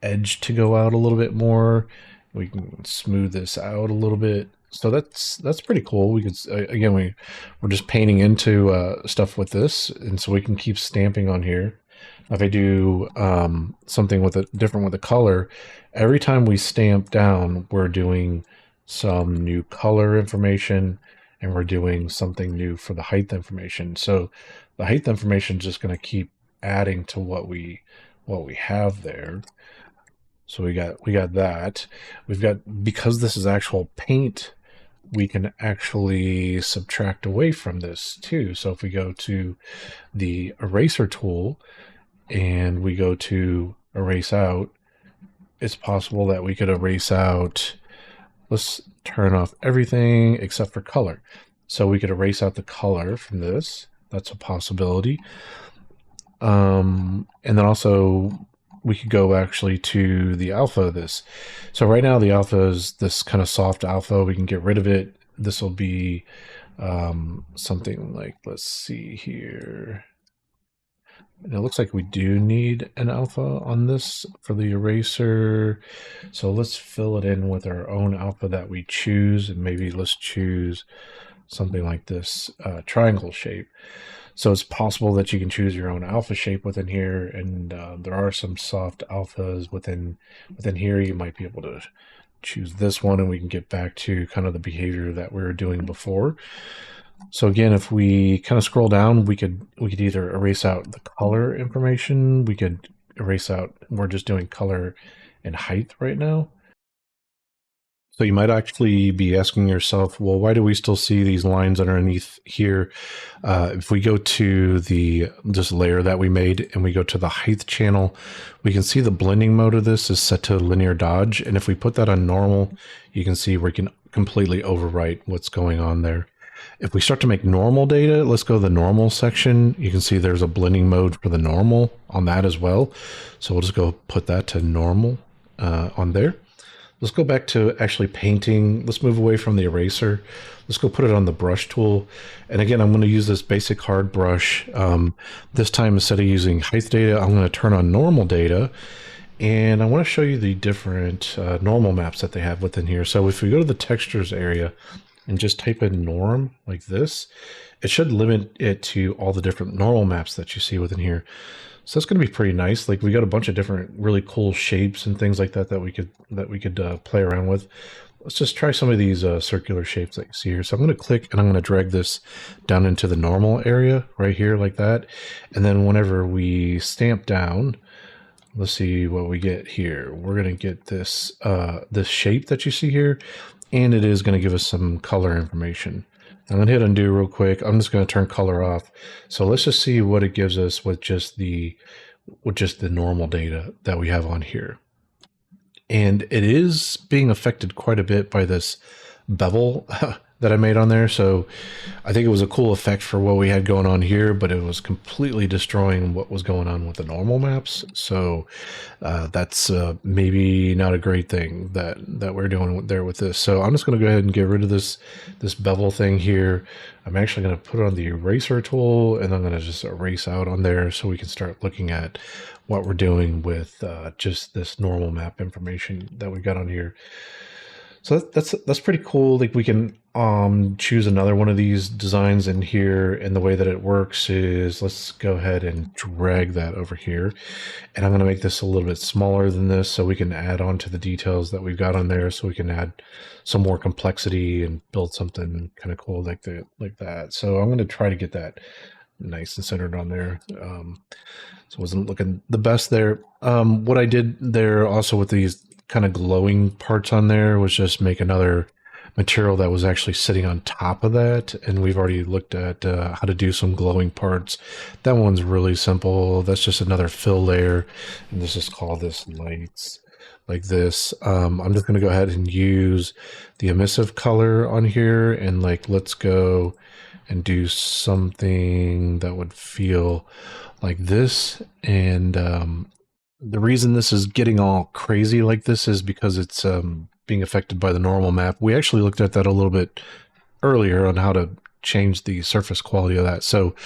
edge to go out a little bit more. We can smooth this out a little bit. So that's pretty cool. We could, again, we're just painting into stuff with this, and so we can keep stamping on here. If I do something with different with the color, every time we stamp down, we're doing some new color information, and we're doing something new for the height information. So the height information is just going to keep adding to what we have there. So we got that. We've got, because this is actual paint, we can actually subtract away from this too. So if we go to the eraser tool and we go to erase out, it's possible that we could erase out, let's turn off everything except for color. So we could erase out the color from this. That's a possibility. And then also we could go actually to the alpha of this. So right now the alpha is this kind of soft alpha. We can get rid of it. This will be something like, let's see here. And it looks like we do need an alpha on this for the eraser. So let's fill it in with our own alpha that we choose. And maybe let's choose something like this triangle shape. So it's possible that you can choose your own alpha shape within here, and there are some soft alphas within here. You might be able to choose this one, and we can get back to kind of the behavior that we were doing before. So again, if we kind of scroll down, we could either erase out the color information, we could erase out, we're just doing color and height right now. So you might actually be asking yourself, well, why do we still see these lines underneath here? If we go to this layer that we made and we go to the height channel, we can see the blending mode of this is set to linear dodge. And if we put that on normal, you can see we can completely overwrite what's going on there. If we start to make normal data, let's go to the normal section. You can see there's a blending mode for the normal on that as well. So we'll just go put that to normal on there. Let's go back to actually painting. Let's move away from the eraser. Let's go put it on the brush tool. And again, I'm going to use this basic hard brush. This time, instead of using height data, I'm going to turn on normal data. And I want to show you the different normal maps that they have within here. So if we go to the textures area, and just type in norm like this, it should limit it to all the different normal maps that you see within here. So that's going to be pretty nice. Like we got a bunch of different really cool shapes and things like that that we could play around with. Let's just try some of these circular shapes that you see here. So I'm going to click and I'm going to drag this down into the normal area right here like that. And then whenever we stamp down, let's see what we get here. We're going to get this this shape that you see here, and it is going to give us some color information. I'm going to hit undo real quick. I'm just going to turn color off. So let's just see what it gives us with just the normal data that we have on here. And it is being affected quite a bit by this bevel that I made on there. So I think it was a cool effect for what we had going on here, but it was completely destroying what was going on with the normal maps. So that's maybe not a great thing that we're doing there with this. So I'm just going to go ahead and get rid of this bevel thing here. I'm actually going to put it on the eraser tool, and I'm going to just erase out on there so we can start looking at what we're doing with just this normal map information that we got on here. So that's pretty cool. Like we can choose another one of these designs in here, and the way that it works is, let's go ahead and drag that over here, and I'm going to make this a little bit smaller than this so we can add on to the details that we've got on there, so we can add some more complexity and build something kind of cool like that. So I'm going to try to get that nice and centered on there. So it wasn't looking the best there. What I did there also with these kind of glowing parts on there was just make another material that was actually sitting on top of that. And we've already looked at how to do some glowing parts. That one's really simple. That's just another fill layer. And let's just call this lights like this. I'm just going to go ahead and use the emissive color on here, and like, let's go and do something that would feel like this. And the reason this is getting all crazy like this is because it's being affected by the normal map. We actually looked at that a little bit earlier on how to change the surface quality of that. So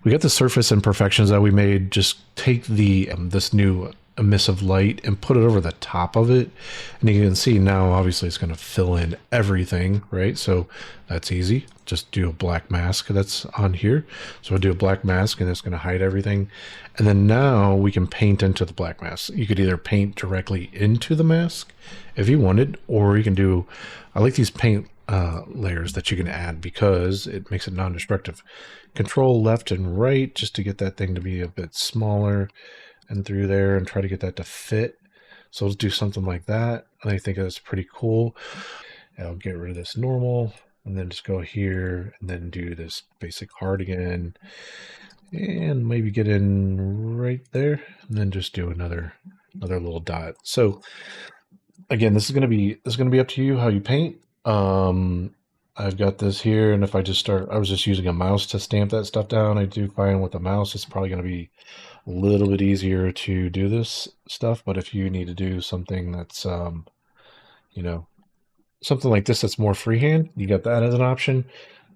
we got the surface imperfections that we made. Just take the this new emissive light and put it over the top of it, and you can see now obviously it's going to fill in everything, right? So that's easy. Just do a black mask that's on here. So we'll do a black mask, and it's going to hide everything. And then now we can paint into the black mask. You could either paint directly into the mask if you wanted, or you can do, I like these paint layers that you can add because it makes it non-destructive. Control left and right just to get that thing to be a bit smaller and through there, and try to get that to fit. So let's do something like that. I think that's pretty cool. I'll get rid of this normal, and then just go here and then do this basic hard again, and maybe get in right there, and then just do another little dot. So again, this is going to be up to you how you paint. I've got this here, and if I just start, I was just using a mouse to stamp that stuff down. I do find with the mouse it's probably going to be a little bit easier to do this stuff, but if you need to do something that's you know, something like this that's more freehand, you got that as an option.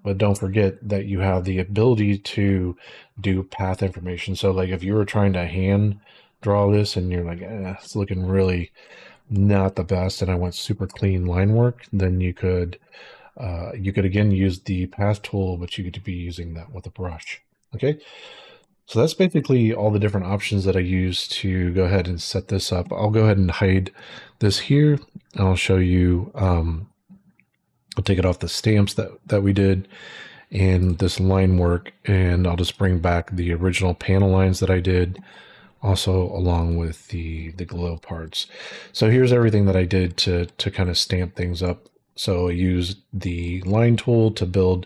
But don't forget that you have the ability to do path information. So like if you were trying to hand draw this and you're like, it's looking really not the best, and I want super clean line work, then you could again use the path tool, but you could be using that with a brush. Okay. So that's basically all the different options that I use to go ahead and set this up. I'll go ahead and hide this here. I'll show you, I'll take it off the stamps that we did and this line work, and I'll just bring back the original panel lines that I did, also along with the glow parts. So here's everything that I did to kind of stamp things up. So I used the line tool to build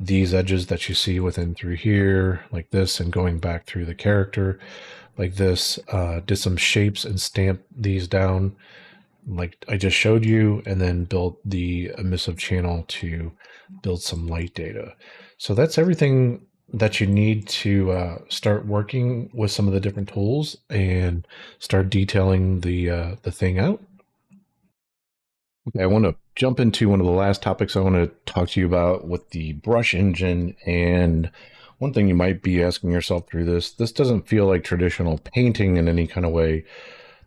these edges that you see within through here like this, and going back through the character like this. Did some shapes and stamped these down like I just showed you, and then built the emissive channel to build some light data. So that's everything that you need to start working with some of the different tools and start detailing the thing out. Okay, I want to jump into one of the last topics I want to talk to you about with the brush engine. And one thing you might be asking yourself through this doesn't feel like traditional painting in any kind of way.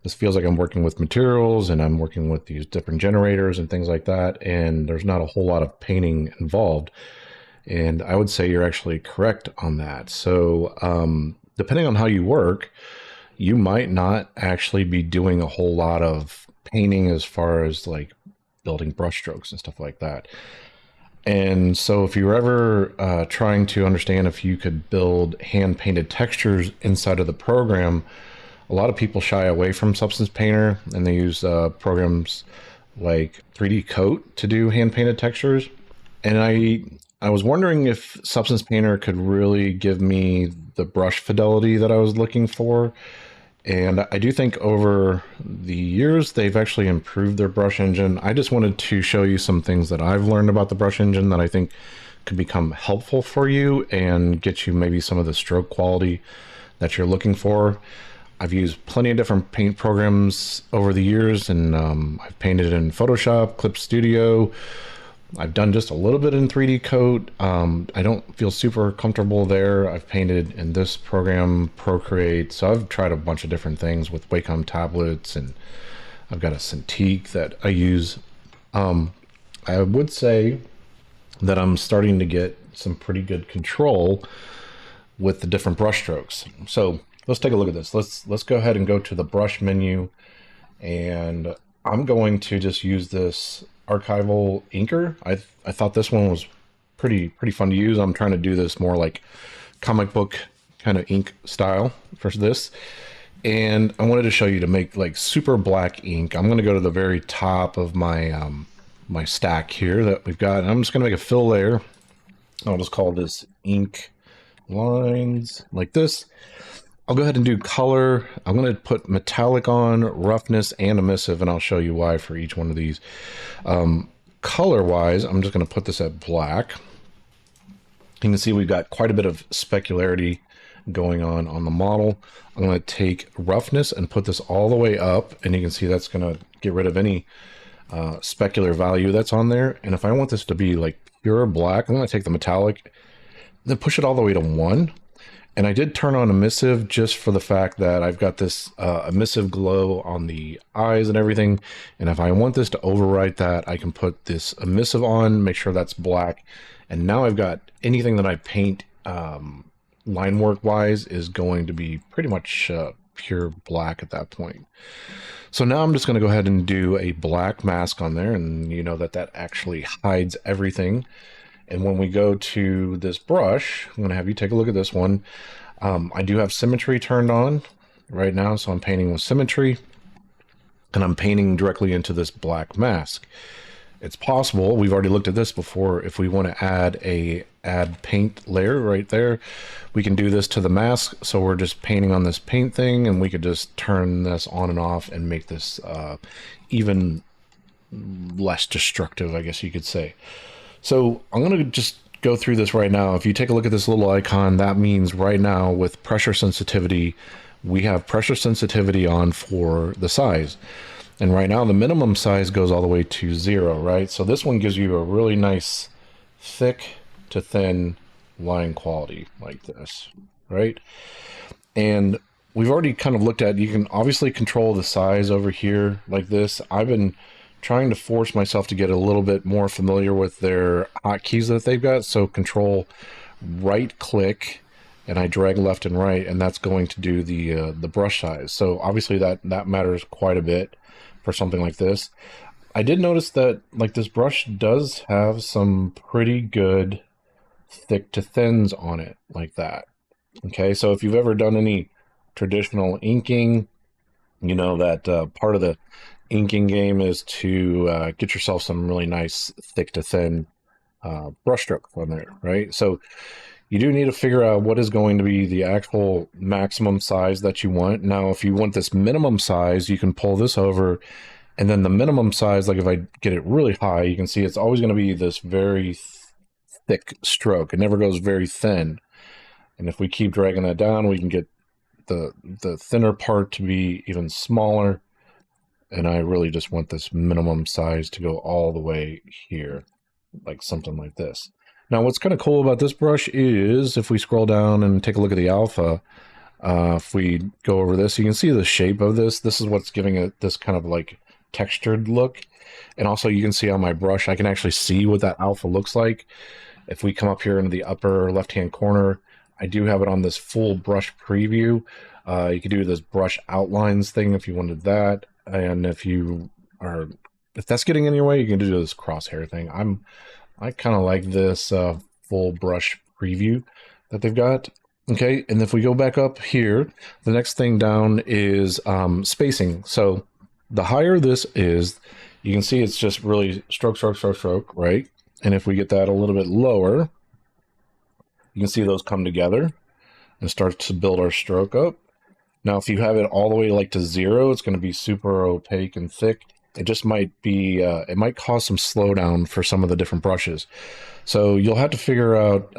this feels like I'm working with materials and I'm working with these different generators and things like that. And there's not a whole lot of painting involved. And I would say you're actually correct on that. So depending on how you work, you might not actually be doing a whole lot of painting as far as like building brush strokes and stuff like that. And so if you're ever trying to understand if you could build hand painted textures inside of the program, a lot of people shy away from Substance Painter and they use programs like 3D Coat to do hand painted textures. And I was wondering if Substance Painter could really give me the brush fidelity that I was looking for. And I do think over the years, they've actually improved their brush engine. I just wanted to show you some things that I've learned about the brush engine that I think could become helpful for you and get you maybe some of the stroke quality that you're looking for. I've used plenty of different paint programs over the years, and I've painted in Photoshop, Clip Studio. I've done just a little bit in 3D Coat. I don't feel super comfortable there. I've painted in this program, Procreate. So I've tried a bunch of different things with Wacom tablets, and I've got a Cintiq that I use. I would say that I'm starting to get some pretty good control with the different brush strokes. So let's take a look at this. Let's go ahead and go to the brush menu, and I'm going to just use this archival inker. I thought this one was pretty fun to use. I'm trying to do this more like comic book kind of ink style for this. And I wanted to show you to make like super black ink. I'm going to go to the very top of my my stack here that we've got. And I'm just going to make a fill layer. I'll just call this ink lines like this. I'll go ahead and do color. I'm going to put metallic on, roughness, and emissive, and I'll show you why for each one of these. Color-wise, I'm just going to put this at black. You can see we've got quite a bit of specularity going on the model. I'm going to take roughness and put this all the way up, and you can see that's going to get rid of any specular value that's on there. And if I want this to be like pure black, I'm going to take the metallic, then push it all the way to 1. And I did turn on emissive just for the fact that I've got this emissive glow on the eyes and everything. And if I want this to overwrite that, I can put this emissive on, make sure that's black. And now I've got anything that I paint line work wise is going to be pretty much pure black at that point. So now I'm just going to go ahead and do a black mask on there. And you know that that actually hides everything. And when we go to this brush, I'm going to have you take a look at this one. I do have symmetry turned on right now, so I'm painting with symmetry, and I'm painting directly into this black mask. It's possible, we've already looked at this before, if we want to add paint layer right there, we can do this to the mask. So we're just painting on this paint thing, and we could just turn this on and off and make this even less destructive, I guess you could say. So I'm going to just go through this right now. If you take a look at this little icon, that means right now with pressure sensitivity, we have pressure sensitivity on for the size. And right now the minimum size goes all the way to 0, right? So this one gives you a really nice thick to thin line quality like this, right? And we've already kind of looked at, you can obviously control the size over here like this. I've been trying to force myself to get a little bit more familiar with their hotkeys that they've got. So control right click and I drag left and right, and that's going to do the brush size. So obviously that matters quite a bit for something like this. I did notice that like this brush does have some pretty good thick to thins on it like that. Okay, so if you've ever done any traditional inking, you know that part of the inking game is to get yourself some really nice thick to thin brush stroke on there, right? So you do need to figure out what is going to be the actual maximum size that you want. Now, if you want this minimum size, you can pull this over, and then the minimum size, like if I get it really high, you can see it's always going to be this very thick stroke. It never goes very thin. And if we keep dragging that down, we can get the thinner part to be even smaller. And I really just want this minimum size to go all the way here, like something like this. Now, what's kind of cool about this brush is if we scroll down and take a look at the alpha, If we go over this, you can see the shape of this. This is what's giving it this kind of like textured look. And also you can see on my brush, I can actually see what that alpha looks like. If we come up here into the upper left-hand corner, I do have it on this full brush preview. You could do this brush outlines thing if you wanted that. And if that's getting in your way, you can do this crosshair thing. I kind of like this full brush preview that they've got. Okay, and if we go back up here, the next thing down is spacing. So the higher this is, you can see it's just really stroke, stroke, stroke, stroke, right? And if we get that a little bit lower, you can see those come together and start to build our stroke up. Now, if you have it all the way like to 0, it's going to be super opaque and thick. It just might be, it might cause some slowdown for some of the different brushes. So you'll have to figure out,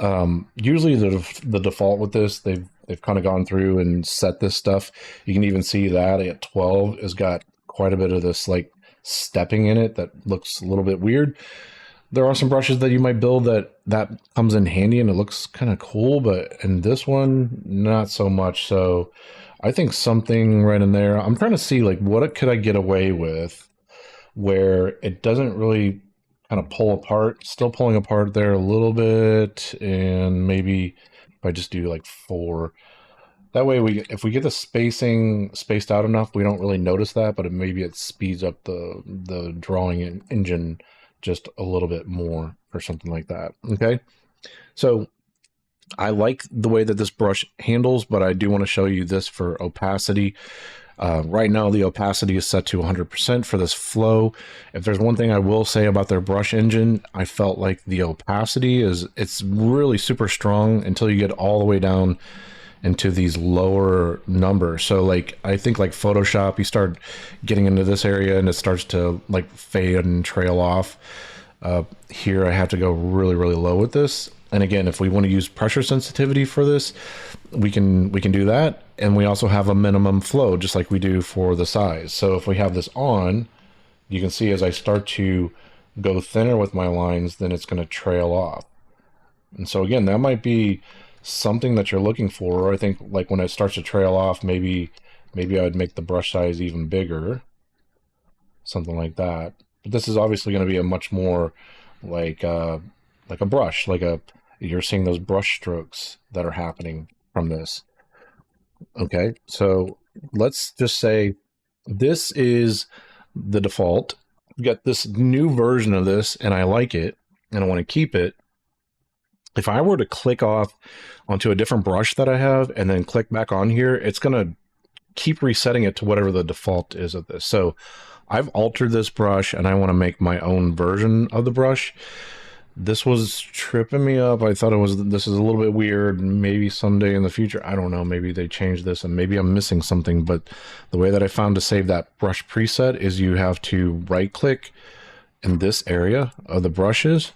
usually the default with this, they've kind of gone through and set this stuff. You can even see that at 12 has got quite a bit of this like stepping in it that looks a little bit weird. There are some brushes that you might build that comes in handy and it looks kind of cool, but in this one, not so much. So I think something right in there, I'm trying to see like what could I get away with where it doesn't really kind of pull apart, still pulling apart there a little bit. And maybe if I just do like 4, that way if we get the spacing spaced out enough, we don't really notice that, but maybe it speeds up the drawing engine just a little bit more or something like that. Okay. So I like the way that this brush handles, but I do want to show you this for opacity. Right now, the opacity is set to 100% for this flow. If there's one thing I will say about their brush engine, I felt like the opacity it's really super strong until you get all the way down into these lower numbers. So like, I think like Photoshop, you start getting into this area and it starts to like fade and trail off. Here I have to go really, really low with this. And again, if we want to use pressure sensitivity for this, we can do that. And we also have a minimum flow, just like we do for the size. So if we have this on, you can see as I start to go thinner with my lines, then it's going to trail off. And so again, that might be something that you're looking for. I think like when it starts to trail off, maybe I would make the brush size even bigger, something like that. But this is obviously going to be a much more like a brush, you're seeing those brush strokes that are happening from this. Okay, so let's just say this is the default. We've got this new version of this and I like it and I want to keep it. If I were to click off onto a different brush that I have and then click back on here, it's going to keep resetting it to whatever the default is of this. So I've altered this brush and I want to make my own version of the brush. This was tripping me up. I thought this is a little bit weird. Maybe someday in the future, I don't know, maybe they changed this and maybe I'm missing something. But the way that I found to save that brush preset is you have to right click in this area of the brushes.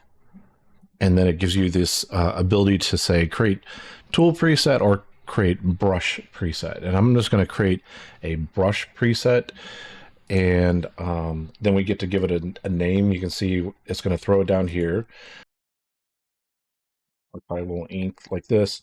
And then it gives you this ability to say create tool preset or create brush preset. And I'm just going to create a brush preset. And then we get to give it a name. You can see it's going to throw it down here. I'll probably a little ink like this.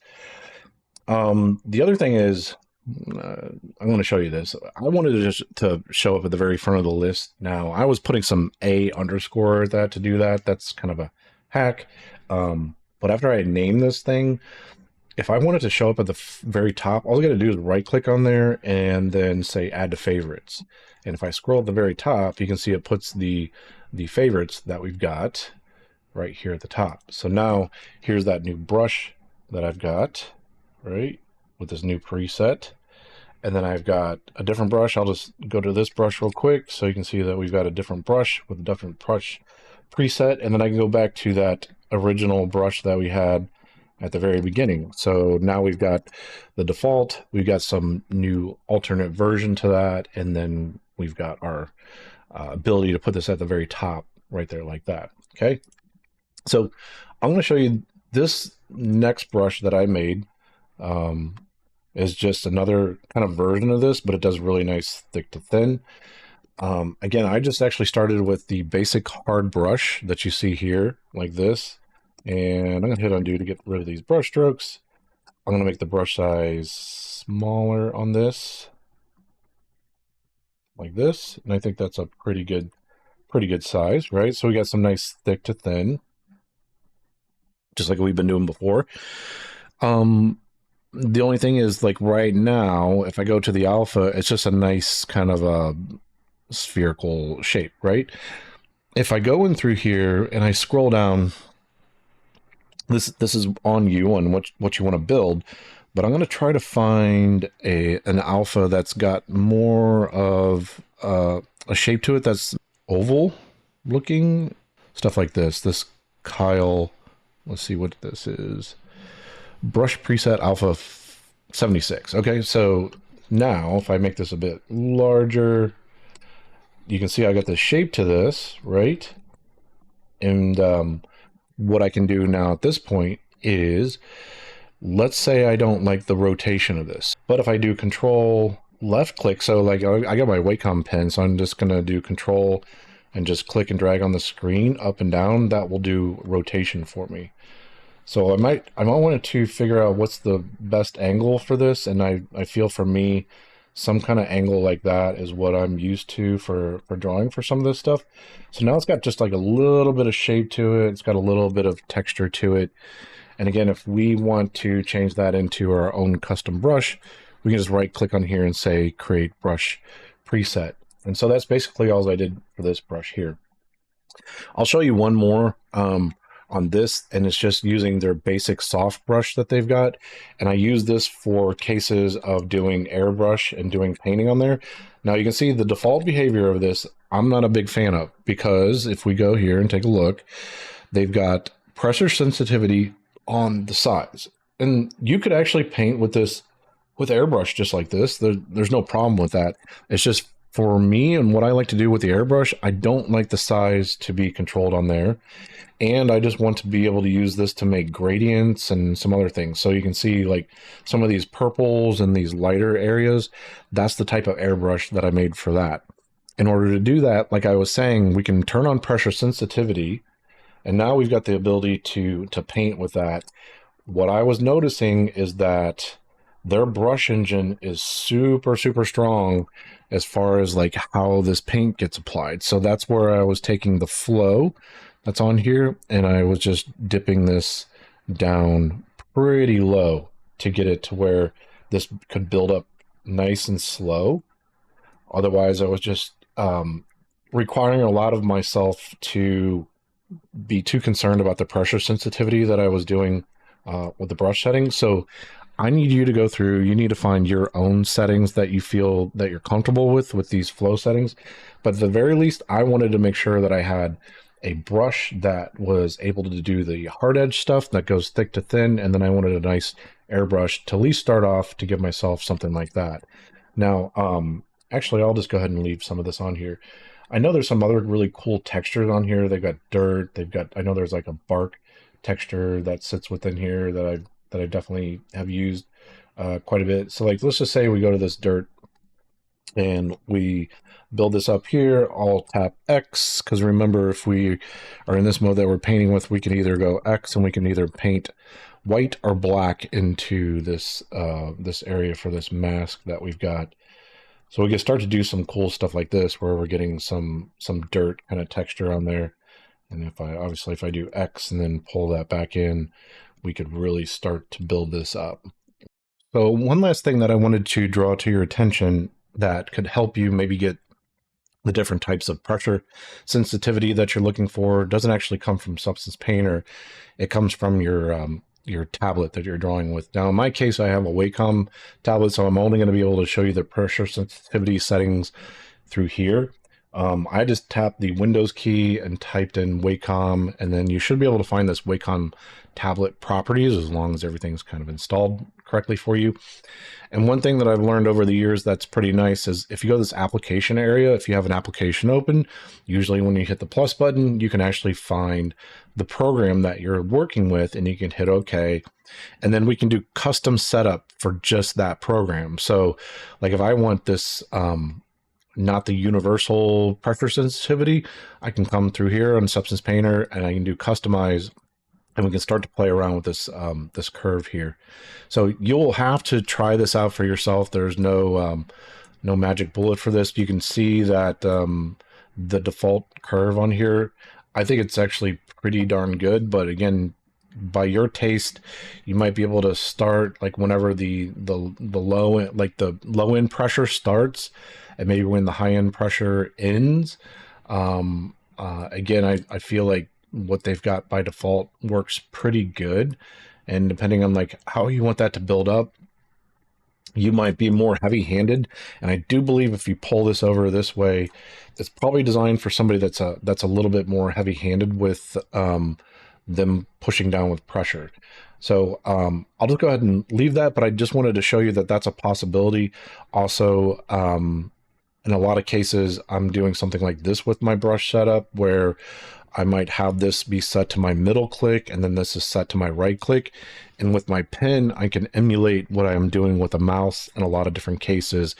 The other thing is, I'm going to show you this. I wanted to just to show up at the very front of the list. Now, I was putting some A underscore at that to do that. That's kind of a hack. But after I name this thing, if I wanted to show up at the very top, all I got to do is right click on there and then say add to favorites. And if I scroll at the very top, you can see it puts the favorites that we've got right here at the top. So now here's that new brush that I've got, right, with this new preset. And then I've got a different brush. I'll just go to this brush real quick so you can see that we've got a different brush with a different brush preset. And then I can go back to that original brush that we had at the very beginning. So now we've got the default, we've got some new alternate version to that, and then we've got our ability to put this at the very top right there like that. Okay, so I'm going to show you this next brush that I made. Is just another kind of version of this, but it does really nice thick to thin. Again, I just actually started with the basic hard brush that you see here like this. And I'm going to hit undo to get rid of these brush strokes. I'm going to make the brush size smaller on this, like this. And I think that's a pretty good size, right? So we got some nice thick to thin, just like we've been doing before. The only thing is, like right now, if I go to the alpha, it's just a nice kind of a spherical shape, right? If I go in through here and I scroll down, this is on you on what you want to build, but I'm going to try to find an alpha that's got more of a shape to it that's oval looking, stuff like this. This Kyle, let's see what this is. Brush preset alpha 76. Okay, so now if I make this a bit larger, you can see I got the shape to this, right? And what I can do now at this point is, let's say I don't like the rotation of this, but if I do control left click, so like I got my Wacom pen, so I'm just gonna do control and just click and drag on the screen up and down, that will do rotation for me. So I might want to figure out what's the best angle for this, and I feel for me, some kind of angle like that is what I'm used to for drawing for some of this stuff. So now it's got just like a little bit of shape to it. It's got a little bit of texture to it. And again, if we want to change that into our own custom brush, we can just right click on here and say create brush preset. And so that's basically all I did for this brush here. I'll show you one more on this, and it's just using their basic soft brush that they've got. And I use this for cases of doing airbrush and doing painting on there. Now you can see the default behavior of this, I'm not a big fan of, because if we go here and take a look, they've got pressure sensitivity on the sides. And you could actually paint with this, with airbrush just like this. There's no problem with that. It's just for me and what I like to do with the airbrush, I don't like the size to be controlled on there. And I just want to be able to use this to make gradients and some other things. So you can see like some of these purples and these lighter areas, that's the type of airbrush that I made for that. In order to do that, like I was saying, we can turn on pressure sensitivity, and now we've got the ability to paint with that. What I was noticing is that their brush engine is super, super strong as far as like how this paint gets applied. So that's where I was taking the flow that's on here, and I was just dipping this down pretty low to get it to where this could build up nice and slow. Otherwise, I was just requiring a lot of myself to be too concerned about the pressure sensitivity that I was doing with the brush settings. So I need you to go through, you need to find your own settings that you feel that you're comfortable with these flow settings. But at the very least, I wanted to make sure that I had a brush that was able to do the hard edge stuff that goes thick to thin, and then I wanted a nice airbrush to at least start off to give myself something like that. Now, actually, I'll just go ahead and leave some of this on here. I know there's some other really cool textures on here. They've got dirt. They've got, I know there's like a bark texture that sits within here that I definitely have used quite a bit. So like, let's just say we go to this dirt and we build this up here. I'll tap X, because remember, if we are in this mode that we're painting with, we can either go X and we can either paint white or black into this this area for this mask that we've got. So we can start to do some cool stuff like this, where we're getting some dirt kind of texture on there. And if I do X and then pull that back in, we could really start to build this up. So one last thing that I wanted to draw to your attention that could help you maybe get the different types of pressure sensitivity that you're looking for doesn't actually come from Substance Painter. It comes from your tablet that you're drawing with. Now, in my case, I have a Wacom tablet, so I'm only going to be able to show you the pressure sensitivity settings through here. I just tapped the Windows key and typed in Wacom, and then you should be able to find this Wacom tablet properties as long as everything's kind of installed correctly for you. And one thing that I've learned over the years that's pretty nice is if you go to this application area, if you have an application open, usually when you hit the plus button, you can actually find the program that you're working with, and you can hit OK. And then we can do custom setup for just that program. So like if I want this, not the universal pressure sensitivity, I can come through here on Substance Painter and I can do customize and we can start to play around with this this curve here. So you'll have to try this out for yourself. There's no no magic bullet for this. You can see that the default curve on here, I think it's actually pretty darn good, but again, by your taste, you might be able to start like whenever the low, like the low end pressure starts, and maybe when the high end pressure ends. Again, I feel like what they've got by default works pretty good, and depending on like how you want that to build up, you might be more heavy-handed. And I do believe if you pull this over this way, it's probably designed for somebody that's a little bit more heavy-handed with them pushing down with pressure. So I'll just go ahead and leave that, but I just wanted to show you that that's a possibility. Also, in a lot of cases, I'm doing something like this with my brush setup, where I might have this be set to my middle click, and then this is set to my right click. And with my pen, I can emulate what I'm doing with a mouse in a lot of different cases.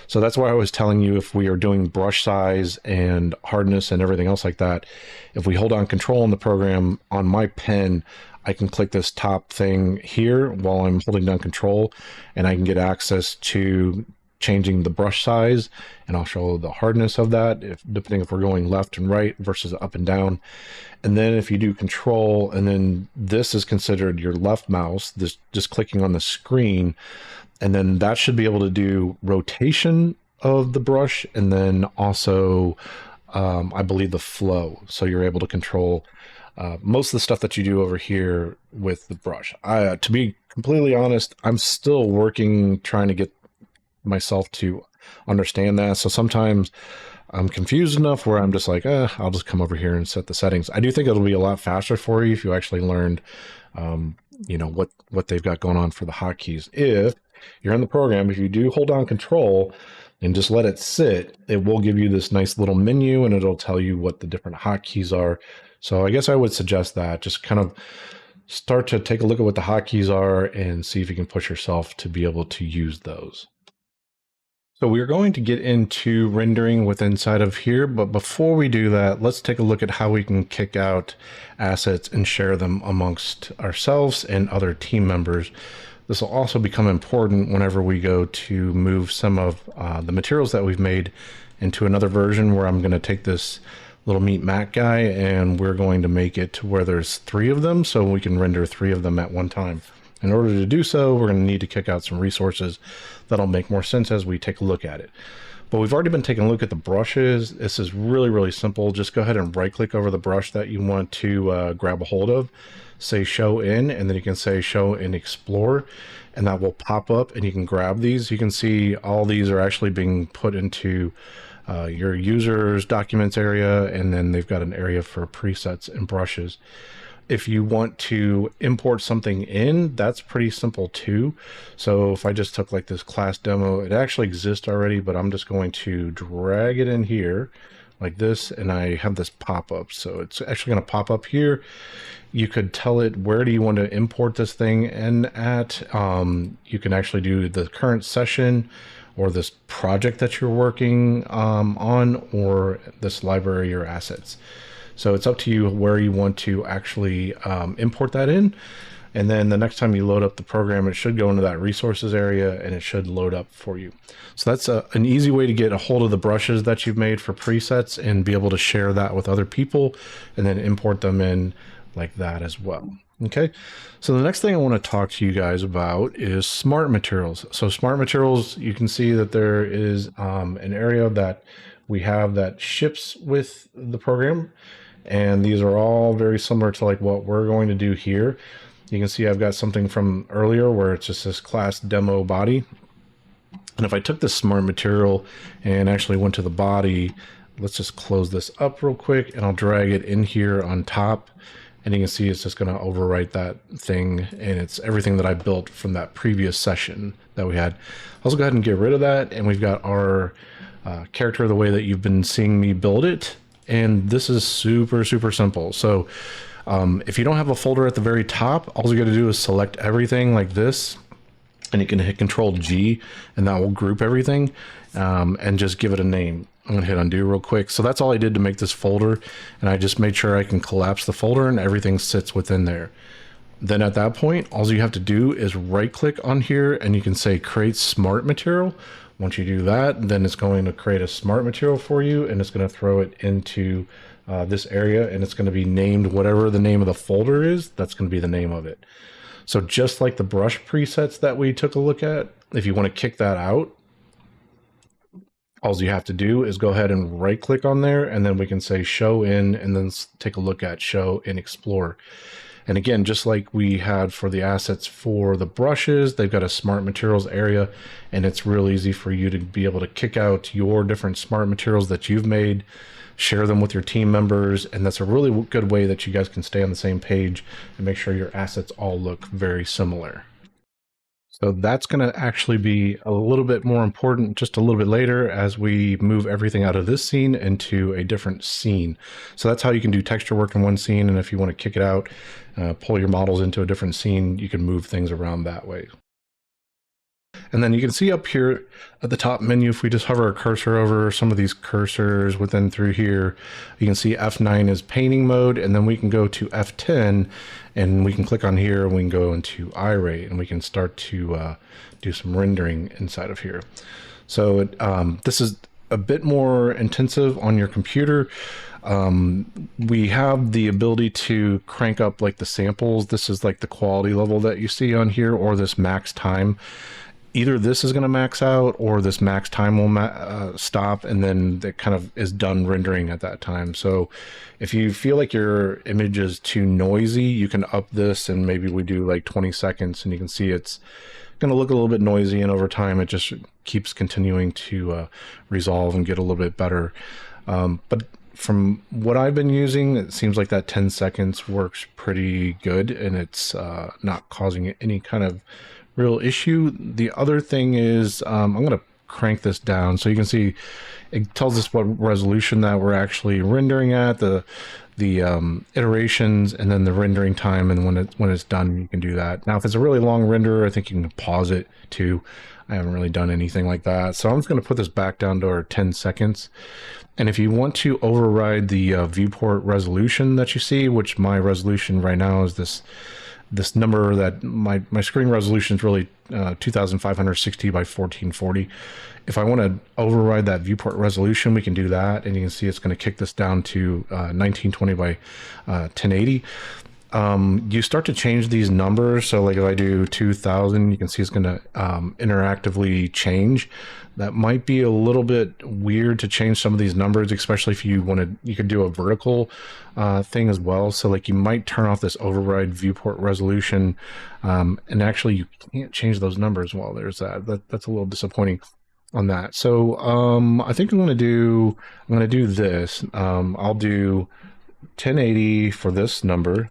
So that's why I was telling you, if we are doing brush size and hardness and everything else like that, if we hold on control in the program on my pen, I can click this top thing here while I'm holding down control, and I can get access to changing the brush size, and I'll show the hardness of that, depending if we're going left and right versus up and down. And then if you do control, and then this is considered your left mouse, this just clicking on the screen, and then that should be able to do rotation of the brush, and then also I believe the flow. So you're able to control most of the stuff that you do over here with the brush. To be completely honest, I'm still working, trying to get myself to understand that. So sometimes I'm confused enough where I'm just like, I'll just come over here and set the settings. I do think it'll be a lot faster for you if you actually learned, you know, what they've got going on for the hotkeys. If you're in the program, if you do hold down control and just let it sit, it will give you this nice little menu, and it'll tell you what the different hotkeys are. So I guess I would suggest that just kind of start to take a look at what the hotkeys are and see if you can push yourself to be able to use those. So we're going to get into rendering with inside of here, but before we do that, let's take a look at how we can kick out assets and share them amongst ourselves and other team members. This will also become important whenever we go to move some of the materials that we've made into another version, where I'm going to take this little meat mat guy and we're going to make it to where there's 3 of them, so we can render 3 of them at one time. In order to do so, we're going to need to kick out some resources that'll make more sense as we take a look at it. But we've already been taking a look at the brushes. This is really, really simple. Just go ahead and right click over the brush that you want to grab a hold of, say show in, and then you can say show in explore, and that will pop up and you can grab these. You can see all these are actually being put into your users documents area, and then they've got an area for presets and brushes. If you want to import something in, that's pretty simple too. So if I just took like this class demo, it actually exists already, but I'm just going to drag it in here like this, and I have this pop up. So it's actually going to pop up here. You could tell it where do you want to import this thing in at. You can actually do the current session, or this project that you're working on, or this library or assets. So it's up to you where you want to actually import that in. And then the next time you load up the program, it should go into that resources area and it should load up for you. So that's an easy way to get a hold of the brushes that you've made for presets and be able to share that with other people and then import them in like that as well. Okay, so the next thing I want to talk to you guys about is smart materials. So smart materials, you can see that there is an area that we have that ships with the program. And these are all very similar to like what we're going to do here. You can see I've got something from earlier where it's just this class demo body. And if I took this smart material and actually went to the body, let's just close this up real quick, and I'll drag it in here on top. And you can see it's just going to overwrite that thing, and it's everything that I built from that previous session that we had. I'll also go ahead and get rid of that, and we've got our character the way that you've been seeing me build it. And this is super, super simple. So if you don't have a folder at the very top, all you got to do is select everything like this, and you can hit Control G, and that will group everything and just give it a name. I'm gonna hit undo real quick. So that's all I did to make this folder, and I just made sure I can collapse the folder and everything sits within there. Then at that point, all you have to do is right click on here and you can say create smart material. Once you do that, then it's going to create a smart material for you, and it's going to throw it into this area, and it's going to be named whatever the name of the folder is. That's going to be the name of it. So just like the brush presets that we took a look at, if you want to kick that out, all you have to do is go ahead and right click on there, and then we can say show in, and then take a look at show in Explorer. And again, just like we had for the assets for the brushes, they've got a smart materials area, and it's real easy for you to be able to kick out your different smart materials that you've made, share them with your team members, and that's a really good way that you guys can stay on the same page and make sure your assets all look very similar. So that's going to actually be a little bit more important just a little bit later as we move everything out of this scene into a different scene. So that's how you can do texture work in one scene. And if you want to kick it out, pull your models into a different scene, you can move things around that way. And then you can see up here at the top menu, if we just hover our cursor over some of these cursors within through here, you can see F9 is painting mode, and then we can go to F10 and we can click on here and we can go into Iray and we can start to do some rendering inside of here. So this is a bit more intensive on your computer. We have the ability to crank up like the samples. This is like the quality level that you see on here, or this max time. Either this is going to max out or this max time will stop, and then that kind of is done rendering at that time. So if you feel like your image is too noisy, you can up this, and maybe we do like 20 seconds, and you can see it's going to look a little bit noisy, and over time it just keeps continuing to resolve and get a little bit better. But from what I've been using, it seems like that 10 seconds works pretty good, and it's not causing any kind of real issue. The other thing is I'm going to crank this down so you can see it tells us what resolution that we're actually rendering at, the iterations, and then the rendering time, and when it's done you can do that. Now if it's a really long render, I think you can pause it too. I haven't really done anything like that, so I'm just going to put this back down to our 10 seconds. And if you want to override the viewport resolution that you see, which my resolution right now is this number, that my screen resolution is really 2560 by 1440. If I want to override that viewport resolution, we can do that, and you can see it's going to kick this down to 1920 by 1080. You start to change these numbers, so like if I do 2000, you can see it's going to interactively change. That might be a little bit weird to change some of these numbers, especially if you wanted, you could do a vertical thing as well. So like you might turn off this override viewport resolution, and actually you can't change those numbers. Well, there's that's a little disappointing on that. So I think I'm going to do this. I'll do 1080 for this number,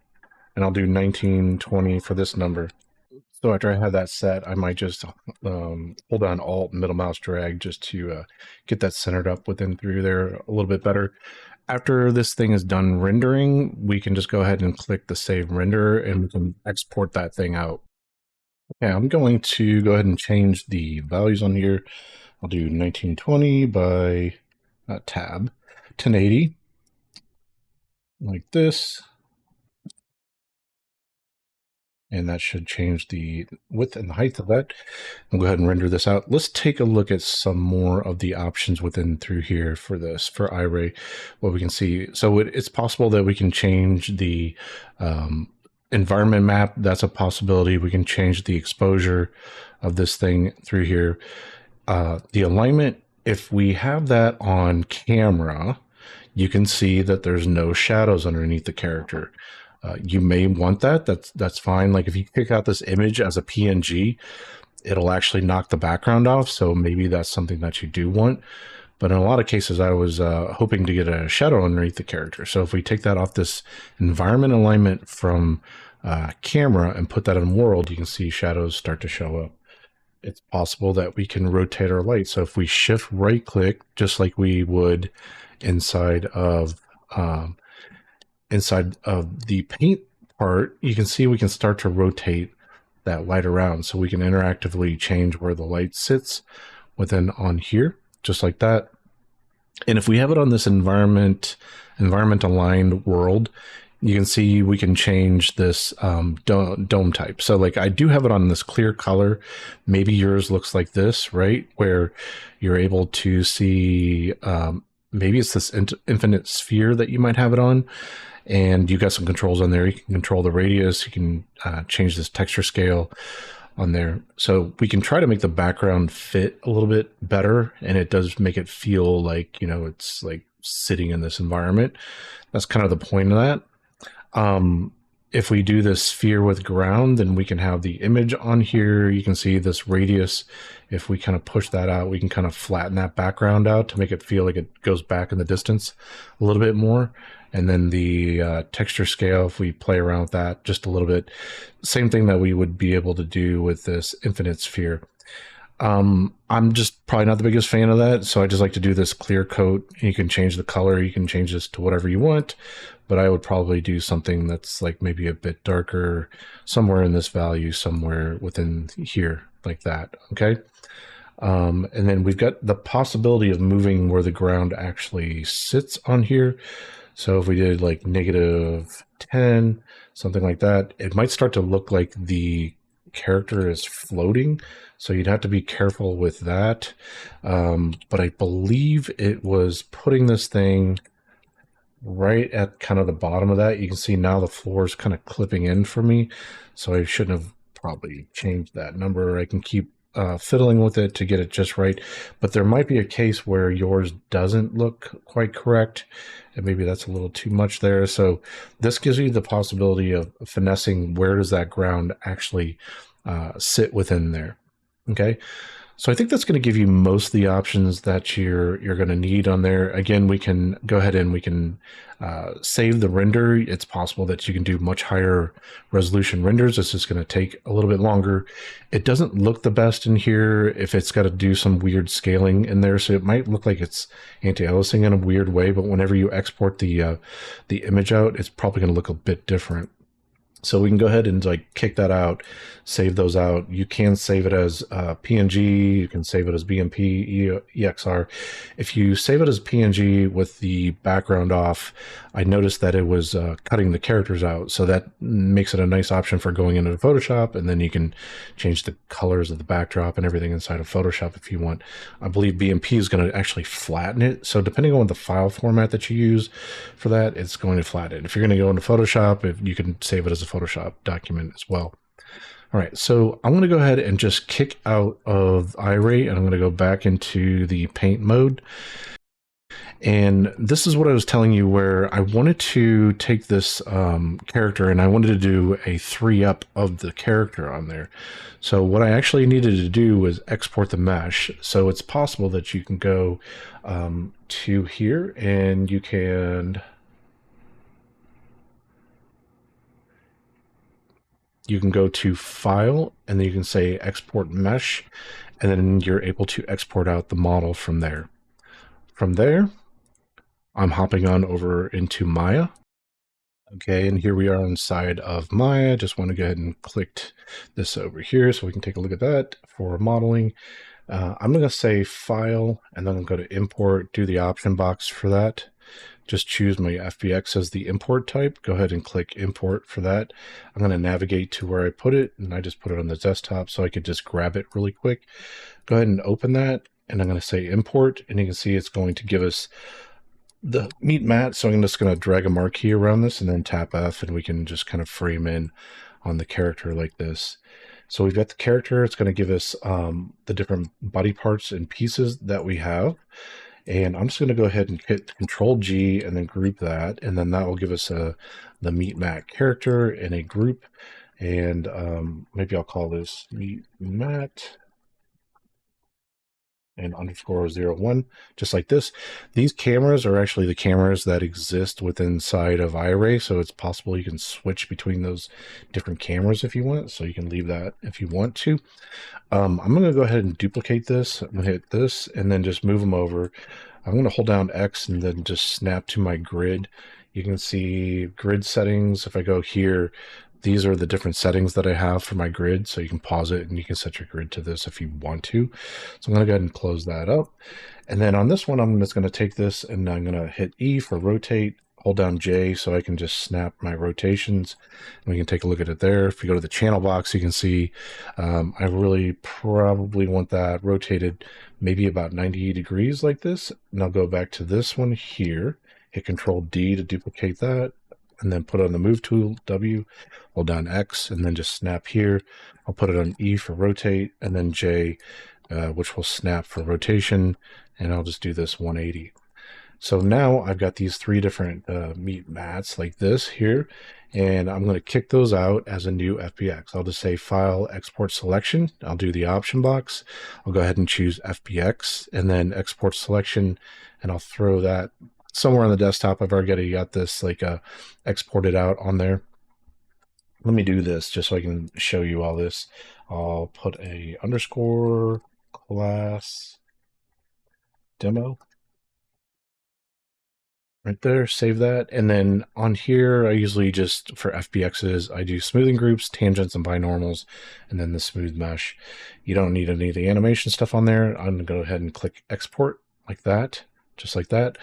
and I'll do 1920 for this number. So after I have that set, I might just hold down Alt, middle mouse drag, just to get that centered up within through there a little bit better. After this thing is done rendering, we can just go ahead and click the Save Render, and we can export that thing out. Okay, I'm going to go ahead and change the values on here. I'll do 1920 by tab 1080, like this. And that should change the width and the height of that. I'll go ahead and render this out. Let's take a look at some more of the options within through here for this, for Iray, what we can see. So it's possible that we can change the environment map. That's a possibility. We can change the exposure of this thing through here. The alignment, if we have that on camera, you can see that there's no shadows underneath the character. You may want that. That's fine. Like if you pick out this image as a PNG, it'll actually knock the background off. So maybe that's something that you do want. But in a lot of cases, I was hoping to get a shadow underneath the character. So if we take that off this environment alignment from camera and put that in world, you can see shadows start to show up. It's possible that we can rotate our light. So if we shift right click, just like we would inside of the paint part, you can see we can start to rotate that light around, so we can interactively change where the light sits within on here, just like that. And if we have it on this environment aligned world, you can see we can change this dome type. So like I do have it on this clear color. Maybe yours looks like this, right? Where you're able to see, maybe it's this infinite sphere that you might have it on. And you got some controls on there. You can control the radius. You can change this texture scale on there. So we can try to make the background fit a little bit better. And it does make it feel like, you know, it's like sitting in this environment. That's kind of the point of that. If we do this sphere with ground, then we can have the image on here. You can see this radius. If we kind of push that out, we can kind of flatten that background out to make it feel like it goes back in the distance a little bit more. And then the texture scale, if we play around with that just a little bit, same thing that we would be able to do with this infinite sphere. I'm just probably not the biggest fan of that, so I just like to do this clear coat. You can change the color, you can change this to whatever you want, but I would probably do something that's like maybe a bit darker, somewhere in this value, somewhere within here, like that, okay? And then we've got the possibility of moving where the ground actually sits on here. So if we did like -10, something like that, it might start to look like the character is floating. So you'd have to be careful with that. But I believe it was putting this thing right at kind of the bottom of that. You can see now the floor is kind of clipping in for me. So I shouldn't have probably changed that number. I can keep fiddling with it to get it just right. But there might be a case where yours doesn't look quite correct. And maybe that's a little too much there. So this gives you the possibility of finessing where does that ground actually sit within there. Okay, so I think that's going to give you most of the options that you're going to need on there. Again, we can go ahead and we can save the render. It's possible that you can do much higher resolution renders. It's just going to take a little bit longer. It doesn't look the best in here if it's got to do some weird scaling in there. So it might look like it's anti-aliasing in a weird way, but whenever you export the image out, it's probably going to look a bit different. So we can go ahead and like kick that out, save those out. You can save it as PNG, you can save it as BMP, EXR. If you save it as PNG with the background off, I noticed that it was cutting the characters out. So that makes it a nice option for going into Photoshop, and then you can change the colors of the backdrop and everything inside of Photoshop if you want. I believe BMP is going to actually flatten it. So depending on the file format that you use for that, it's going to flatten it. If you're going to go into Photoshop, you can save it as a Photoshop document as well. All right, so I'm going to go ahead and just kick out of Iray, and I'm going to go back into the paint mode. And this is what I was telling you, where I wanted to take this character and I wanted to do a 3-up of the character on there. So what I actually needed to do was export the mesh. So it's possible that you can go to here and you can go to File, and then you can say Export Mesh, and then you're able to export out the model from there. From there, I'm hopping on over into Maya. Okay, and here we are inside of Maya. Just want to go ahead and click this over here so we can take a look at that for modeling. I'm going to say File, and then I'm going to Import, do the option box for that. Just choose my FBX as the import type. Go ahead and click import for that. I'm going to navigate to where I put it, and I just put it on the desktop so I could just grab it really quick. Go ahead and open that, and I'm going to say import, and you can see it's going to give us the meat mat. So I'm just going to drag a marquee around this and then tap F, and we can just kind of frame in on the character like this. So we've got the character. It's going to give us the different body parts and pieces that we have. And I'm just going to go ahead and hit Control G and then group that. And then that will give us the meat mat character in a group. And maybe I'll call this meat mat and _01, just like this. These cameras are actually the cameras that exist within inside of Iray. So it's possible you can switch between those different cameras if you want. So you can leave that if you want to. I'm going to go ahead and duplicate this. I'm going to hit this and then just move them over. I'm going to hold down X and then just snap to my grid. You can see grid settings. If I go here, these are the different settings that I have for my grid. So you can pause it and you can set your grid to this if you want to. So I'm going to go ahead and close that up. And then on this one, I'm just going to take this and I'm going to hit E for rotate, hold down J so I can just snap my rotations. And we can take a look at it there. If you go to the channel box, you can see I really probably want that rotated maybe about 90 degrees like this. And I'll go back to this one here, hit Control D to duplicate that, and then put it on the move tool, W, hold down X, and then just snap here. I'll put it on E for rotate, and then J, which will snap for rotation, and I'll just do this 180. So now I've got these three different meat mats like this here, and I'm going to kick those out as a new FBX. I'll just say File, Export Selection. I'll do the option box. I'll go ahead and choose FBX, and then Export Selection, and I'll throw that somewhere on the desktop. I've already got this like exported out on there. Let me do this just so I can show you all this. I'll put a underscore class demo right there, save that. And then on here, I usually just, for FBXs, I do smoothing groups, tangents, and binormals, and then the smooth mesh. You don't need any of the animation stuff on there. I'm gonna go ahead and click export like that, just like that.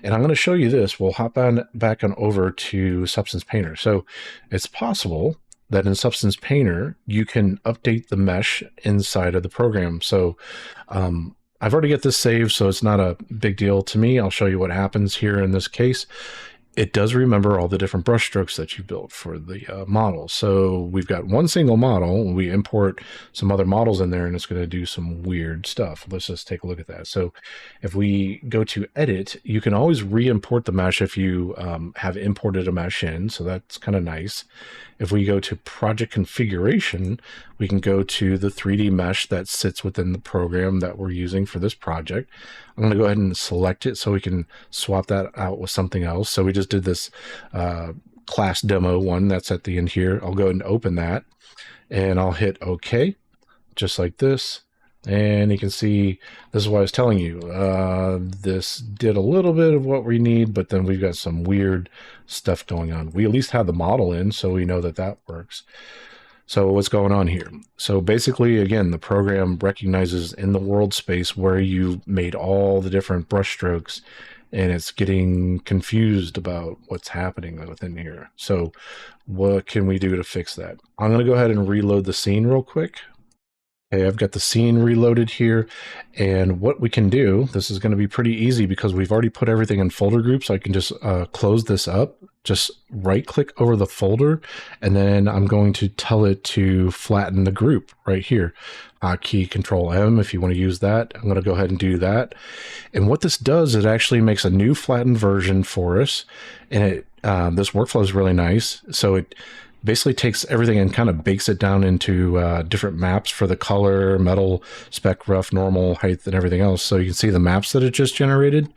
And I'm going to show you this. We'll hop on back on over to Substance Painter. So it's possible that in Substance Painter, you can update the mesh inside of the program. So I've already got this saved, so it's not a big deal to me. I'll show you what happens here in this case. It does remember all the different brush strokes that you built for the model. So we've got one single model. We import some other models in there, and it's going to do some weird stuff. Let's just take a look at that. So if we go to edit, you can always re-import the mesh if you have imported a mesh in. So that's kind of nice. If we go to project configuration, we can go to the 3D mesh that sits within the program that we're using for this project. I'm going to go ahead and select it so we can swap that out with something else. So we just did this class demo one that's at the end here. I'll go ahead and open that, and I'll hit OK, just like this. And you can see, this is what I was telling you. This did a little bit of what we need, but then we've got some weird stuff going on. We at least have the model in, so we know that that works. So what's going on here? So basically, again, the program recognizes in the world space where you made all the different brush strokes, and it's getting confused about what's happening within here. So what can we do to fix that? I'm going to go ahead and reload the scene real quick. Okay, I've got the scene reloaded here, and what we can do, this is going to be pretty easy because we've already put everything in folder groups. I can just close this up, just right click over the folder, and then I'm going to tell it to flatten the group right here. Key Control M if you want to use that. I'm going to go ahead and do that. And what this does, it actually makes a new flattened version for us, and it this workflow is really nice. So it basically takes everything and kind of bakes it down into different maps for the color, metal, spec, rough, normal, height, and everything else. So you can see the maps that it just generated.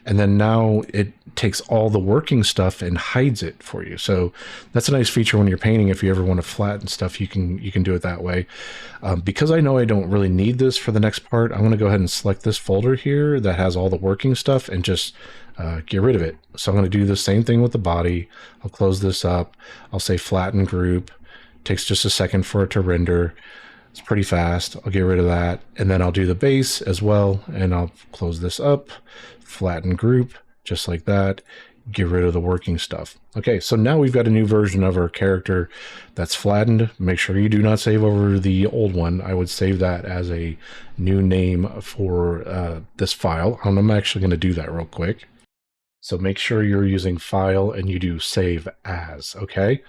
And then now it takes all the working stuff and hides it for you. So that's a nice feature when you're painting. If you ever want to flatten stuff, you can do it that way. Because I know I don't really need this for the next part, I'm going to go ahead and select this folder here that has all the working stuff and just get rid of it. So I'm going to do the same thing with the body. I'll close this up. I'll say flatten group. Takes just a second for it to render. It's pretty fast. I'll get rid of that. And then I'll do the base as well. And I'll close this up, flatten group, just like that. Get rid of the working stuff. Okay, so now we've got a new version of our character that's flattened. Make sure you do not save over the old one. I would save that as a new name for this file. I'm actually going to do that real quick. So make sure you're using file and you do save as, okay?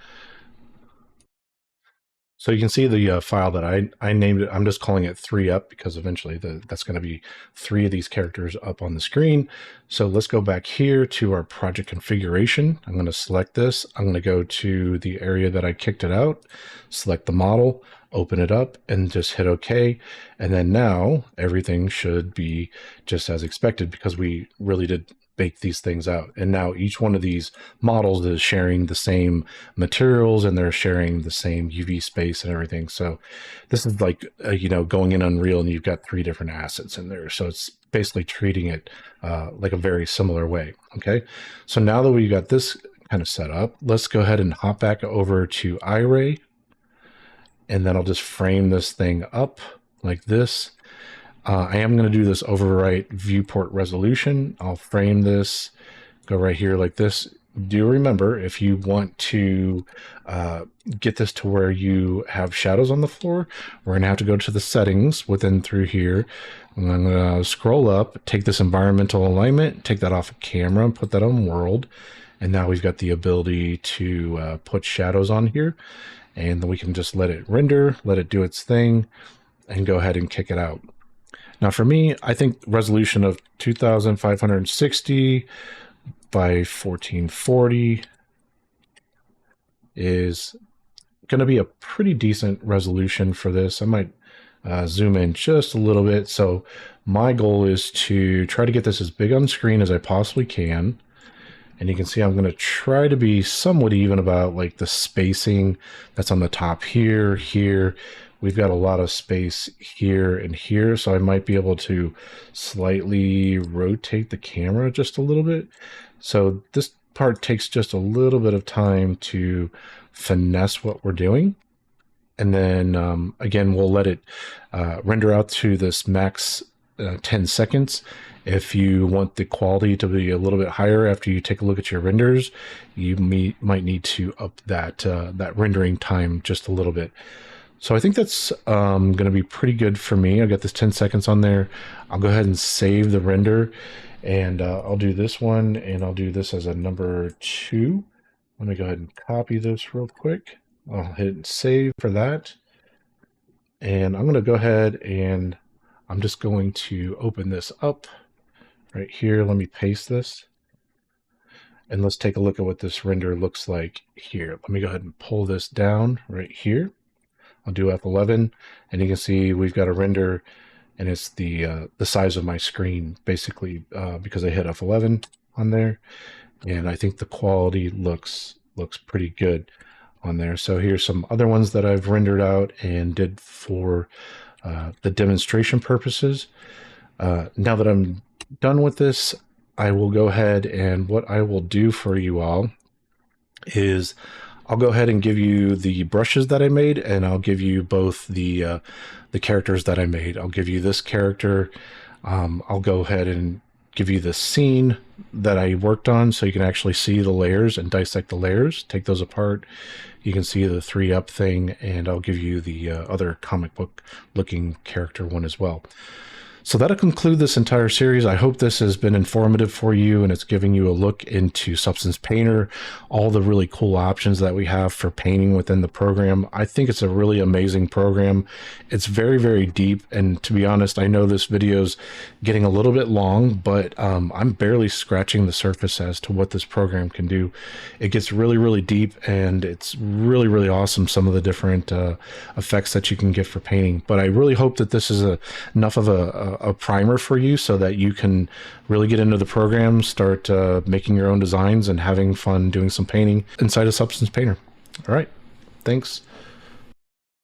So you can see the file that I named it. I'm just calling it 3up because eventually that's going to be 3 of these characters up on the screen. So let's go back here to our project configuration. I'm going to select this. I'm going to go to the area that I kicked it out, select the model, open it up, and just hit OK. And then now everything should be just as expected because we really did bake these things out. And now each one of these models is sharing the same materials and they're sharing the same UV space and everything. So this is like, you know, going in Unreal and you've got 3 different assets in there. So it's basically treating it like a very similar way. Okay. So now that we've got this kind of set up. Let's go ahead and hop back over to Iray, and then I'll just frame this thing up like this. I am going to do this overwrite viewport resolution. I'll frame this, go right here like this. Do remember, if you want to get this to where you have shadows on the floor, we're going to have to go to the settings within through here. And I'm going to scroll up, take this environmental alignment, take that off of camera, and put that on world. And now we've got the ability to put shadows on here. And then we can just let it render, let it do its thing, and go ahead and kick it out. Now for me, I think resolution of 2560 by 1440 is going to be a pretty decent resolution for this. I might zoom in just a little bit. So my goal is to try to get this as big on screen as I possibly can. And you can see I'm going to try to be somewhat even about like the spacing that's on the top here, here. We've got a lot of space here and here, so I might be able to slightly rotate the camera just a little bit. So this part takes just a little bit of time to finesse what we're doing. And then again, we'll let it render out to this max 10 seconds. If you want the quality to be a little bit higher after you take a look at your renders, you might need to up that rendering time just a little bit. So I think that's going to be pretty good for me. I've got this 10 seconds on there. I'll go ahead and save the render, and I'll do this one, and I'll do this as a number 2. Let me go ahead and copy this real quick. I'll hit save for that. And I'm going to go ahead and I'm just going to open this up right here. Let me paste this. And let's take a look at what this render looks like here. Let me go ahead and pull this down right here. I'll do F11, and you can see we've got a render, and it's the size of my screen, basically, because I hit F11 on there, and I think the quality looks pretty good on there. So here's some other ones that I've rendered out and did for the demonstration purposes. Now that I'm done with this, I will go ahead, and what I will do for you all is I'll go ahead and give you the brushes that I made, and I'll give you both the characters that I made. I'll give you this character. I'll go ahead and give you the scene that I worked on, so you can actually see the layers and dissect the layers, take those apart. You can see the 3-up thing, and I'll give you the other comic book looking character one as well. So that'll conclude this entire series. I hope this has been informative for you, and it's giving you a look into Substance Painter, all the really cool options that we have for painting within the program. I think it's a really amazing program. It's very, very deep, and to be honest, I know this video's getting a little bit long, but I'm barely scratching the surface as to what this program can do. It gets really, really deep, and it's really, really awesome, some of the different effects that you can get for painting. But I really hope that this is enough of a primer for you so that you can really get into the program, start making your own designs and having fun doing some painting inside of Substance Painter. All right, thanks.